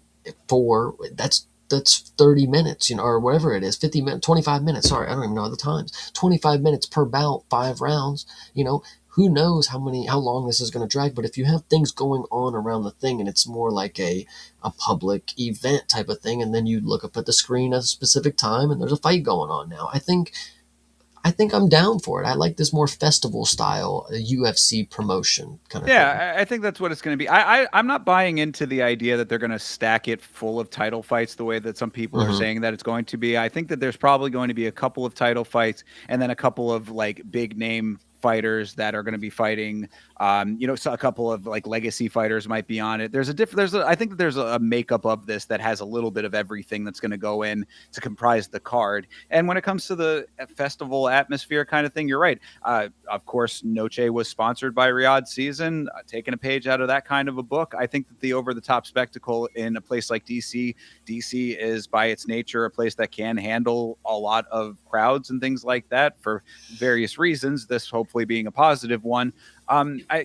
4, that's 30 minutes, or whatever it is, 50 minutes, 25 minutes. Sorry, I don't even know the times. 25 minutes per bout, 5 rounds, who knows how long this is going to drag. But if you have things going on around the thing and it's more like a public event type of thing, and then you look up at the screen at a specific time and there's a fight going on now, I think I'm down for it. I like this more festival style UFC promotion kind of thing. Yeah, I think that's what it's going to be. I'm not buying into the idea that they're going to stack it full of title fights the way that some people are saying that it's going to be. I think that there's probably going to be a couple of title fights and then a couple of like big name fighters that are going to be fighting. So a couple of like legacy fighters might be on it. I think that there's a makeup of this that has a little bit of everything that's going to go in to comprise the card. And when it comes to the festival atmosphere kind of thing, you're right. Of course, Noche was sponsored by Riyadh Season, taking a page out of that kind of a book. I think that the over-the-top spectacle in a place like DC is by its nature a place that can handle a lot of crowds and things like that for various reasons. This hopefully being a positive one. I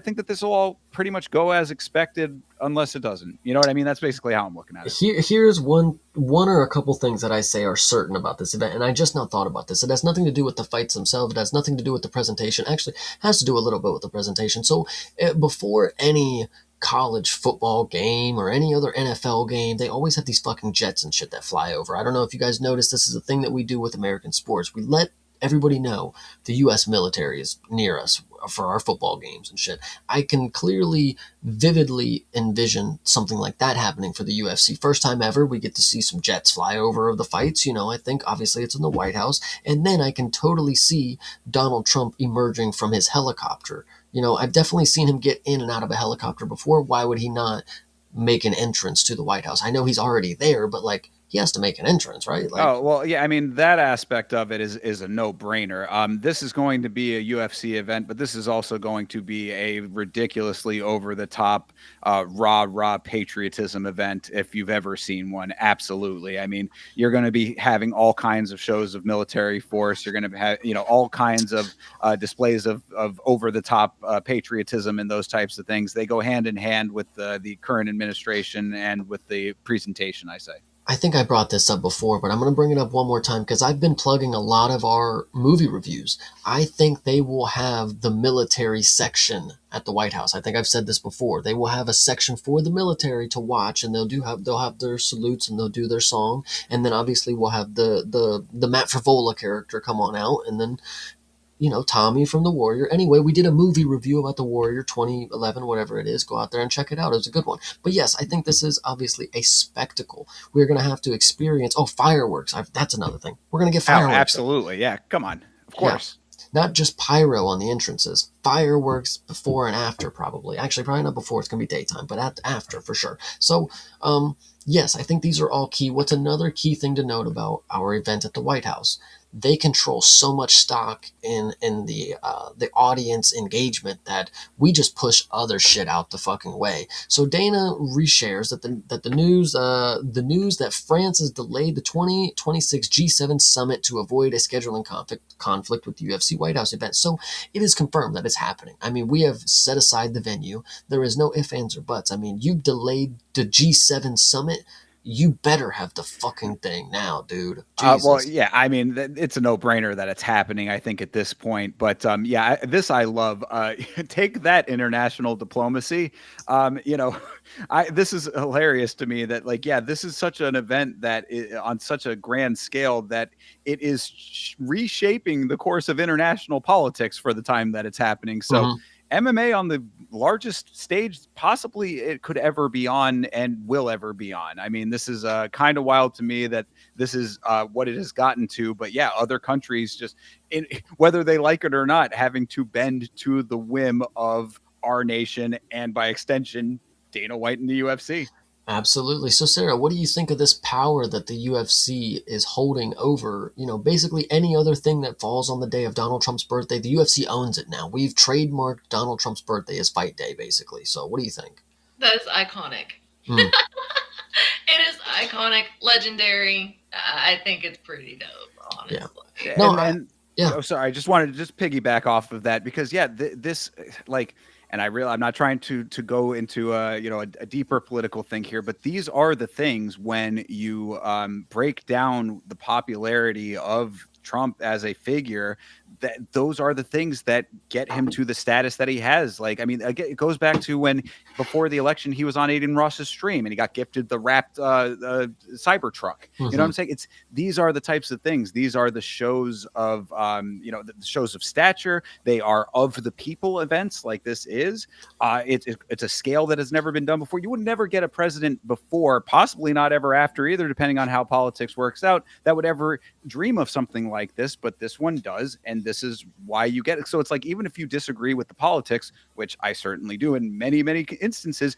think that this will all pretty much go as expected unless it doesn't. You know what I mean? That's basically how I'm looking at it. Here's one or a couple things that I say are certain about this event, and I just not thought about this. It has nothing to do with the fights themselves. It has nothing to do with the presentation. Actually, it has to do a little bit with the presentation. So before any college football game or any other NFL game, they always have these fucking jets and shit that fly over. I don't know if you guys noticed, this is a thing that we do with American sports. We let everybody know the U.S. military is near us for our football games and shit. I can clearly, vividly envision something like that happening for the UFC. First time ever, we get to see some jets fly over the fights. I think obviously it's in the White House. And then I can totally see Donald Trump emerging from his helicopter. I've definitely seen him get in and out of a helicopter before. Why would he not make an entrance to the White House? I know he's already there, but he has to make an entrance, right? Oh, well, yeah. I mean, that aspect of it is a no-brainer. This is going to be a UFC event, but this is also going to be a ridiculously over-the-top, rah-rah patriotism event, if you've ever seen one. Absolutely. I mean, you're going to be having all kinds of shows of military force. You're going to have, all kinds of displays of over-the-top patriotism and those types of things. They go hand in hand with the current administration and with the presentation, I say. I think I brought this up before, but I'm going to bring it up one more time because I've been plugging a lot of our movie reviews. I think they will have the military section at the White House. I think I've said this before. They will have a section for the military to watch, and they'll have their salutes and they'll do their song, and then obviously we'll have the Matt Frivola character come on out, and then Tommy from The Warrior. Anyway, we did a movie review about The Warrior 2011, whatever it is. Go out there and check it out. It was a good one. But yes, I think this is obviously a spectacle. We're going to have to experience, fireworks. That's another thing. We're going to get fireworks. Oh, absolutely. Yeah, come on. Of course. Yeah. Not just pyro on the entrances. Fireworks before and after, probably. Actually, probably not before. It's going to be daytime, but after for sure. So, yes, I think these are all key. What's another key thing to note about our event at the White House? They control so much stock in the audience engagement that we just push other shit out the fucking way. So Dana reshares that the news that France has delayed the 2026 G7 summit to avoid a scheduling conflict with the UFC White House event. So it is confirmed that it's happening. I mean, we have set aside the venue. There is no ifs, ands, or buts. I mean, you've delayed the G7 summit. You better have the fucking thing now, dude. Well, yeah, I mean, it's a no-brainer that it's happening, I think, at this point. But yeah, this I love. Take that, international diplomacy. This is hilarious to me that, this is such an event that on such a grand scale that it is reshaping the course of international politics for the time that it's happening. So MMA on the largest stage possibly it could ever be on and will ever be on. I mean, this is kind of wild to me that this is what it has gotten to. But yeah, other countries just, whether they like it or not, having to bend to the whim of our nation and by extension, Dana White and the UFC. Absolutely. So, Sarah, what do you think of this power that the UFC is holding over, basically any other thing that falls on the day of Donald Trump's birthday? The UFC owns it now. We've trademarked Donald Trump's birthday as fight day, basically. So what do you think? That is iconic. It is iconic, legendary. I think it's pretty dope, honestly. Yeah. Sorry, I just wanted to piggyback off of that because, this and I'm not trying to go into a deeper political thing here, but these are the things when you break down the popularity of Trump as a figure, that those are the things that get him to the status that he has. Again, it goes back to when before the election he was on Aiden Ross's stream and he got gifted the wrapped Cybertruck. You know what I'm saying? These are the types of things. These are the shows of the shows of stature. They are of the people events like this is. It's a scale that has never been done before. You would never get a president before, possibly not ever after either, depending on how politics works out, that would ever dream of something like this, but this one does, and this is why you get it. So it's even if you disagree with the politics, which I certainly do in many, many instances,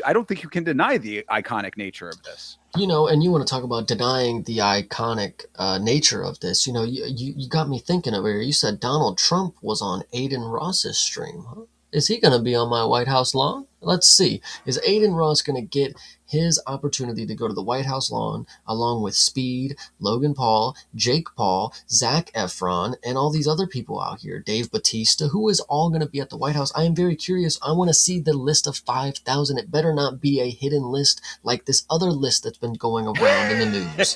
I don't think you can deny the iconic nature of this. And you want to talk about denying the iconic nature of this. You got me thinking over here. You said Donald Trump was on Aiden Ross's stream, huh? Is he going to be on my White House lawn? Let's see. Is Aiden Ross going to get his opportunity to go to the White House lawn along with Speed, Logan Paul, Jake Paul, Zac Efron, and all these other people out here, Dave Bautista, who is all going to be at the White House? I am very curious. I want to see the list of 5,000. It better not be a hidden list like this other list that's been going around in the news.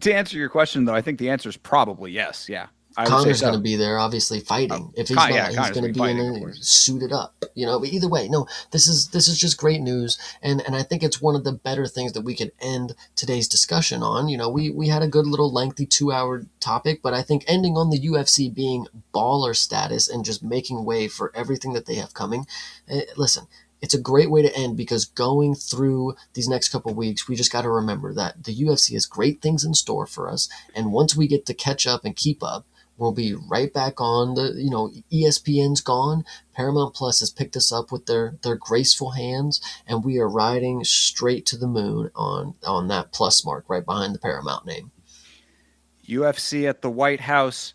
To answer your question, though, I think the answer is probably yes. Yeah. I would say Connor's so. going to be there, obviously fighting. If he's not, yeah, he's Connor's going to gonna be be in fighting, of a course. suited up. But either way, no, this is just great news, and I think it's one of the better things that we could end today's discussion on. We had a good little lengthy 2-hour topic, but I think ending on the UFC being baller status and just making way for everything that they have coming. Listen, it's a great way to end, because going through these next couple of weeks, we just got to remember that the UFC has great things in store for us, and once we get to catch up and keep up, we'll be right back on ESPN's gone. Paramount Plus has picked us up with their graceful hands, and we are riding straight to the moon on that plus mark right behind the Paramount name. UFC at the White House,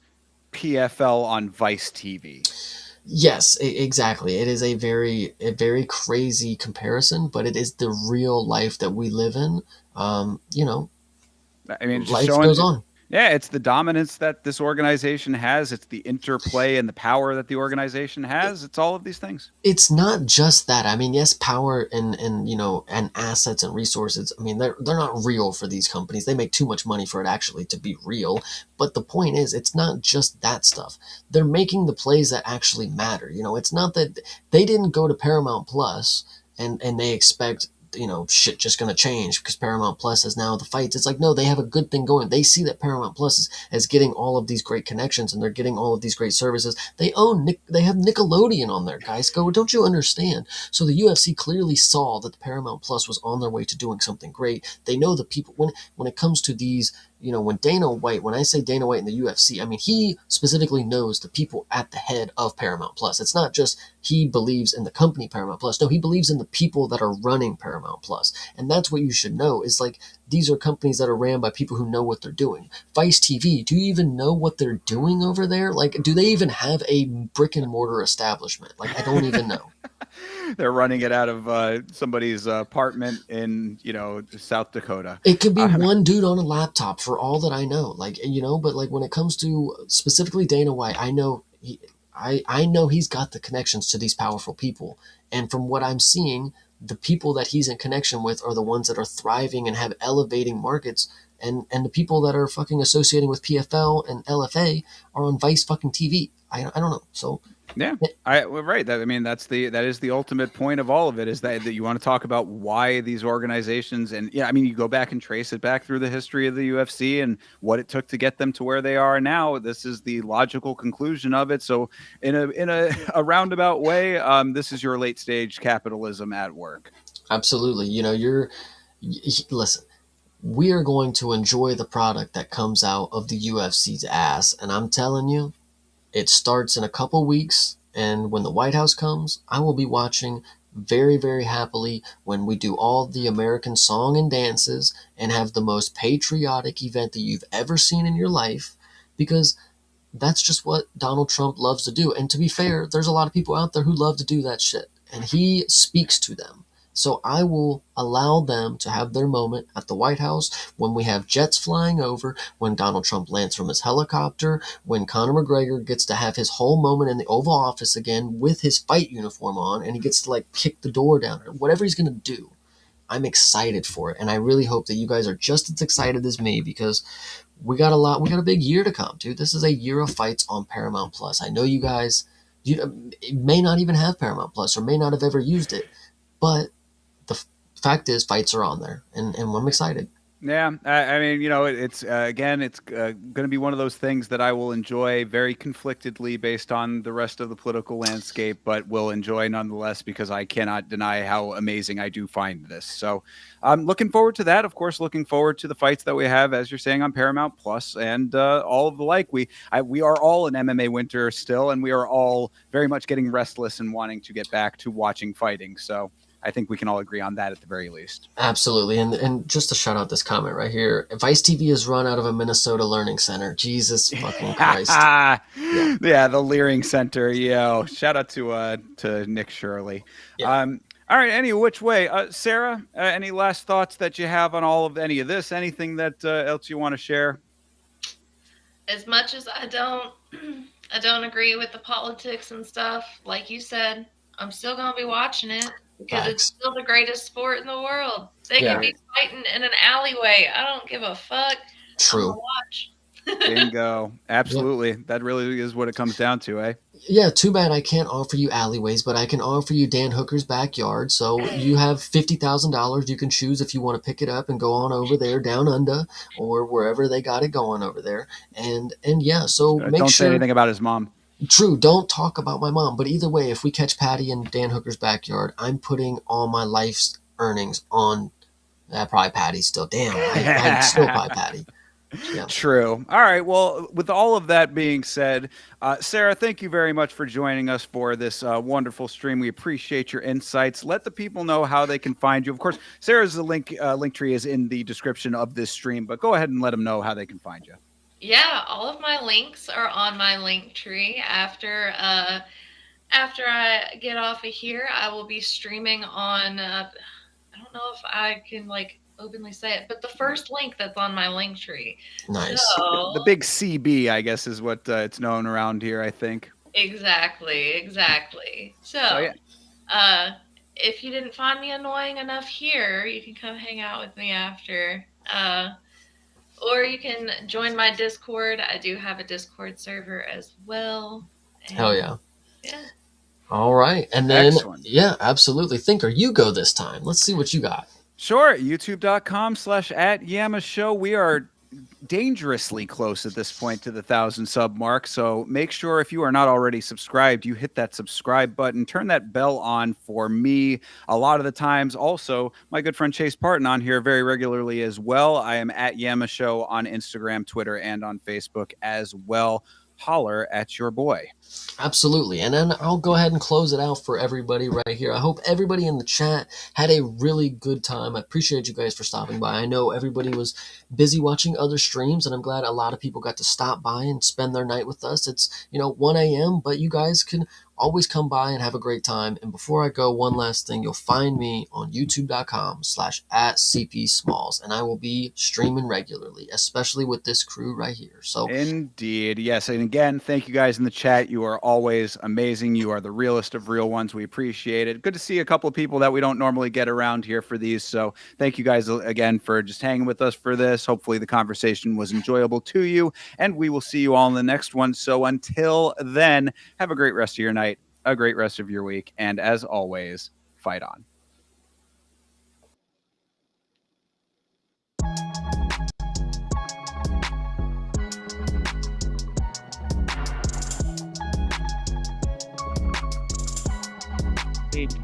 PFL on Vice TV. Yes, exactly. It is a very crazy comparison, but it is the real life that we live in. I mean, just Life showing, goes on. Yeah, it's the dominance that this organization has. It's the interplay and the power that the organization has. It's all of these things. It's not just that. I mean, yes, power and assets and resources. I mean, they're not real for these companies. They make too much money for it actually to be real. But the point is, it's not just that stuff. They're making the plays that actually matter. It's not that they didn't go to Paramount Plus and they expect shit just going to change because Paramount Plus is now the fights. It's like, no, they have a good thing going. They see that Paramount Plus is getting all of these great connections, and they're getting all of these great services. They have Nickelodeon on there, guys. Don't you understand? So the UFC clearly saw that the Paramount Plus was on their way to doing something great. They know the people, when it comes to these, when I say Dana White in the UFC, I mean, he specifically knows the people at the head of Paramount Plus. It's not just he believes in the company Paramount Plus. No, he believes in the people that are running Paramount Plus. And that's what you should know, is like, these are companies that are ran by people who know what they're doing. Vice TV, do you even know what they're doing over there? Like, do they even have a brick and mortar establishment? Like, I don't even know. They're running it out of somebody's apartment in, South Dakota. It could be one dude on a laptop for all that I know. But like when it comes to specifically Dana White, I know he's got the connections to these powerful people. And from what I'm seeing, the people that he's in connection with are the ones that are thriving and have elevating markets. And the people that are fucking associating with PFL and LFA are on Vice fucking TV. I don't know. So yeah, right. That is the ultimate point of all of it, is that you want to talk about why these organizations, and you go back and trace it back through the history of the UFC and what it took to get them to where they are now. This is the logical conclusion of it. So in a roundabout way, this is your late stage capitalism at work. Absolutely. Listen, we are going to enjoy the product that comes out of the UFC's ass. And I'm telling you, it starts in a couple weeks, and when the White House comes, I will be watching very, very happily when we do all the American song and dances and have the most patriotic event that you've ever seen in your life, because that's just what Donald Trump loves to do. And to be fair, there's a lot of people out there who love to do that shit, and he speaks to them. So I will allow them to have their moment at the White House when we have jets flying over, when Donald Trump lands from his helicopter, when Conor McGregor gets to have his whole moment in the Oval Office again with his fight uniform on, and he gets to kick the door down, whatever he's going to do. I'm excited for it, and I really hope that you guys are just as excited as me, because we got a big year to come, dude. This is a year of fights on Paramount Plus. I know you guys, may not even have Paramount Plus or may not have ever used it, but the fact is, fights are on there, and I'm excited. Yeah, it's again, it's going to be one of those things that I will enjoy very conflictedly based on the rest of the political landscape, but will enjoy nonetheless, because I cannot deny how amazing I do find this. So I'm looking forward to that. Of course, looking forward to the fights that we have, as you're saying, on Paramount Plus and all of the like. We are all in MMA winter still, and we are all very much getting restless and wanting to get back to watching fighting. So I think we can all agree on that at the very least. Absolutely. And just to shout out this comment right here, Vice TV is run out of a Minnesota Learning Center. Jesus fucking Christ. Yeah, the Learning Center. Yeah. Shout out to Nick Shirley. Yeah. All right, any which way. Sarah, any last thoughts that you have on all of any of this? Anything that else you want to share? As much as I don't agree with the politics and stuff, like you said, I'm still going to be watching it. Because it's still the greatest sport in the world. They can be fighting in an alleyway. I don't give a fuck. True. I'm gonna watch. Bingo. Absolutely. That really is what it comes down to, eh? Yeah, too bad I can't offer you alleyways, but I can offer you Dan Hooker's backyard. So you have $50,000. You can choose if you want to pick it up and go on over there down under or wherever they got it going over there. And yeah, so make Don't sure. say anything about his mom. True, don't talk about my mom. But either way, if we catch Patty in Dan Hooker's backyard, I'm putting all my life's earnings on probably Patty still. Damn, I'd still probably Patty. Yeah. True. All right. Well, with all of that being said, Sarah, thank you very much for joining us for this wonderful stream. We appreciate your insights. Let the people know how they can find you. Of course, Sarah's link tree is in the description of this stream, but go ahead and let them know how they can find you. Yeah, all of my links are on my link tree. After I get off of here, I will be streaming on. I don't know if I can openly say it, but the first link that's on my link tree. Nice. So, The big CB, I guess, is what it's known around here, I think. exactly. So, yeah. If you didn't find me annoying enough here, you can come hang out with me after. Or you can join my Discord. I do have a Discord server as well. Hell yeah. Yeah. All right. And then, Excellent. yeah, absolutely. Thinker, you go this time. Let's see what you got. Sure. YouTube.com/@YamaShow. We are dangerously close at this point to the 1,000 sub mark. So make sure if you are not already subscribed, you hit that subscribe button, turn that bell on for me. A lot of the times also my good friend Chase Parton on here very regularly as well. I am at YamaShow on Instagram, Twitter, and on Facebook as well. Holler at your boy. Absolutely. And then I'll go ahead and close it out for everybody right here. I hope everybody in the chat had a really good time. I appreciate you guys for stopping by. I know everybody was busy watching other streams, and I'm glad a lot of people got to stop by and spend their night with us. It's, 1 a.m., but you guys can always come by and have a great time. And before I go, one last thing, you'll find me on youtube.com/@CPSmalls, and I will be streaming regularly, especially with this crew right here. So Indeed. Yes. And again, thank you guys in the chat. You are always amazing. You are the realest of real ones. We appreciate it. Good to see a couple of people that we don't normally get around here for these. So thank you guys again for just hanging with us for this. Hopefully the conversation was enjoyable to you, and we will see you all in the next one. So until then, have a great rest of your night, a great rest of your week, and as always, fight on. It's